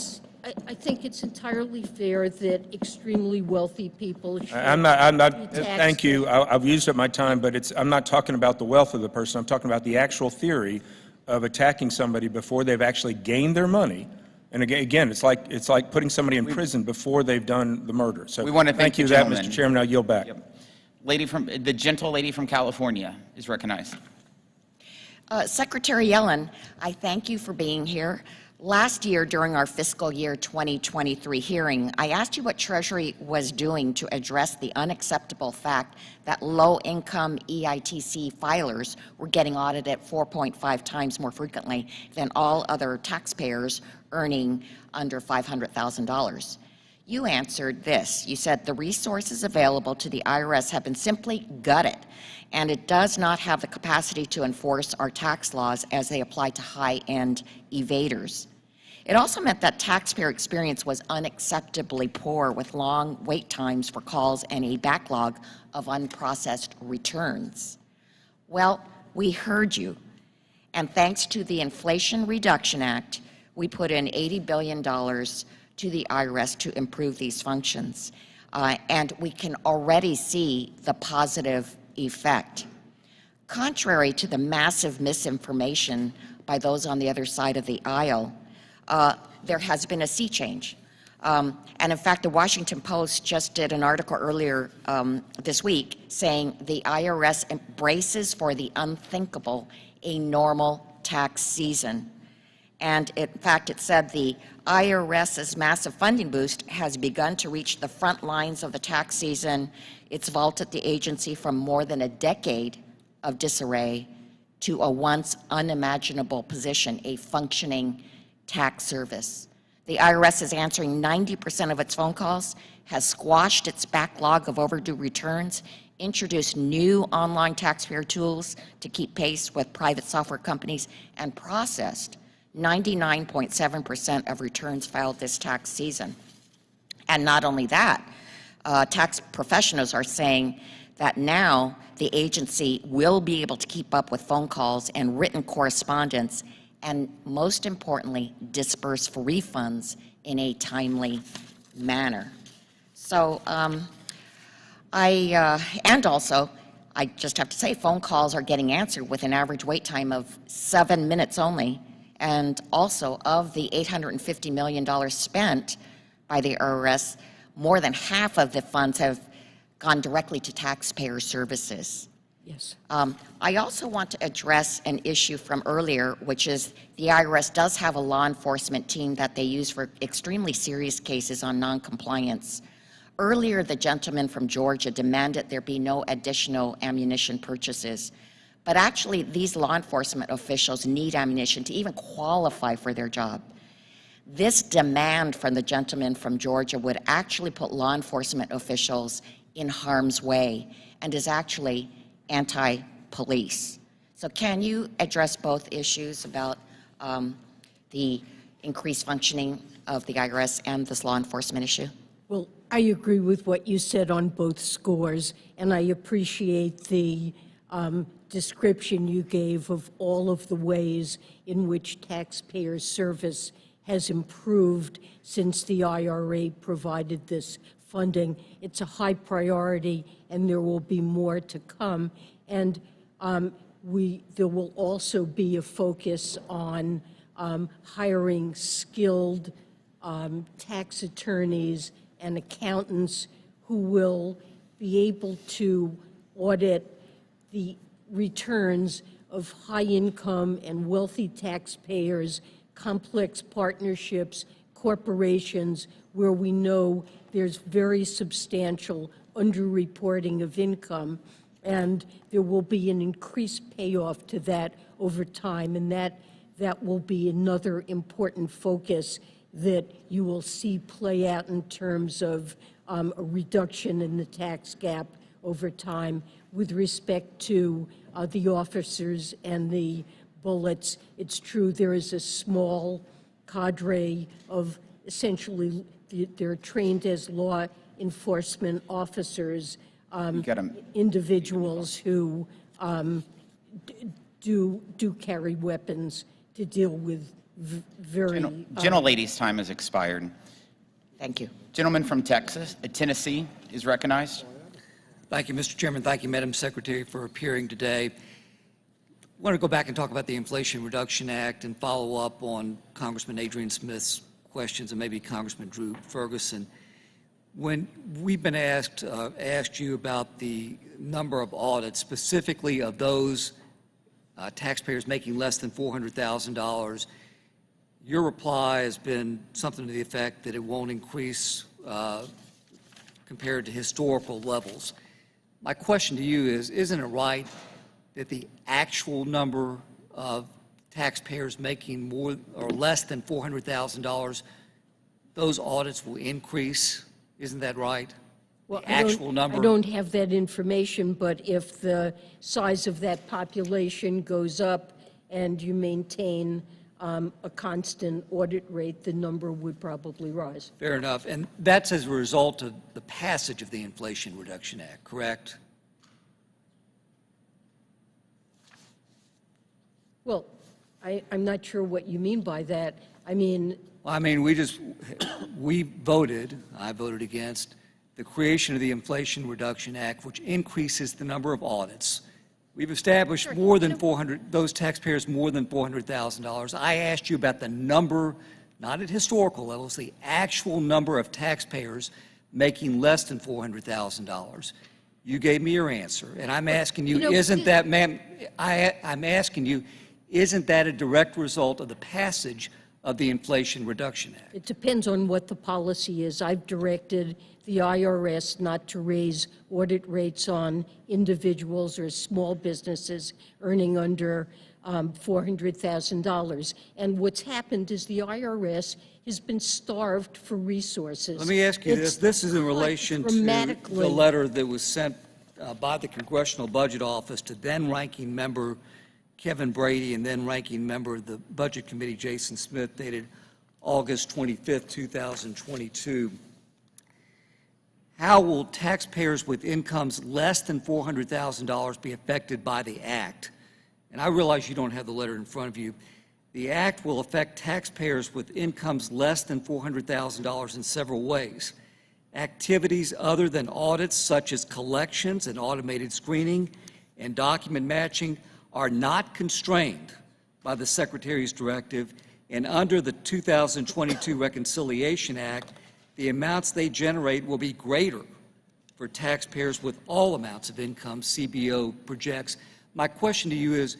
I think it's entirely fair that extremely wealthy people should I'm not, be taxed. thank you. I've used up my time, but I'm not talking about the wealth of the person. I'm talking about the actual theory of attacking somebody before they've actually gained their money. And again, it's like putting somebody in prison before they've done the murder. So we want to thank you the for that, gentleman. Mr. Chairman. I'll yield back. The gentle lady from California is recognized. Secretary Yellen, I thank you for being here. Last year, during our fiscal year 2023 hearing, I asked you what Treasury was doing to address the unacceptable fact that low-income EITC filers were getting audited 4.5 times more frequently than all other taxpayers earning under $500,000. You answered this. You said the resources available to the IRS have been simply gutted, and it does not have the capacity to enforce our tax laws as they apply to high-end evaders. It also meant that taxpayer experience was unacceptably poor, with long wait times for calls and a backlog of unprocessed returns. Well, we heard you, and thanks to the Inflation Reduction Act, we put in $80 billion to the IRS to improve these functions, and we can already see the positive effect. Contrary to the massive misinformation by those on the other side of the aisle, there has been a sea change. And in fact, the Washington Post just did an article earlier this week saying the IRS embraces for the unthinkable a normal tax season. And in fact, it said the IRS's massive funding boost has begun to reach the front lines of the tax season. It's vaulted the agency from more than a decade of disarray to a once unimaginable position, a functioning tax service. The IRS is answering 90% of its phone calls, has squashed its backlog of overdue returns, introduced new online taxpayer tools to keep pace with private software companies, and processed 99.7% of returns filed this tax season. And not only that, tax professionals are saying that now the agency will be able to keep up with phone calls and written correspondence, and most importantly, disperse for refunds in a timely manner. So, and also, I just have to say, phone calls are getting answered with an average wait time of 7 minutes only. And also, of the $850 million spent by the IRS, more than half of the funds have gone directly to taxpayer services. Yes. I also want to address an issue from earlier, which is the IRS does have a law enforcement team that they use for extremely serious cases on noncompliance. Earlier, the gentleman from Georgia demanded there be no additional ammunition purchases. But actually, these law enforcement officials need ammunition to even qualify for their job. This demand from the gentleman from Georgia would actually put law enforcement officials in harm's way and is actually anti-police. So can you address both issues about the increased functioning of the IRS and this law enforcement issue? Well, I agree with what you said on both scores, and I appreciate the description you gave of all of the ways in which taxpayer service has improved since the IRA provided this funding. It's a high priority, and there will be more to come. And there will also be a focus on hiring skilled tax attorneys and accountants who will be able to audit the returns of high-income and wealthy taxpayers, complex partnerships, corporations, where we know there's very substantial underreporting of income, and there will be an increased payoff to that over time, and that will be another important focus that you will see play out in terms of a reduction in the tax gap over time. With respect to the officers and the bullets, it's true there is a small cadre of essentially, they're trained as law enforcement officers, individuals who do carry weapons to deal with very... Gentlelady's time has expired. Thank you. Gentleman from Tennessee is recognized. Thank you, Mr. Chairman. Thank you, Madam Secretary, for appearing today. I want to go back and talk about the Inflation Reduction Act and follow up on Congressman Adrian Smith's questions and maybe Congressman Drew Ferguson. When we've been asked you about the number of audits, specifically of those taxpayers making less than $400,000, your reply has been something to the effect that it won't increase compared to historical levels. My question to you is, isn't it right that the actual number of taxpayers making more or less than $400,000, those audits will increase? Isn't that right? Well, the actual number? I don't have that information, but if the size of that population goes up and you maintain a constant audit rate, the number would probably rise. Fair enough. And that's as a result of the passage of the Inflation Reduction Act, correct? Well, I'm not sure what you mean by that. I mean, we voted, I voted against the creation of the Inflation Reduction Act, which increases the number of audits. We've established more than 400, those taxpayers more than $400,000. I asked you about the number, not at historical levels, the actual number of taxpayers making less than $400,000. You gave me your answer, and I'm asking you, isn't that, ma'am, I'm asking you, isn't that a direct result of the passage of the Inflation Reduction Act? it depends on what the policy is. I've directed the IRS not to raise audit rates on individuals or small businesses earning under $400,000. And what's happened is the IRS has been starved for resources. Let me ask you this. This is in relation to the letter that was sent by the Congressional Budget Office to then-ranking member Kevin Brady and then-ranking member of the Budget Committee Jason Smith, dated August 25th, 2022. How will taxpayers with incomes less than $400,000 be affected by the Act? And I realize you don't have the letter in front of you. The Act will affect taxpayers with incomes less than $400,000 in several ways. Activities other than audits, such as collections and automated screening and document matching, are not constrained by the Secretary's directive, and under the 2022 Reconciliation Act, the amounts they generate will be greater for taxpayers with all amounts of income CBO projects. My question to you is,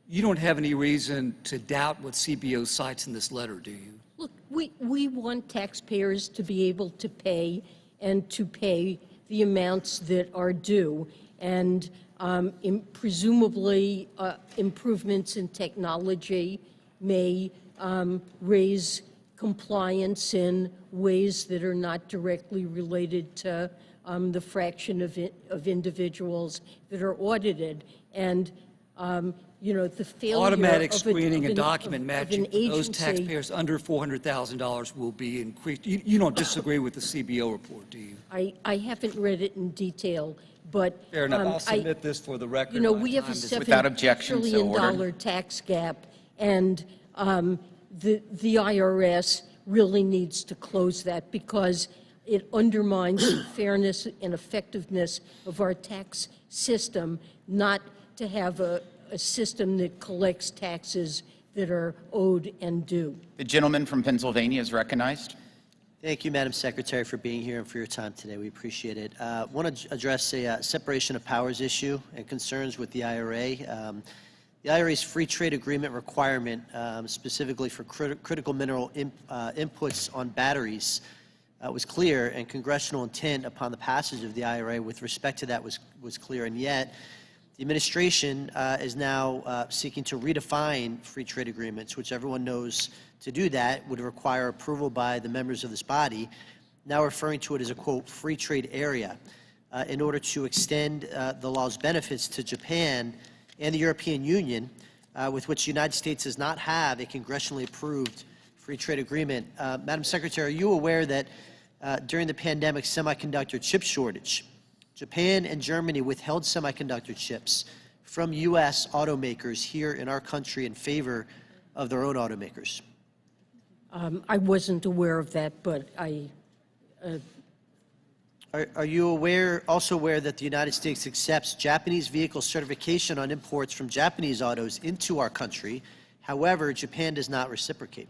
you don't have any reason to doubt what CBO cites in this letter, do you? Look, we want taxpayers to be able to pay and to pay the amounts that are due. And presumably improvements in technology may raise compliance in ways that are not directly related to the fraction of individuals that are audited. And you know, the failure automatic of screening of and document matching for those taxpayers under $400,000 will be increased. You don't disagree with the CBO report, do you? I haven't read it in detail, but fair enough. I'll submit this for the record. You know, we have a $7 trillion tax gap, and the IRS really needs to close that because it undermines the fairness and effectiveness of our tax system, not to have a system that collects taxes that are owed and due. The gentleman from Pennsylvania is recognized. Thank you, Madam Secretary, for being here and for your time today. We appreciate it. I want to address a separation of powers issue and concerns with the IRA. The IRA's free trade agreement requirement, specifically for critical mineral inputs on batteries, was clear, and congressional intent upon the passage of the IRA with respect to that was clear, and yet the administration is now seeking to redefine free trade agreements, which everyone knows to do that would require approval by the members of this body, now referring to it as a, quote, free trade area, in order to extend the law's benefits to Japan and the European Union, with which the United States does not have a congressionally approved free trade agreement. Madam Secretary, are you aware that during the pandemic semiconductor chip shortage, Japan and Germany withheld semiconductor chips from U.S. automakers here in our country in favor of their own automakers? I wasn't aware of that, but Are you also aware that the United States accepts Japanese vehicle certification on imports from Japanese autos into our country? However, Japan does not reciprocate.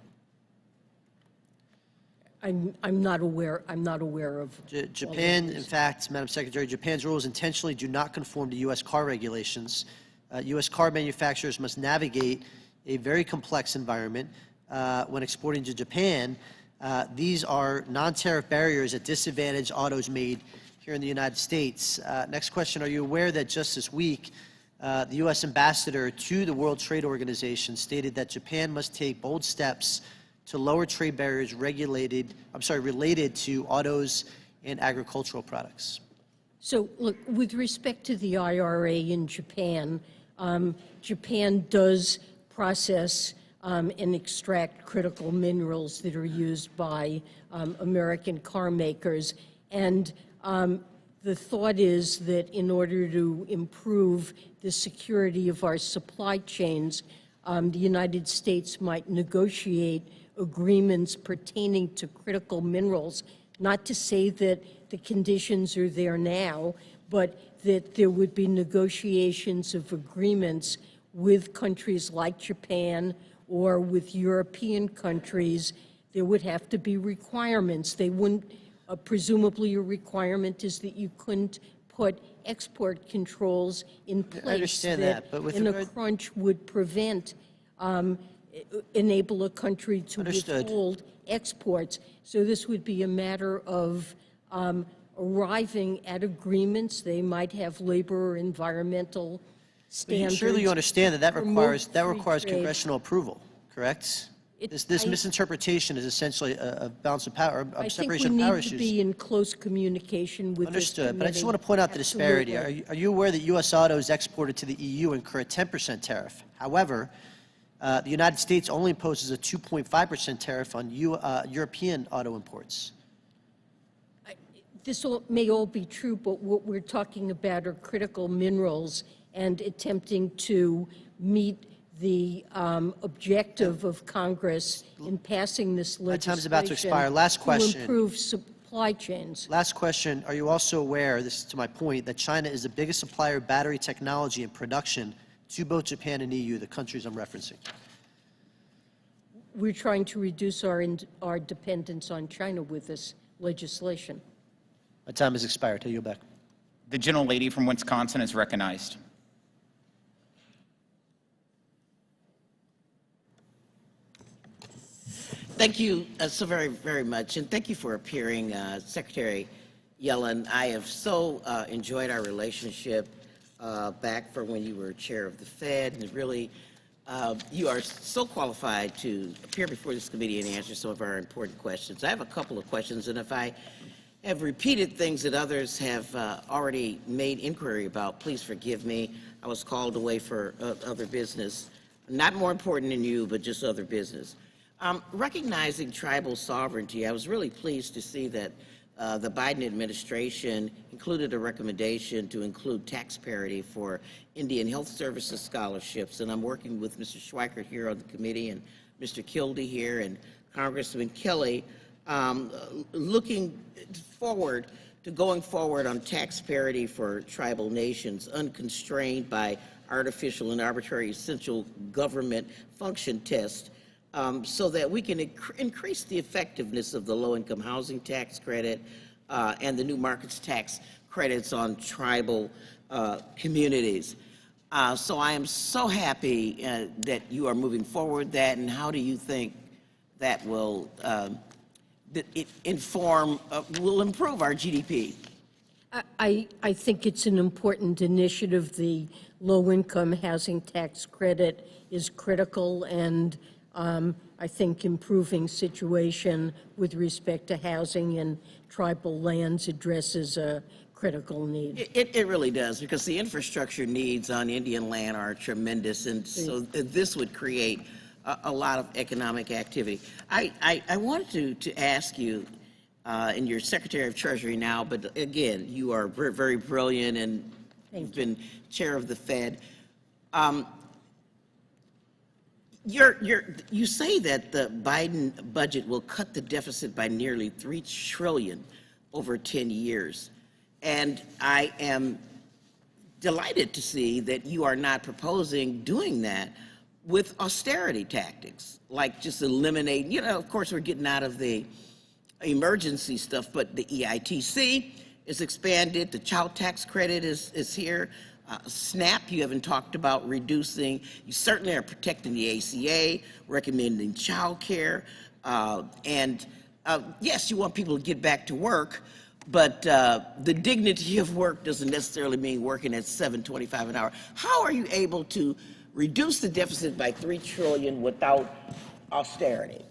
I'm not aware. I'm not aware of. Japan, in fact, Madam Secretary, Japan's rules intentionally do not conform to U.S. car regulations. U.S. car manufacturers must navigate a very complex environment when exporting to Japan. These are non-tariff barriers that disadvantage autos made here in the United States. Next question, are you aware that just this week, the U.S. ambassador to the World Trade Organization stated that Japan must take bold steps to lower trade barriers related to autos and agricultural products? So, look, with respect to the IRA in Japan, Japan does process and extract critical minerals that are used by American car makers. And the thought is that in order to improve the security of our supply chains, the United States might negotiate agreements pertaining to critical minerals, not to say that the conditions are there now, but that there would be negotiations of agreements with countries like Japan or with European countries. There would have to be requirements. They wouldn't, presumably a requirement is that you couldn't put export controls in place I understand that, but with in a regard- crunch would prevent, enable a country to Understood. withhold exports. So this would be a matter of arriving at agreements. They might have labor or environmental standards. Surely you understand that promote requires free trade. congressional approval, correct? This misinterpretation is essentially a balance of power, I think we separation of power need to issues. be in close communication with this Understood, but I just committee. want to point out the disparity. Absolutely. Are you aware that U.S. autos exported to the EU incur a 10% tariff? However, the United States only imposes a 2.5% tariff on European auto imports. This may all be true, but what we're talking about are critical minerals and attempting to meet the objective of Congress in passing this legislation. My time's about to expire. Last question. To improve supply chains. Last question. Are you also aware, this is to my point, that China is the biggest supplier of battery technology and production to both Japan and EU, the countries I'm referencing? We're trying to reduce our dependence on China with this legislation. My time has expired. I yield back. The gentlelady from Wisconsin is recognized. Thank you so very, very much, and thank you for appearing, Secretary Yellen. I have so enjoyed our relationship back from when you were chair of the Fed, and really, you are so qualified to appear before this committee and answer some of our important questions. I have a couple of questions, and if I have repeated things that others have already made inquiry about, please forgive me. I was called away for other business, not more important than you, but just other business. Recognizing tribal sovereignty, I was really pleased to see that the Biden administration included a recommendation to include tax parity for Indian Health Services scholarships, and I'm working with Mr. Schweikert here on the committee and Mr. Kildee here and Congressman Kelly, looking forward to going forward on tax parity for tribal nations, unconstrained by artificial and arbitrary essential government function tests. so that we can increase the effectiveness of the low-income housing tax credit and the new markets tax credits on tribal communities. So I am so happy that you are moving forward that, and how do you think that will will improve our GDP? I think it's an important initiative. The low-income housing tax credit is critical, and I think improving situation with respect to housing and tribal lands addresses a critical need. It really does, because the infrastructure needs on Indian land are tremendous, and so this would create a lot of economic activity. I wanted to ask you, and you're Secretary of Treasury now, but again, you are very brilliant, and you've been chair of the Fed. You say that the Biden budget will cut the deficit by nearly $3 trillion over 10 years. And I am delighted to see that you are not proposing doing that with austerity tactics, like just eliminating, of course, we're getting out of the emergency stuff, but the EITC is expanded, the child tax credit is here. SNAP, you haven't talked about reducing. You certainly are protecting the ACA, recommending child care. And yes, you want people to get back to work, but the dignity of work doesn't necessarily mean working at $7.25 an hour. How are you able to reduce the deficit by $3 trillion without austerity?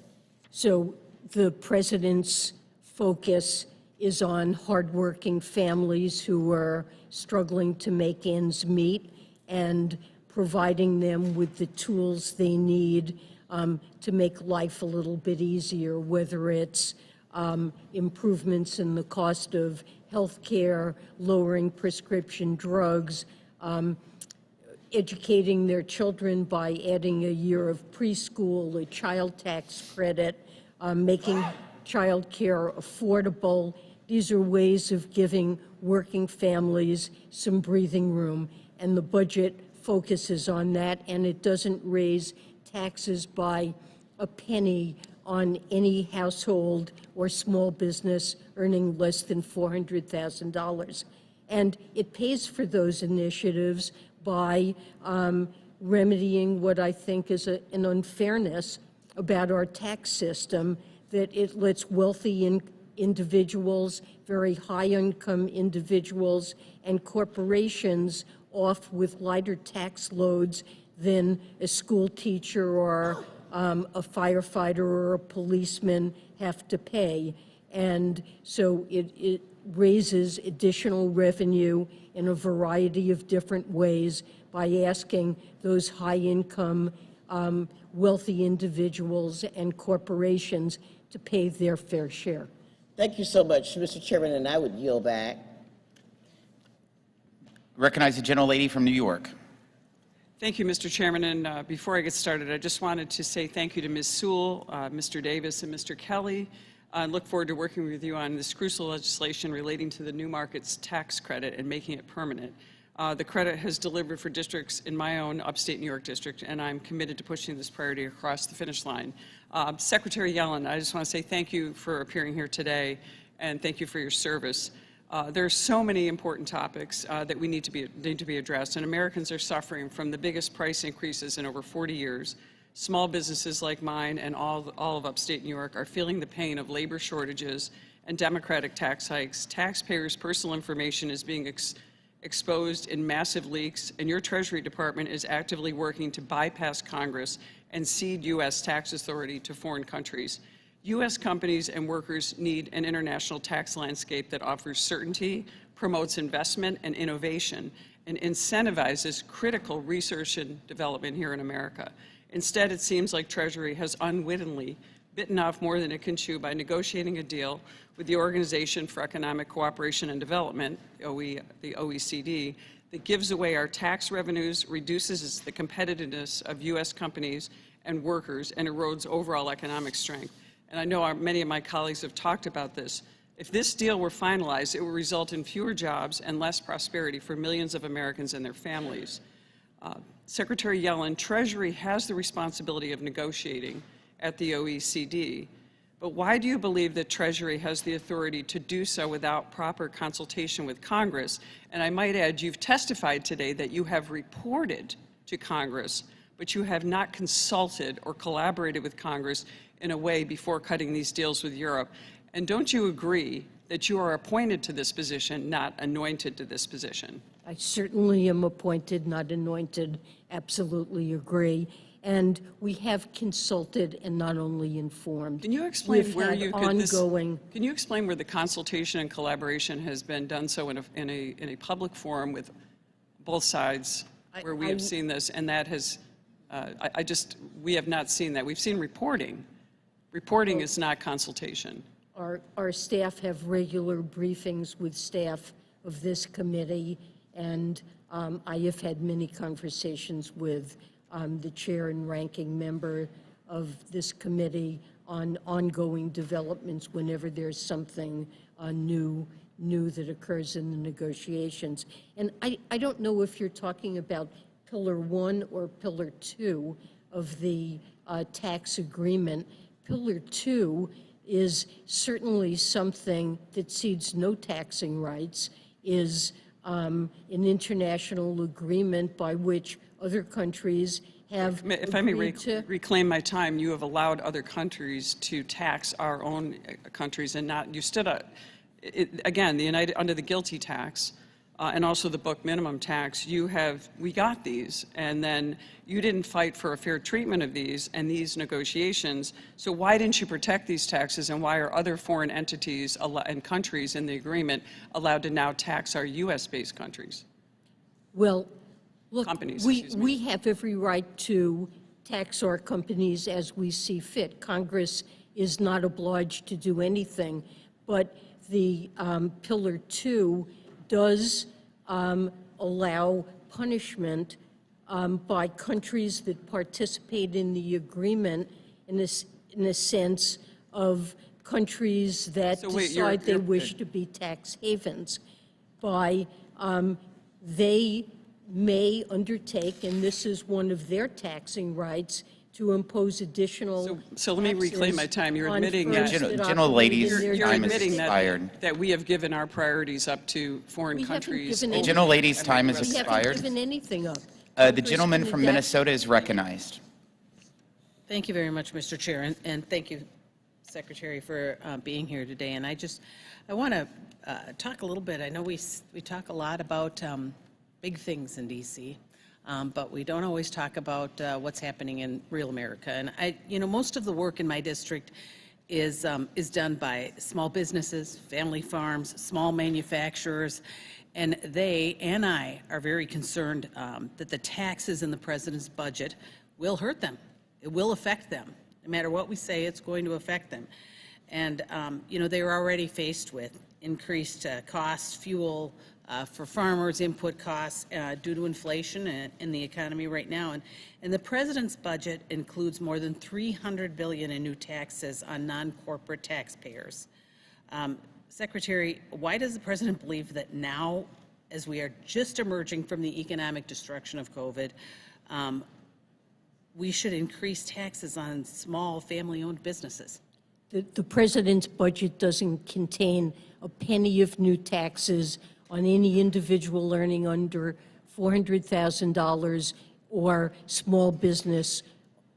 So the president's focus is on hardworking families who are struggling to make ends meet and providing them with the tools they need to make life a little bit easier, whether it's improvements in the cost of health care, lowering prescription drugs, educating their children by adding a year of preschool, a child tax credit, making child care affordable. These are ways of giving working families some breathing room, and the budget focuses on that, and it doesn't raise taxes by a penny on any household or small business earning less than $400,000. And it pays for those initiatives by remedying what I think is an unfairness about our tax system, that it lets wealthy individuals, very high-income individuals, and corporations off with lighter tax loads than a school teacher or a firefighter or a policeman have to pay. And so it raises additional revenue in a variety of different ways by asking those high-income, wealthy individuals and corporations to pay their fair share. Thank you so much, Mr. Chairman, and I would yield back. Recognize the gentlelady from New York. Thank you, Mr. Chairman. And before I get started, I just wanted to say thank you to Ms. Sewell, Mr. Davis, and Mr. Kelly. I look forward to working with you on this crucial legislation relating to the new markets tax credit and making it permanent. The credit has delivered for districts in my own upstate New York district, and I'm committed to pushing this priority across the finish line. Secretary Yellen, I just want to say thank you for appearing here today, and thank you for your service. There are so many important topics that we need to be addressed, and Americans are suffering from the biggest price increases in over 40 years. Small businesses like mine and all of upstate New York are feeling the pain of labor shortages and Democratic tax hikes. Taxpayers' personal information is being exposed in massive leaks, and your Treasury Department is actively working to bypass Congress and cede U.S. tax authority to foreign countries. U.S. companies and workers need an international tax landscape that offers certainty, promotes investment and innovation, and incentivizes critical research and development here in America. Instead, it seems like Treasury has unwittingly bitten off more than it can chew by negotiating a deal with the Organization for Economic Cooperation and Development, the OECD, that gives away our tax revenues, reduces the competitiveness of U.S. companies and workers, and erodes overall economic strength. And I know many of my colleagues have talked about this. If this deal were finalized, it would result in fewer jobs and less prosperity for millions of Americans and their families. Secretary Yellen, Treasury has the responsibility of negotiating at the OECD. But why do you believe that Treasury has the authority to do so without proper consultation with Congress? And I might add, you've testified today that you have reported to Congress, but you have not consulted or collaborated with Congress in a way before cutting these deals with Europe. And don't you agree that you are appointed to this position, not anointed to this position? I certainly am appointed, not anointed. Absolutely agree. And we have consulted and not only informed. Can you explain We've where had you could ongoing. Can you explain where the consultation and collaboration has been done so in a public forum with both sides, where we have seen this, and that has we have not seen that. We've seen reporting. Reporting is not consultation. Our staff have regular briefings with staff of this committee, and I have had many conversations with the chair and ranking member of this committee on ongoing developments whenever there's something new that occurs in the negotiations. And I don't know if you're talking about Pillar 1 or Pillar 2 of the tax agreement. Pillar 2 is certainly something that cedes no taxing rights, is an international agreement by which other countries have If I may agreed to. reclaim my time, you have allowed other countries to tax our own countries and not, you stood up, again, under the GILTI tax and also the book minimum tax, we got these, and then you didn't fight for a fair treatment of these and these negotiations, so why didn't you protect these taxes, and why are other foreign entities and countries in the agreement allowed to now tax our U.S.-based countries? Well, look, Companies, we have every right to tax our companies as we see fit. Congress is not obliged to do anything, but the Pillar 2 does allow punishment by countries that participate in the agreement in a sense of countries that decide they wish to be tax havens. By they may undertake, and this is one of their taxing rights, to impose additional So let me reclaim my time. You're on admitting firms that you're admitting that we have given our priorities up to foreign countries. The gentlelady's time has We expired. haven't given anything up. The gentleman from Minnesota is recognized. Thank you very much, Mr. Chair, and thank you, Secretary, for being here today. And I want to talk a little bit. I know we talk a lot about big things in D.C., but we don't always talk about what's happening in real America. And most of the work in my district is done by small businesses, family farms, small manufacturers, and they and I are very concerned that the taxes in the president's budget will hurt them. It will affect them. No matter what we say, it's going to affect them. And they are already faced with increased costs, fuel, for farmers, input costs due to inflation in the economy right now. And the president's budget includes more than $300 billion in new taxes on non-corporate taxpayers. Secretary, why does the president believe that now, as we are just emerging from the economic destruction of COVID, we should increase taxes on small family-owned businesses? The president's budget doesn't contain a penny of new taxes on any individual earning under $400,000 or small business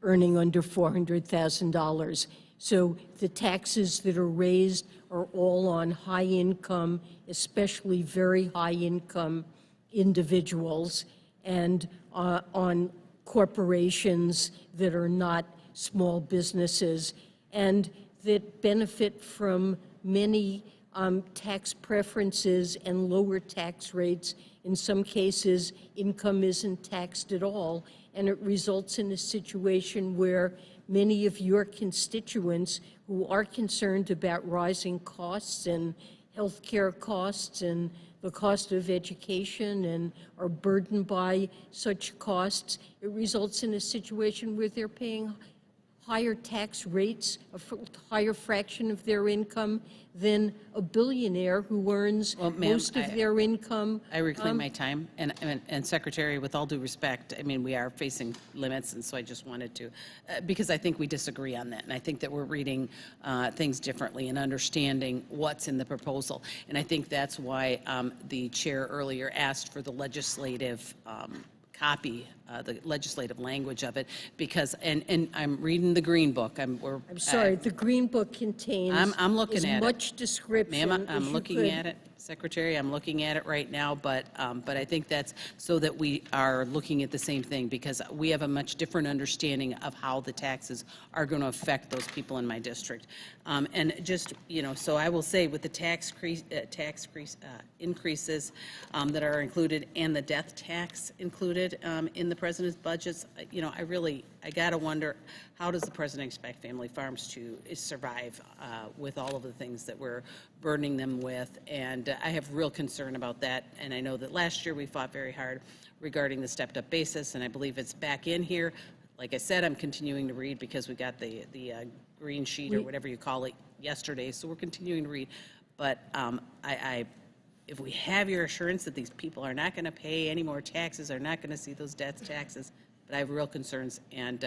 earning under $400,000. So the taxes that are raised are all on high income, especially very high income individuals, and on corporations that are not small businesses, and that benefit from many tax preferences and lower tax rates. In some cases, income isn't taxed at all, and it results in a situation where many of your constituents who are concerned about rising costs and health care costs and the cost of education and are burdened by such costs, it results in a situation where they're paying higher tax rates, higher fraction of their income than a billionaire who earns Well, ma'am, most of their income. I reclaim my time, and Secretary, with all due respect, I mean, we are facing limits, and so I just wanted to, because I think we disagree on that, and I think that we're reading things differently and understanding what's in the proposal, and I think that's why the chair earlier asked for the legislative copy, the legislative language of it, because, and I'm reading the Green Book. I'm sorry, the Green Book contains I'm looking as at much it. description Ma'am, as I'm you looking could. at it, Secretary, I'm looking at it right now, but I think that's so that we are looking at the same thing, because we have a much different understanding of how the taxes are going to affect those people in my district. And just, you know, so I will say with the tax increases that are included and the death tax included in the president's budgets, you know, I got to wonder, how does the president expect family farms to survive with all of the things that we're burdening them with? And I have real concern about that. And I know that last year we fought very hard regarding the stepped-up basis, and I believe it's back in here. Like I said, I'm continuing to read because we got the green sheet or whatever you call it yesterday, so we're continuing to read. But if we have your assurance that these people are not going to pay any more taxes, are not going to see those death taxes, but I have real concerns. And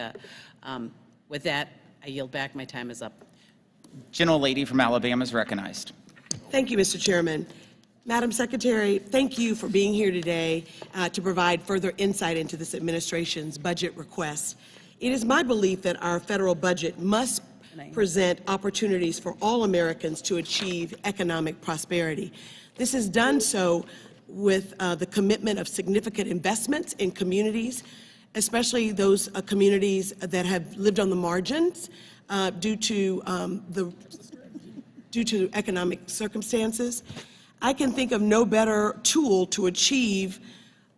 with that, I yield back. My time is up. Gentlelady from Alabama is recognized. Thank you, Mr. Chairman. Madam Secretary, thank you for being here today to provide further insight into this administration's budget request. It is my belief that our federal budget must present opportunities for all Americans to achieve economic prosperity. This is done so with the commitment of significant investments in communities, especially those communities that have lived on the margins due to economic circumstances. I can think of no better tool to achieve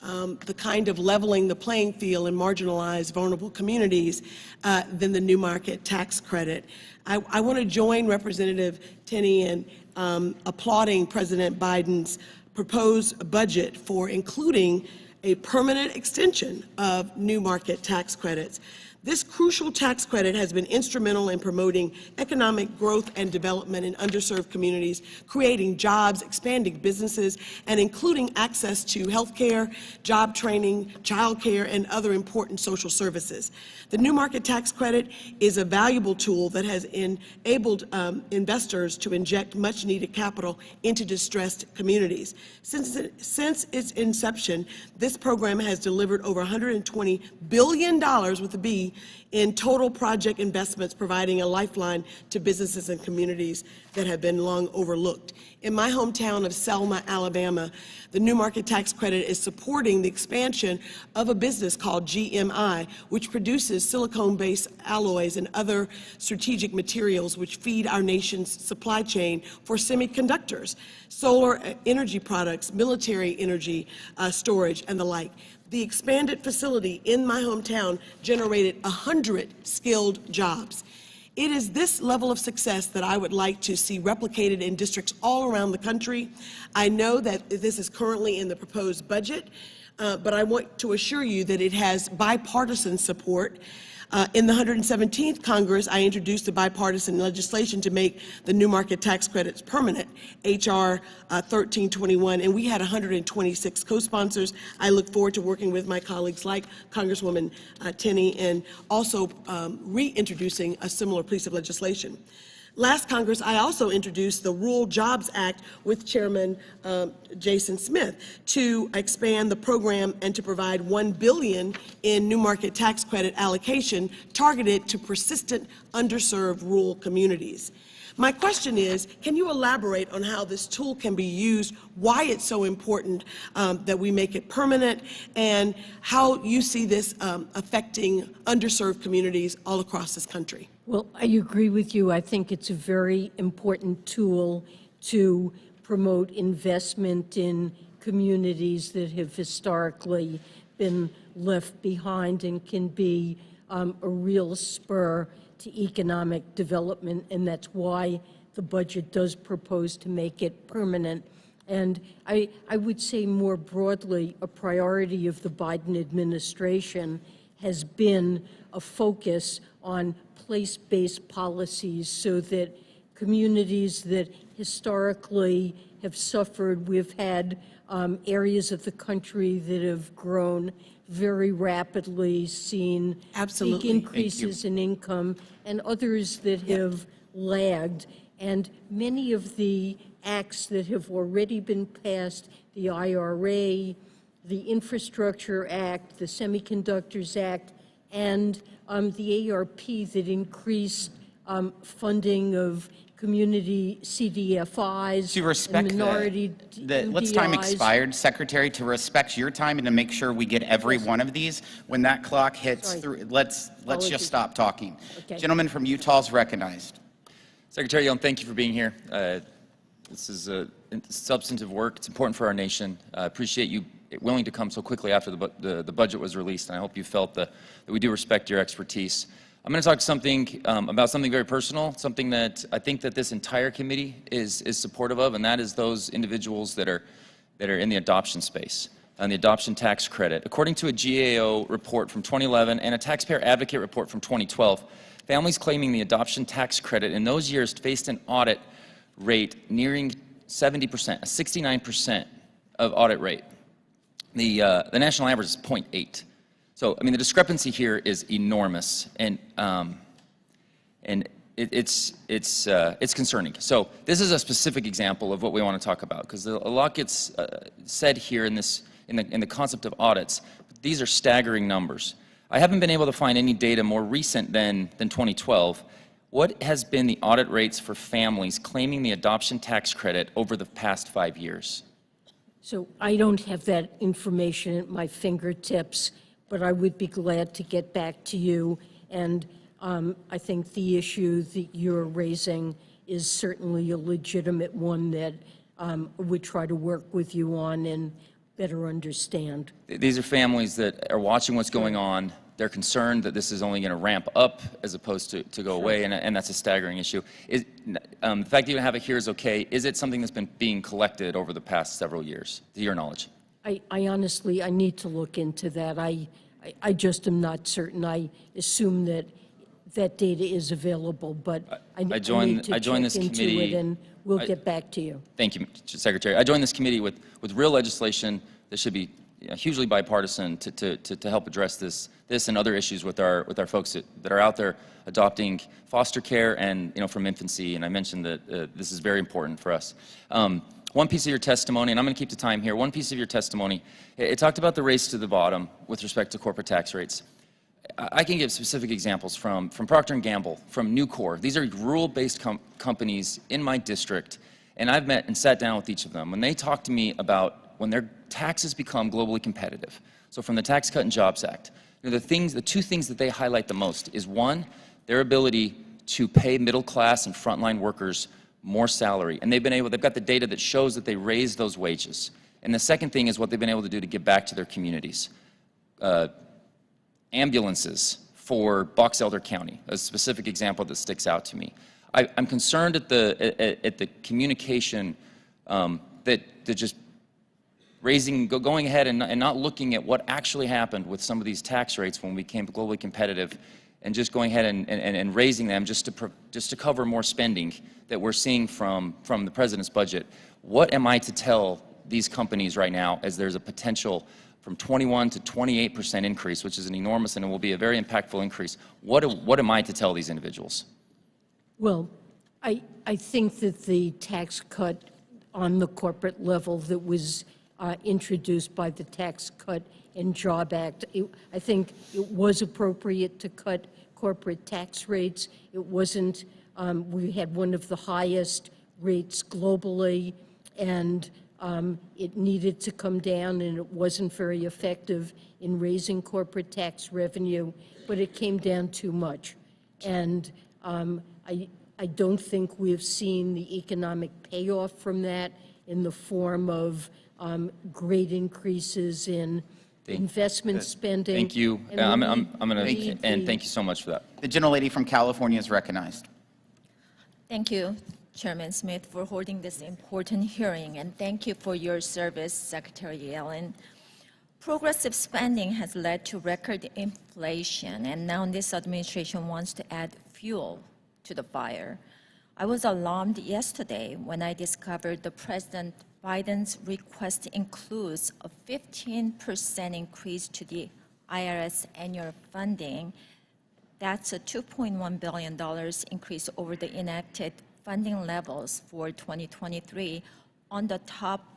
the kind of leveling the playing field in marginalized, vulnerable communities than the new market tax credit. I want to join Representative Tenney in applauding President Biden's proposed budget for including a permanent extension of new market tax credits. This crucial tax credit has been instrumental in promoting economic growth and development in underserved communities, creating jobs, expanding businesses, and including access to health care, job training, child care, and other important social services. The new market tax credit is a valuable tool that has enabled investors to inject much-needed capital into distressed communities. Since its inception, this program has delivered over $120 billion with a B in total project investments, providing a lifeline to businesses and communities that have been long overlooked. In my hometown of Selma, Alabama, the new market tax credit is supporting the expansion of a business called GMI, which produces silicone-based alloys and other strategic materials which feed our nation's supply chain for semiconductors, solar energy products, military energy storage, and the like. The expanded facility in my hometown generated 100 skilled jobs. It is this level of success that I would like to see replicated in districts all around the country. I know that this is currently in the proposed budget, but I want to assure you that it has bipartisan support. In the 117th Congress, I introduced the bipartisan legislation to make the new market tax credits permanent, H.R. 1321, and we had 126 co-sponsors. I look forward to working with my colleagues like Congresswoman Tenney and also reintroducing a similar piece of legislation. Last Congress, I also introduced the Rural Jobs Act with Chairman Jason Smith to expand the program and to provide $1 billion in new market tax credit allocation targeted to persistent, underserved rural communities. My question is, can you elaborate on how this tool can be used, why it's so important that we make it permanent, and how you see this affecting underserved communities all across this country? Well, I agree with you. I think it's a very important tool to promote investment in communities that have historically been left behind and can be a real spur to economic development, and that's why the budget does propose to make it permanent. And I would say more broadly, a priority of the Biden administration has been a focus on place-based policies so that communities that historically have suffered, we've had areas of the country that have grown very rapidly, seen Absolutely. big increases in income, and others that have lagged. And many of the acts that have already been passed, the IRA, the Infrastructure Act, the Semiconductors Act, and the ARP that increased funding of community CDFIs To respect and minority let's time MDIs. expired, Secretary, to respect your time and to make sure we get every one of these. When that clock hits Sorry. through, let's Apologies. just stop talking. Okay. Gentleman from Utah is recognized. Secretary Yellen, thank you for being here. This is substantive work. It's important for our nation. I appreciate you willing to come so quickly after the budget was released, and I hope you felt that we do respect your expertise. I'm going to talk about something very personal, something that I think that this entire committee is supportive of, and that is those individuals that are in the adoption space, and the adoption tax credit. According to a GAO report from 2011 and a taxpayer advocate report from 2012, families claiming the adoption tax credit in those years faced an audit rate nearing 70%, a 69% of audit rate. The national average is 0.8. So, I mean, the discrepancy here is enormous, and it's concerning. So, this is a specific example of what we want to talk about, because a lot gets said here in the concept of audits. But these are staggering numbers. I haven't been able to find any data more recent than 2012. What has been the audit rates for families claiming the adoption tax credit over the past 5 years? So I don't have that information at my fingertips, but I would be glad to get back to you. And I think the issue that you're raising is certainly a legitimate one that we try to work with you on and better understand. These are families that are watching what's going on. They're concerned that this is only going to ramp up as opposed to go away, and that's a staggering issue. The fact that you have it here is okay. Is it something that's been being collected over the past several years, to your knowledge? I honestly, I need to look into that. I just am not certain. I assume that that data is available, but I need to check this into committee. it, and we'll get back to you. Thank you, Secretary. I joined this committee with real legislation that should be hugely bipartisan to help address this and other issues with our folks that are out there adopting foster care and from infancy. And I mentioned that this is very important for us. One piece of your testimony, and I'm going to keep the time here. One piece of your testimony, it talked about the race to the bottom with respect to corporate tax rates. I can give specific examples from Procter & Gamble, from Nucor. These are rural-based companies in my district, and I've met and sat down with each of them. When they talk to me about when their taxes become globally competitive, so from the Tax Cut and Jobs Act, the two things that they highlight the most is, one, their ability to pay middle-class and frontline workers more salary, and they've got the data that shows that they raise those wages. And the second thing is what they've been able to do to give back to their communities. Ambulances for Box Elder County, a specific example that sticks out to me. I'm concerned at the communication that just going ahead and not looking at what actually happened with some of these tax rates when we became globally competitive, and just going ahead and raising them just to cover more spending that we're seeing from the president's budget. What am I to tell these companies right now, as there's a potential from 21 to 28% increase, which is an enormous and it will be a very impactful increase? What am I to tell these individuals? Well, I think that the tax cut on the corporate level that was introduced by the Tax Cut and Job Act, I think it was appropriate to cut corporate tax rates. It wasn't, we had one of the highest rates globally, and it needed to come down, and it wasn't very effective in raising corporate tax revenue, but it came down too much. And I don't think we've seen the economic payoff from that in the form of great increases in investment spending. Thank you. I'm going to, and thank you so much for that. The gentlelady from California is recognized. Thank you, Chairman Smith, for holding this important hearing, and thank you for your service, Secretary Yellen. Progressive spending has led to record inflation, and now this administration wants to add fuel to the fire. I was alarmed yesterday when I discovered the President Biden's request includes a 15% increase to the IRS annual funding. That's a $2.1 billion increase over the enacted funding levels for 2023 on the top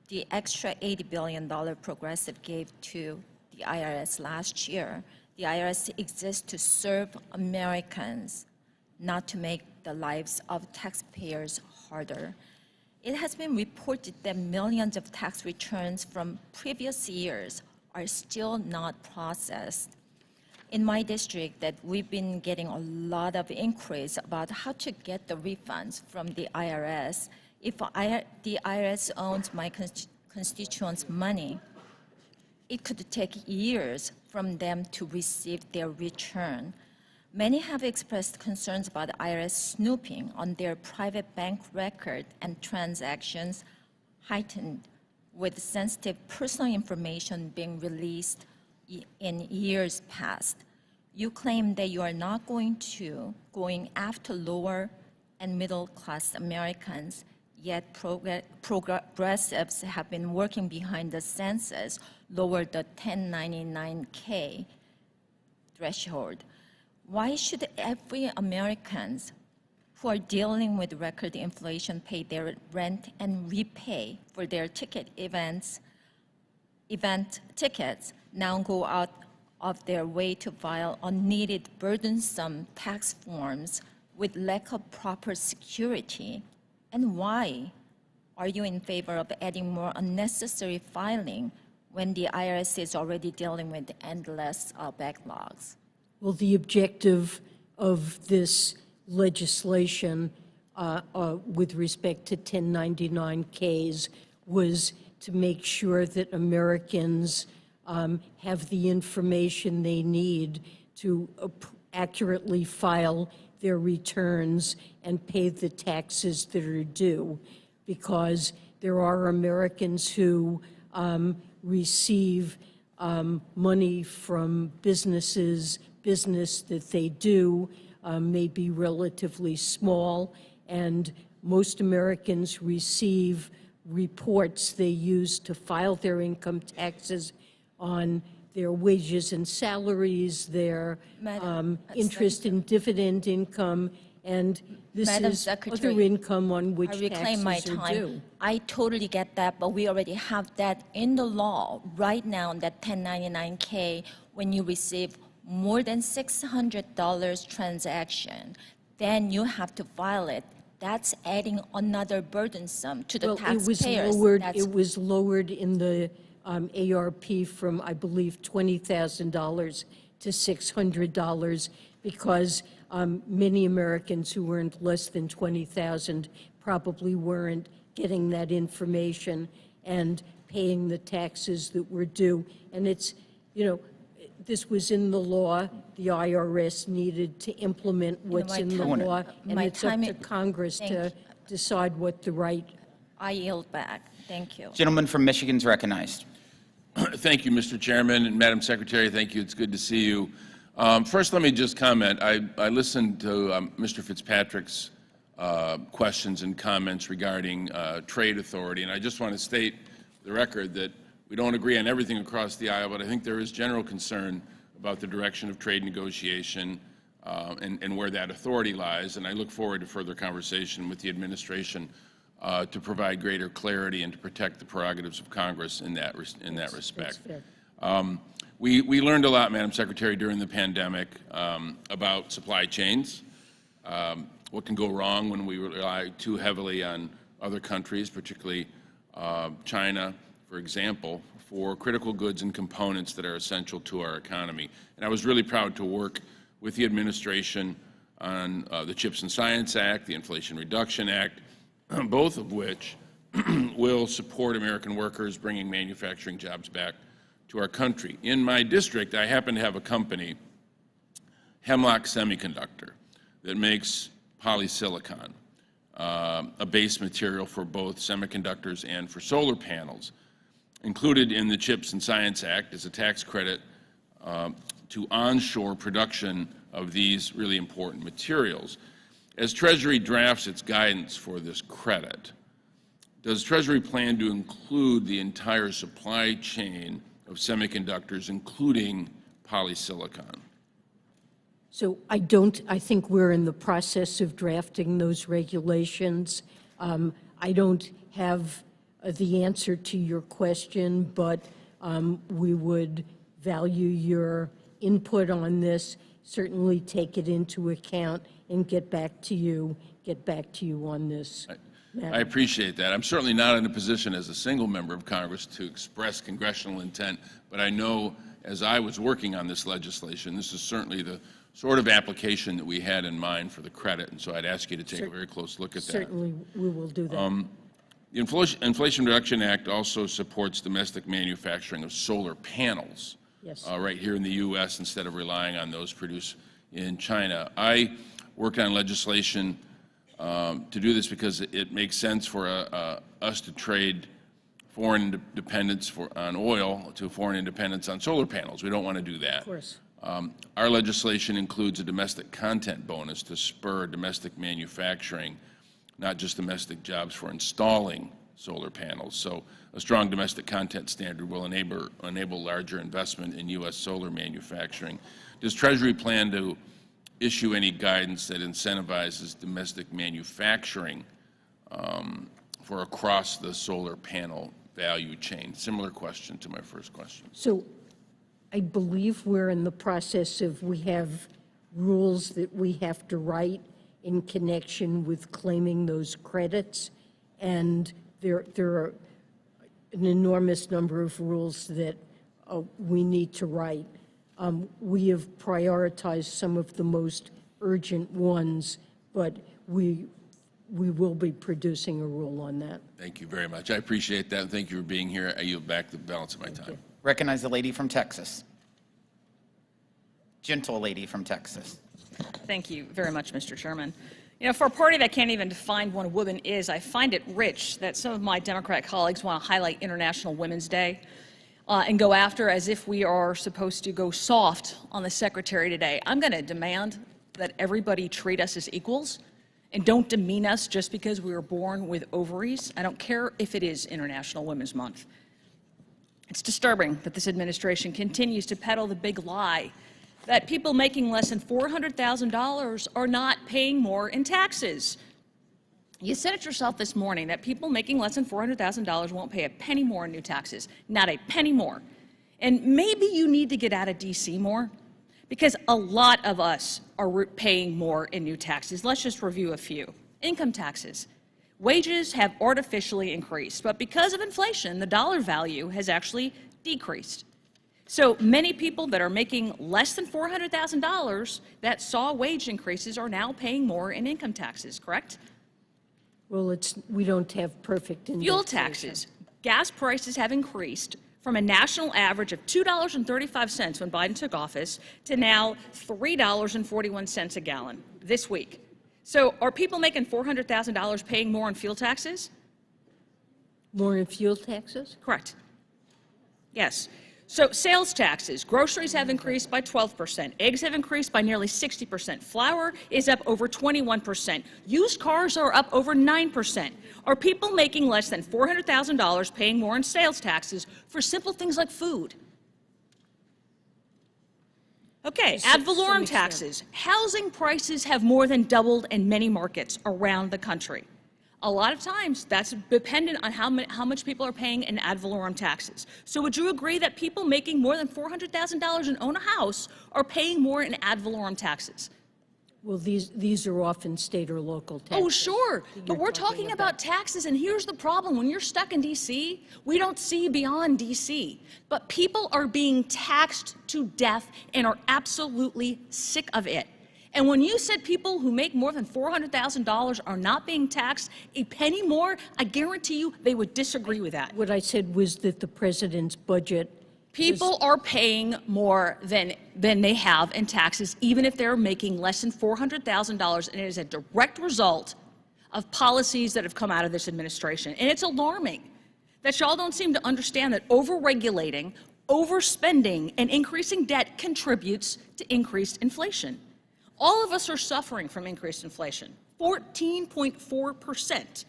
the extra $80 billion Progressive gave to the IRS last year. The IRS exists to serve Americans, not to make the lives of taxpayers harder. It has been reported that millions of tax returns from previous years are still not processed. In my district, that we've been getting a lot of inquiries about how to get the refunds from the IRS. If the IRS owns my constituents' money, it could take years from them to receive their return. Many have expressed concerns about the IRS snooping on their private bank record and transactions, heightened with sensitive personal information being released in years past. You claim that you are not going after lower and middle-class Americans, yet progressives have been working behind the census, lower the 1099K threshold. Why should every Americans who are dealing with record inflation pay their rent and repay for their event tickets now go out of their way to file unneeded burdensome tax forms with lack of proper security? And why are you in favor of adding more unnecessary filing when the IRS is already dealing with endless backlogs? Well, the objective of this legislation with respect to 1099Ks was to make sure that Americans have the information they need to accurately file their returns and pay the taxes that are due, because there are Americans who receive money from business that they do may be relatively small, and most Americans receive reports they use to file their income taxes on their wages and salaries, their interest and dividend income, and this is other income on which taxes are due. I totally get that, but we already have that in the law right now, that 1099K, when you receive more than $600 transaction, then you have to file it. That's adding another burdensome to the taxpayers. It was lowered in the ARP from, I believe, $20,000 to $600 because many Americans who earned less than $20,000 probably weren't getting that information and paying the taxes that were due. And it's, this was in the law. The IRS needed to implement what's in the law, and it's up to Congress to decide what the right. I yield back. Thank you. Gentleman from Michigan's recognized. Thank you, Mr. Chairman, and Madam Secretary, thank you. It's good to see you. First, let me just comment. I listened to Mr. Fitzpatrick's questions and comments regarding trade authority, and I just want to state for the record that we don't agree on everything across the aisle, but I think there is general concern about the direction of trade negotiation and where that authority lies, and I look forward to further conversation with the administration to provide greater clarity and to protect the prerogatives of Congress in that respect. We learned a lot, Madam Secretary, during the pandemic about supply chains, what can go wrong when we rely too heavily on other countries, particularly China, for example, for critical goods and components that are essential to our economy. And I was really proud to work with the administration on the CHIPS and Science Act, the Inflation Reduction Act, both of which will support American workers, bringing manufacturing jobs back to our country. In my district, I happen to have a company, Hemlock Semiconductor, that makes polysilicon, a base material for both semiconductors and for solar panels. Included in the CHIPS and Science Act is a tax credit to onshore production of these really important materials. As Treasury drafts its guidance for this credit, does Treasury plan to include the entire supply chain of semiconductors, including polysilicon? So I think we're in the process of drafting those regulations. I don't have the answer to your question, but we would value your input on this, certainly take it into account and get back to you on this matter. I appreciate that. I'm certainly not in a position as a single member of Congress to express congressional intent, but I know as I was working on this legislation, this is certainly the sort of application that we had in mind for the credit, and so I'd ask you to take a very close look at that. Certainly, we will do that. The Inflation Reduction Act also supports domestic manufacturing of solar panels right here in the U.S. instead of relying on those produced in China. I worked on legislation to do this because it makes sense for us to trade foreign dependence on oil to foreign independence on solar panels. We don't want to do that. Of course. Our legislation includes a domestic content bonus to spur domestic manufacturing, not just domestic jobs for installing solar panels. So a strong domestic content standard will enable larger investment in U.S. solar manufacturing. Does Treasury plan to issue any guidance that incentivizes domestic manufacturing for across the solar panel value chain? Similar question to my first question. So I believe we're in the process of, we have rules that we have to write in connection with claiming those credits, and there are an enormous number of rules that we need to write. We have prioritized some of the most urgent ones, but we will be producing a rule on that. Thank you very much. I appreciate that, and thank you for being here. I yield back the balance of my time. Recognize the lady from Texas. Gentle lady from Texas. Thank you very much, Mr. Chairman. You know, for a party that can't even define what a woman is, I find it rich that some of my Democrat colleagues want to highlight International Women's Day and go after as if we are supposed to go soft on the Secretary today. I'm going to demand that everybody treat us as equals and don't demean us just because we were born with ovaries. I don't care if it is International Women's Month. It's disturbing that this administration continues to peddle the big lie that people making less than $400,000 are not paying more in taxes. You said it yourself this morning that people making less than $400,000 won't pay a penny more in new taxes, not a penny more. And maybe you need to get out of D.C. more, because a lot of us are paying more in new taxes. Let's just review a few. Income taxes. Wages have artificially increased, but because of inflation, the dollar value has actually decreased. So many people that are making less than $400,000 that saw wage increases are now paying more in income taxes, correct? Well, we don't have perfect indexation. Fuel taxes. Gas prices have increased from a national average of $2.35 when Biden took office to now $3.41 a gallon this week. So are people making $400,000 paying more in fuel taxes? More in fuel taxes? Correct. Yes. So sales taxes, groceries have increased by 12%, eggs have increased by nearly 60%, flour is up over 21%, used cars are up over 9%. Are people making less than $400,000 paying more in sales taxes for simple things like food? Okay, ad valorem taxes. Housing prices have more than doubled in many markets around the country. A lot of times, that's dependent on how much people are paying in ad valorem taxes. So would you agree that people making more than $400,000 and own a house are paying more in ad valorem taxes? Well, these are often state or local taxes. Oh, sure, but we're talking about taxes, and here's the problem. When you're stuck in D.C., we don't see beyond D.C., but people are being taxed to death and are absolutely sick of it. And when you said people who make more than $400,000 are not being taxed a penny more, I guarantee you they would disagree with that. What I said was that the president's budget... People are paying more than they have in taxes, even if they're making less than $400,000, and it is a direct result of policies that have come out of this administration. And it's alarming that y'all don't seem to understand that overregulating, overspending, and increasing debt contributes to increased inflation. All of us are suffering from increased inflation, 14.4%.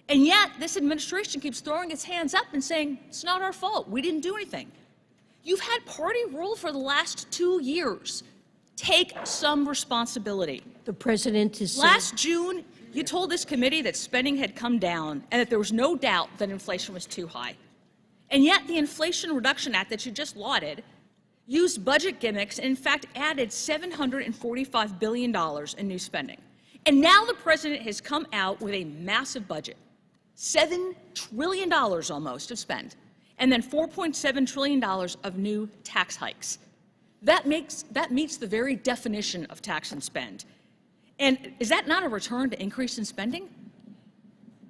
And yet, this administration keeps throwing its hands up and saying, it's not our fault, we didn't do anything. You've had party rule for the last 2 years. Take some responsibility. The president is Last June, you told this committee that spending had come down and that there was no doubt that inflation was too high. And yet, the Inflation Reduction Act that you just lauded used budget gimmicks and, in fact, added $745 billion in new spending. And now the president has come out with a massive budget, $7 trillion almost to spend, and then $4.7 trillion of new tax hikes. That meets the very definition of tax and spend. And is that not a return to increase in spending?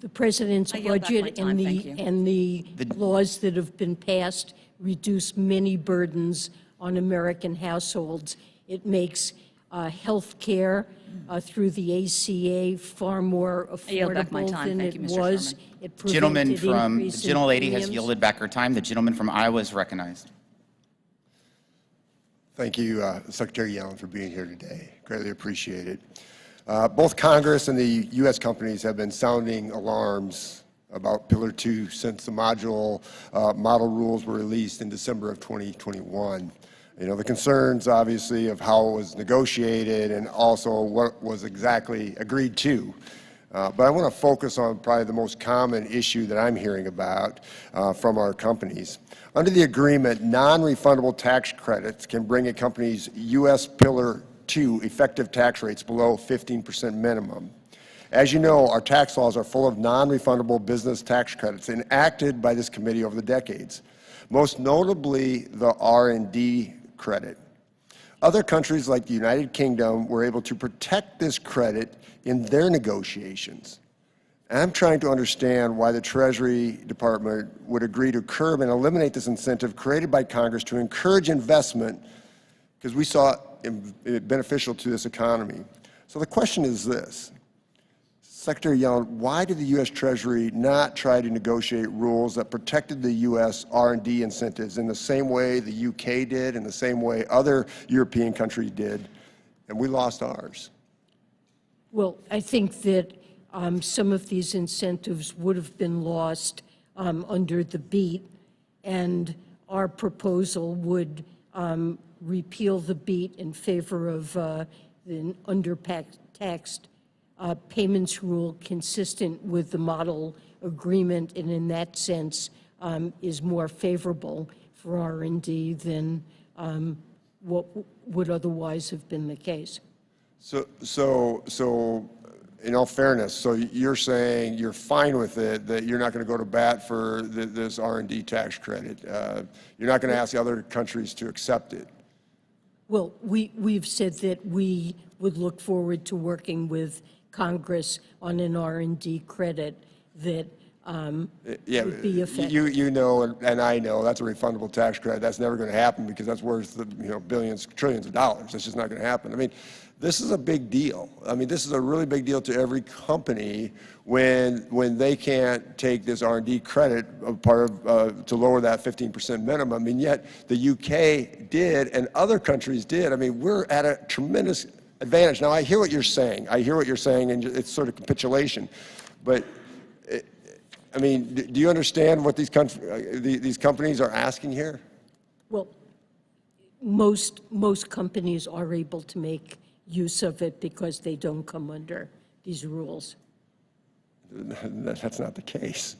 the president's budget and the laws that have been passed reduce many burdens on American households. It makes health care through the ACA far more affordable than it was. It Gentleman from, the increase in gentlelady has premiums. yielded back her time. The gentleman from Iowa is recognized. Thank you, Secretary Yellen, for being here today. Greatly appreciate it. Both Congress and the U.S. companies have been sounding alarms about Pillar 2 since the model rules were released in December of 2021. You know, the concerns, obviously, of how it was negotiated and also what was exactly agreed to. But I want to focus on probably the most common issue that I'm hearing about from our companies. Under the agreement, non-refundable tax credits can bring a company's U.S. Pillar 2 effective tax rates below 15% minimum. As you know, our tax laws are full of non-refundable business tax credits enacted by this committee over the decades, most notably the R&D credit. Other countries like the United Kingdom were able to protect this credit in their negotiations. And I'm trying to understand why the Treasury Department would agree to curb and eliminate this incentive created by Congress to encourage investment, because we saw it beneficial to this economy. So the question is this: Secretary Yellen, why did the U.S. Treasury not try to negotiate rules that protected the U.S. R&D incentives in the same way the UK did, in the same way other European countries did, and we lost ours? Well, I think that some of these incentives would have been lost under the BEAT, and our proposal would repeal the BEAT in favor of the undertaxed payments rule consistent with the model agreement, and in that sense is more favorable for R&D than what would otherwise have been the case. So in all fairness, so you're saying you're fine with it, that you're not going to go to bat for this R&D tax credit. You're not going to ask the other countries to accept it. Well, we've said that we would look forward to working with Congress on an R&D credit that would be effective. You know, and I know that's a refundable tax credit. That's never going to happen because that's worth billions, trillions of dollars. That's just not going to happen. I mean, this is a big deal. I mean, this is a really big deal to every company when they can't take this R&D credit part of to lower that 15% minimum, and yet the UK did and other countries did. I mean, we're at a tremendous advantage. Now, I hear what you're saying. I hear what you're saying, and it's sort of capitulation. But, I mean, do you understand what these companies are asking here? Well, most companies are able to make use of it because they don't come under these rules. That's not the case.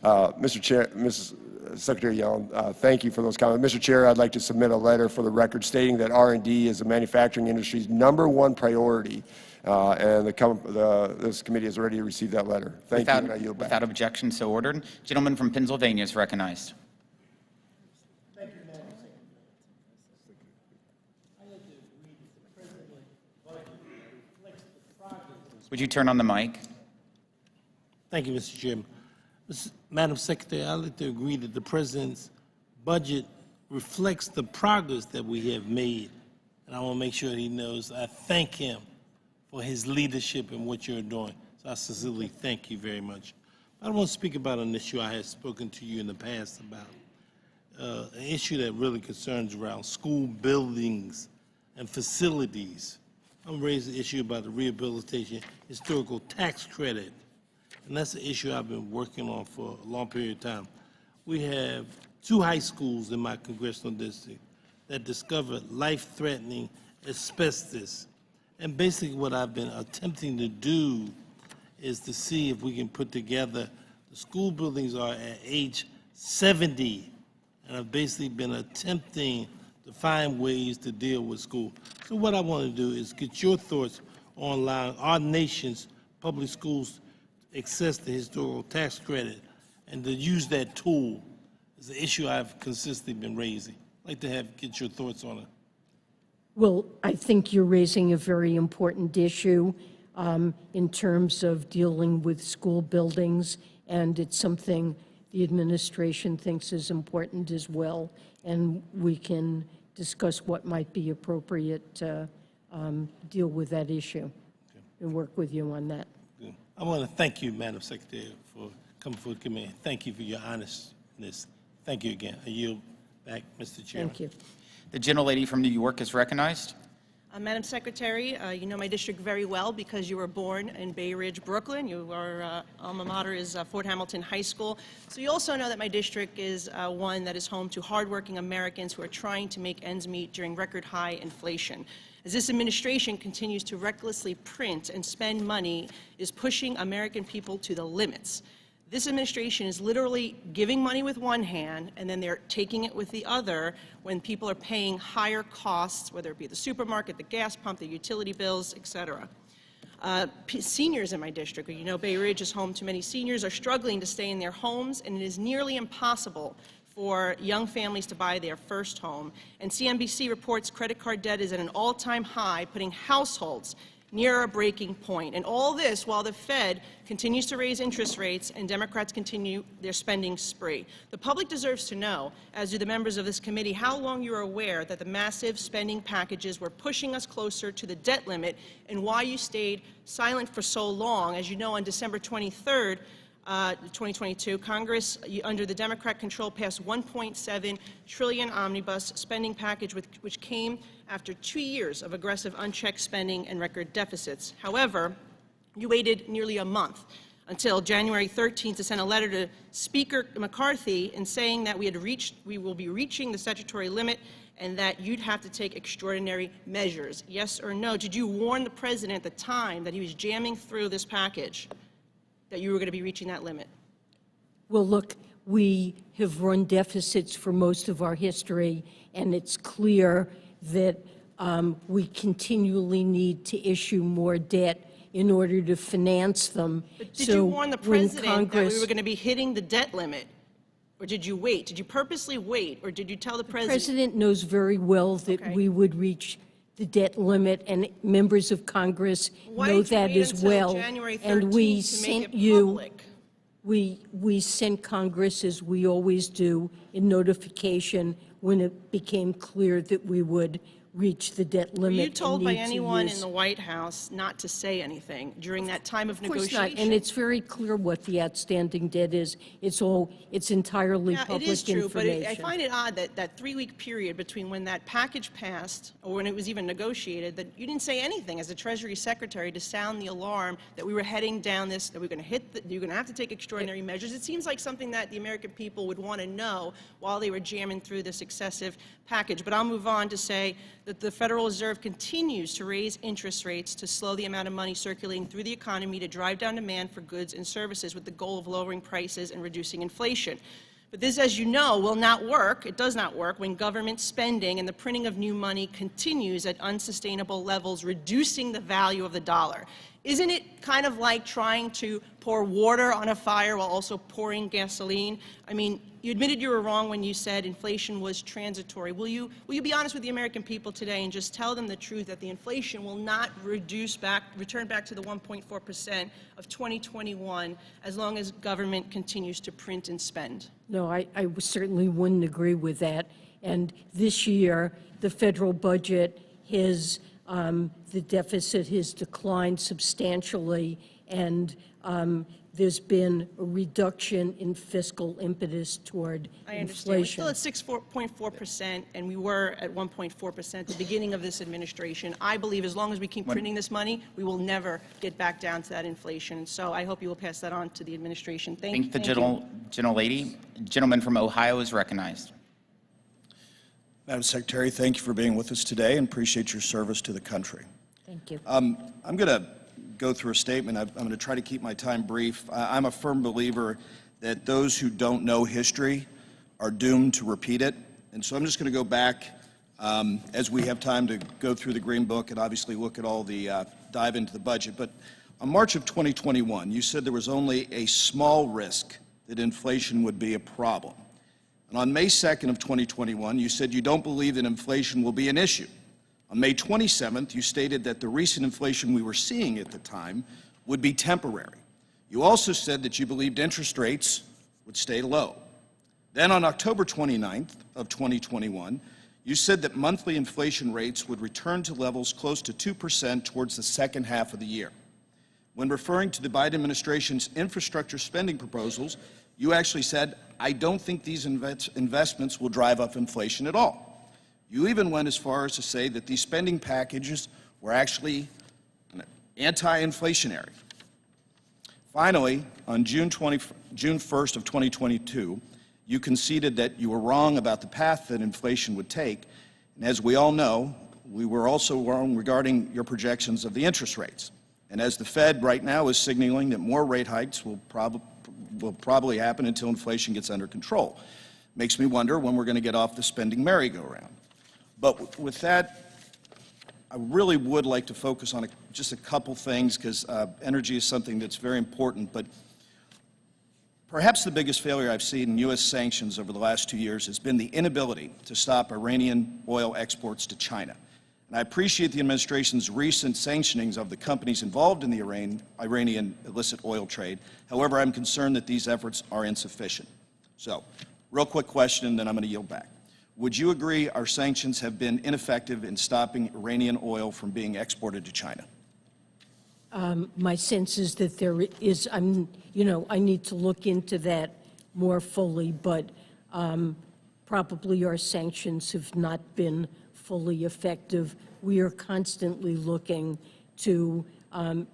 Mr. Chair, Mrs. Secretary Yellen, thank you for those comments. Mr. Chair, I'd like to submit a letter for the record stating that R&D is the manufacturing industry's #1 priority, and this committee has already received that letter. Thank you, and I yield back. Without objection, so ordered. Gentleman from Pennsylvania is recognized. Would you turn on the mic? Thank you, Mr. Chairman. Madam Secretary, I'd like to agree that the President's budget reflects the progress that we have made, and I want to make sure that he knows I thank him for his leadership in what you're doing. So I sincerely thank you very much. I want to speak about an issue I had spoken to you in the past about, an issue that really concerns around school buildings and facilities. I'm raising the issue about the rehabilitation historical tax credit, and that's an issue I've been working on for a long period of time. We have 2 high schools in my congressional district that discovered life-threatening asbestos. And basically what I've been attempting to do is to see if we can put together, the school buildings are at age 70, and I've basically been attempting to find ways to deal with school. So what I want to do is get your thoughts on allowing our nation's public schools to access the historical tax credit and to use that tool is an issue I've consistently been raising. I'd like to get your thoughts on it. Well, I think you're raising a very important issue in terms of dealing with school buildings, and it's something the administration thinks is important as well, and we can discuss what might be appropriate to deal with that issue and work with you on that. Good. I want to thank you, Madam Secretary, for coming forward to me. Thank you for your honestness. Thank you again. I yield back, Mr. Chairman. Thank you. The gentlelady from New York is recognized. Madam Secretary, you know my district very well because you were born in Bay Ridge, Brooklyn. Your alma mater is Fort Hamilton High School. So you also know that my district is one that is home to hardworking Americans who are trying to make ends meet during record high inflation. As this administration continues to recklessly print and spend money, is pushing American people to the limits. This administration is literally giving money with one hand, and then they're taking it with the other when people are paying higher costs, whether it be the supermarket, the gas pump, the utility bills, et cetera. Seniors in my district, you know Bay Ridge is home to many seniors, are struggling to stay in their homes, and it is nearly impossible for young families to buy their first home. And CNBC reports credit card debt is at an all-time high, putting households near a breaking point. And all this while the Fed continues to raise interest rates and Democrats continue their spending spree. The public deserves to know, as do the members of this committee, how long you are aware that the massive spending packages were pushing us closer to the debt limit and why you stayed silent for so long. As you know, on December 23rd, 2022, Congress, under the Democrat control, passed $1.7 trillion omnibus spending package, which came after 2 years of aggressive unchecked spending and record deficits. However, you waited nearly a month until January 13th to send a letter to Speaker McCarthy in saying that we will be reaching the statutory limit and that you'd have to take extraordinary measures. Yes or no? Did you warn the president at the time that he was jamming through this package that you were going to be reaching that limit? Well, look, we have run deficits for most of our history, and it's clear that we continually need to issue more debt in order to finance them. But did you warn the president that we were going to be hitting the debt limit? Or did you wait? Did you purposely wait? Or did you tell the president? The president knows very well that we would reach the debt limit, and members of Congress know that as well. And we sent you, we sent Congress, as we always do, a notification when it became clear that we would reach the debt limit. Were you told by anyone in the White House not to say anything during that time of negotiation? Of course not, and it's very clear what the outstanding debt is. It's entirely public information. It is true, but I find it odd that that 3-week period between when that package passed or when it was even negotiated, that you didn't say anything as the Treasury Secretary to sound the alarm that we were heading down this, that we're going to hit, you're going to have to take extraordinary measures. It seems like something that the American people would want to know while they were jamming through this excessive package. But I'll move on to say that the Federal Reserve continues to raise interest rates to slow the amount of money circulating through the economy to drive down demand for goods and services with the goal of lowering prices and reducing inflation. But this, as you know, will not work. It does not work when government spending and the printing of new money continues at unsustainable levels, reducing the value of the dollar. Isn't it kind of like trying to pour water on a fire while also pouring gasoline? I mean, you admitted you were wrong when you said inflation was transitory. Will you be honest with the American people today and just tell them the truth that the inflation will not return back to the 1.4% of 2021 as long as government continues to print and spend? No, I certainly wouldn't agree with that. And this year, the federal budget has, the deficit has declined substantially, and there's been a reduction in fiscal impetus toward I understand. We're inflation. still at 6.4%, and we were at 1.4% at the beginning of this administration. I believe as long as we keep printing this money, we will never get back down to that inflation. So I hope you will pass that on to the administration. Thank you. The gentleman from Ohio is recognized. Madam Secretary, thank you for being with us today and appreciate your service to the country. Thank you. I'm going to go through a statement. I'm going to try to keep my time brief. I'm a firm believer that those who don't know history are doomed to repeat it. And so I'm just going to go back as we have time to go through the Green Book and obviously look at all the dive into the budget. But on March of 2021, you said there was only a small risk that inflation would be a problem. And on May 2nd of 2021, you said you don't believe that inflation will be an issue. On May 27th, you stated that the recent inflation we were seeing at the time would be temporary. You also said that you believed interest rates would stay low. Then on October 29th of 2021, you said that monthly inflation rates would return to levels close to 2% towards the second half of the year. When referring to the Biden administration's infrastructure spending proposals, you actually said, I don't think these investments will drive up inflation at all. You even went as far as to say that these spending packages were actually anti-inflationary. Finally, on June 1st of 2022, you conceded that you were wrong about the path that inflation would take. And as we all know, we were also wrong regarding your projections of the interest rates. And as the Fed right now is signaling that more rate hikes will probably happen until inflation gets under control. Makes me wonder when we're going to get off the spending merry-go-round. But with that, I really would like to focus on just a couple things because energy is something that's very important. But perhaps the biggest failure I've seen in U.S. sanctions over the last 2 years has been the inability to stop Iranian oil exports to China. And I appreciate the administration's recent sanctionings of the companies involved in the Iranian illicit oil trade. However, I'm concerned that these efforts are insufficient. So, real quick question, and then I'm going to yield back. Would you agree our sanctions have been ineffective in stopping Iranian oil from being exported to China? My sense is that there is, I need to look into that more fully, but probably our sanctions have not been fully effective. We are constantly looking to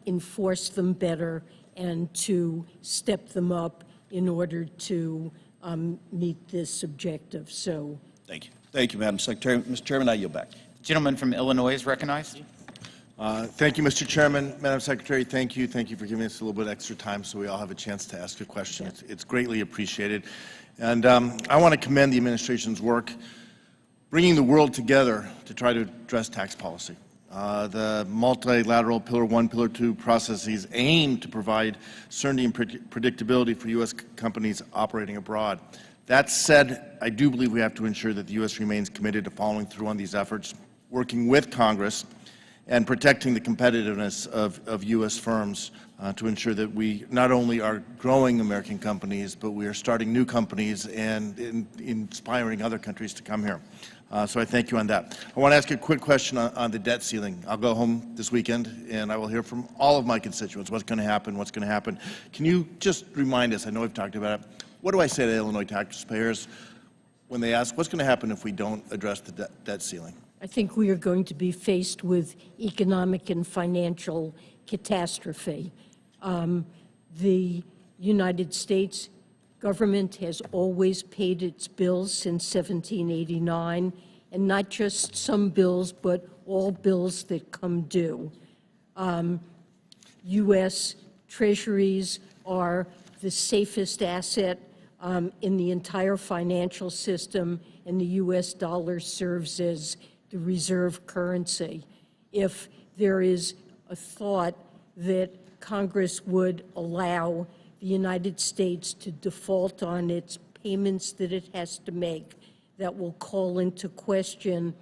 enforce them better and to step them up in order to meet this objective. So, thank you. Thank you, Madam Secretary. Mr. Chairman, I yield back. Gentleman from Illinois is recognized. Thank you, Mr. Chairman. Madam Secretary, thank you. Thank you for giving us a little bit extra time so we all have a chance to ask a question. It's greatly appreciated. And I want to commend the administration's work bringing the world together to try to address tax policy. The multilateral Pillar 1, Pillar 2 processes aim to provide certainty and predictability for U.S. companies operating abroad. That said, I do believe we have to ensure that the U.S. remains committed to following through on these efforts, working with Congress, and protecting the competitiveness of U.S. firms to ensure that we not only are growing American companies, but we are starting new companies and inspiring other countries to come here. So I thank you on that. I want to ask you a quick question on the debt ceiling. I'll go home this weekend and I will hear from all of my constituents what's going to happen, what's going to happen. Can you just remind us, I know we've talked about it, what do I say to Illinois taxpayers when they ask what's going to happen if we don't address the debt ceiling? I think we are going to be faced with economic and financial catastrophe. The United States government has always paid its bills since 1789, and not just some bills, but all bills that come due. U.S. treasuries are the safest asset in the entire financial system, and the U.S. dollar serves as the reserve currency. If there is a thought that Congress would allow the United States to default on its payments that it has to make, that will call into question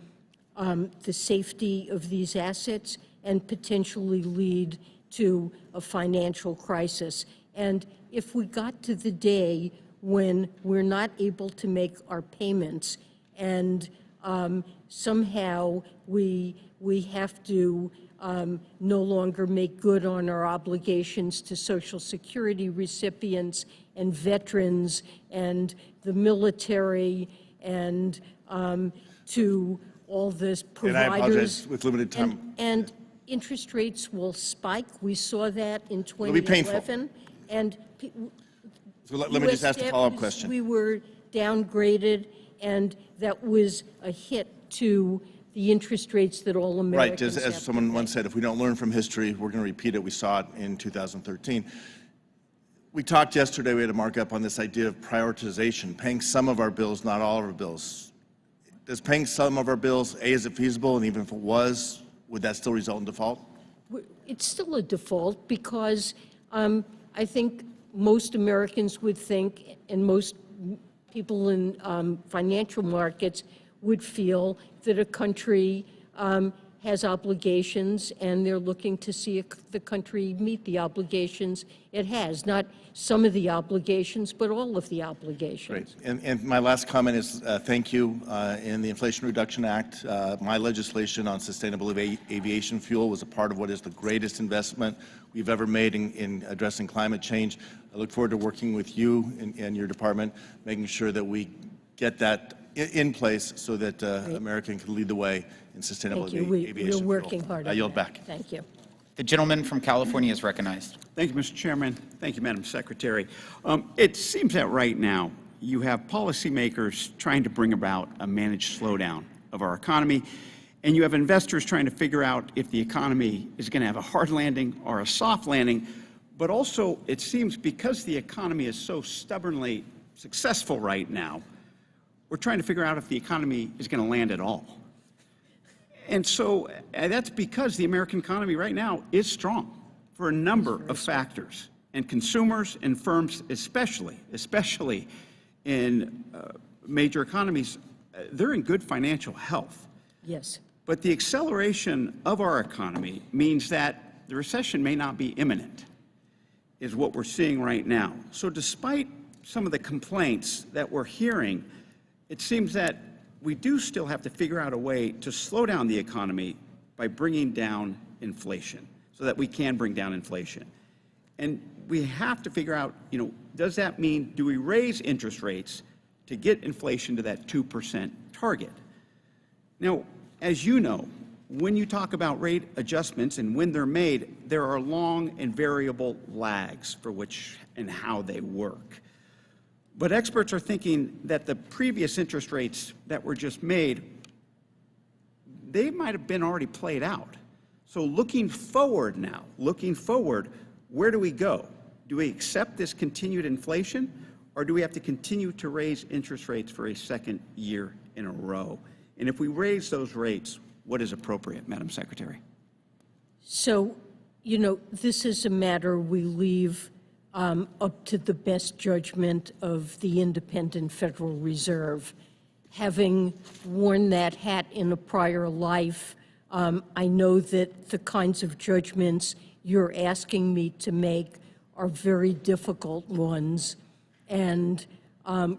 the safety of these assets and potentially lead to a financial crisis. And if we got to the day when we're not able to make our payments and somehow we have to no longer make good on our obligations to Social Security recipients and veterans and the military and to all this providers. And I apologize, with limited time. And interest rates will spike. We saw that in It'll be painful. 2011. And So let me just ask a follow-up question. We were downgraded, and that was a hit to the interest rates that all Americans Right, have as to someone pay. once said, if we don't learn from history, we're going to repeat it. We saw it in 2013. We talked yesterday, we had a markup on this idea of prioritization, paying some of our bills, not all of our bills. Does paying some of our bills, A, is it feasible? And even if it was, would that still result in default? It's still a default because I think most Americans would think, and most people in financial markets would feel that a country has obligations, and they're looking to see if the country meet the obligations it has. Not some of the obligations, but all of the obligations. Great. And my last comment is thank you. In the Inflation Reduction Act, my legislation on sustainable aviation fuel was a part of what is the greatest investment we've ever made in addressing climate change. I look forward to working with you and your department, making sure that we get that in place so that America can lead the way in sustainable Thank you. aviation We're working hard I on yield that. back. Thank you. The gentleman from California is recognized. Thank you, Mr. Chairman. Thank you, Madam Secretary. It seems that right now you have policymakers trying to bring about a managed slowdown of our economy, and you have investors trying to figure out if the economy is going to have a hard landing or a soft landing. But also, it seems because the economy is so stubbornly successful right now, we're trying to figure out if the economy is going to land at all. And so that's because the American economy right now is strong for a number of factors. And consumers and firms especially in major economies, they're in good financial health. Yes. But the acceleration of our economy means that the recession may not be imminent, is what we're seeing right now. So despite some of the complaints that we're hearing, it seems that we do still have to figure out a way to slow down the economy by bringing down inflation so that we can bring down inflation. And we have to figure out, does that mean, do we raise interest rates to get inflation to that 2% target? Now, as you know, when you talk about rate adjustments and when they're made, there are long and variable lags for which and how they work. But experts are thinking that the previous interest rates that were just made, they might have been already played out. So looking forward now, where do we go? Do we accept this continued inflation, or do we have to continue to raise interest rates for a second year in a row? And if we raise those rates, what is appropriate, Madam Secretary? So, this is a matter we leave up to the best judgment of the independent Federal Reserve. Having worn that hat in a prior life, I know that the kinds of judgments you're asking me to make are very difficult ones and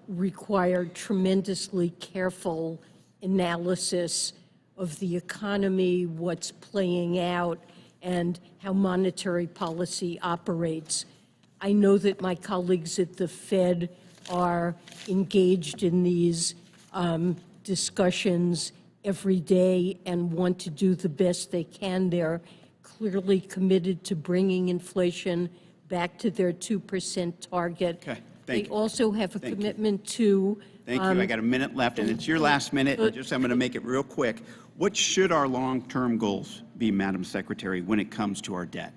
require tremendously careful analysis of the economy, what's playing out, and how monetary policy operates. I know that my colleagues at the Fed are engaged in these discussions every day and want to do the best they can. They're clearly committed to bringing inflation back to their 2% target. Okay, thank They you. also have a commitment to... Thank you. I got a minute left, and it's your last minute. I'm going to make it real quick. What should our long-term goals be, Madam Secretary, when it comes to our debt?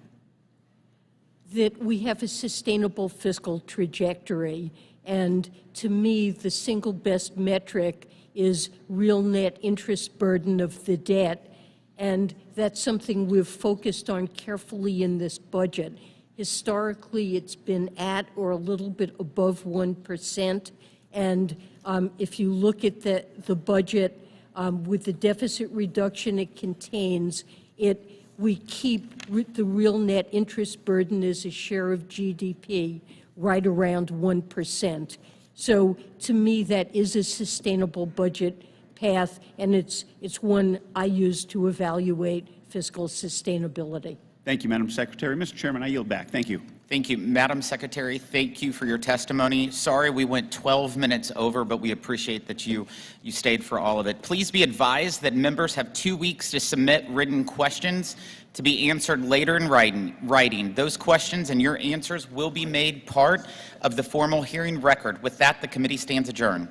That we have a sustainable fiscal trajectory. And to me, the single best metric is real net interest burden of the debt. And that's something we've focused on carefully in this budget. Historically, it's been at or a little bit above 1%. And if you look at the budget with the deficit reduction it contains, we keep the real net interest burden as a share of GDP right around 1%. So to me, that is a sustainable budget path, and it's one I use to evaluate fiscal sustainability. Thank you, Madam Secretary. Mr. Chairman, I yield back. Thank you. Thank you. Madam Secretary, thank you for your testimony. Sorry we went 12 minutes over, but we appreciate that you stayed for all of it. Please be advised that members have 2 weeks to submit written questions to be answered later in writing. Those questions and your answers will be made part of the formal hearing record. With that, the committee stands adjourned.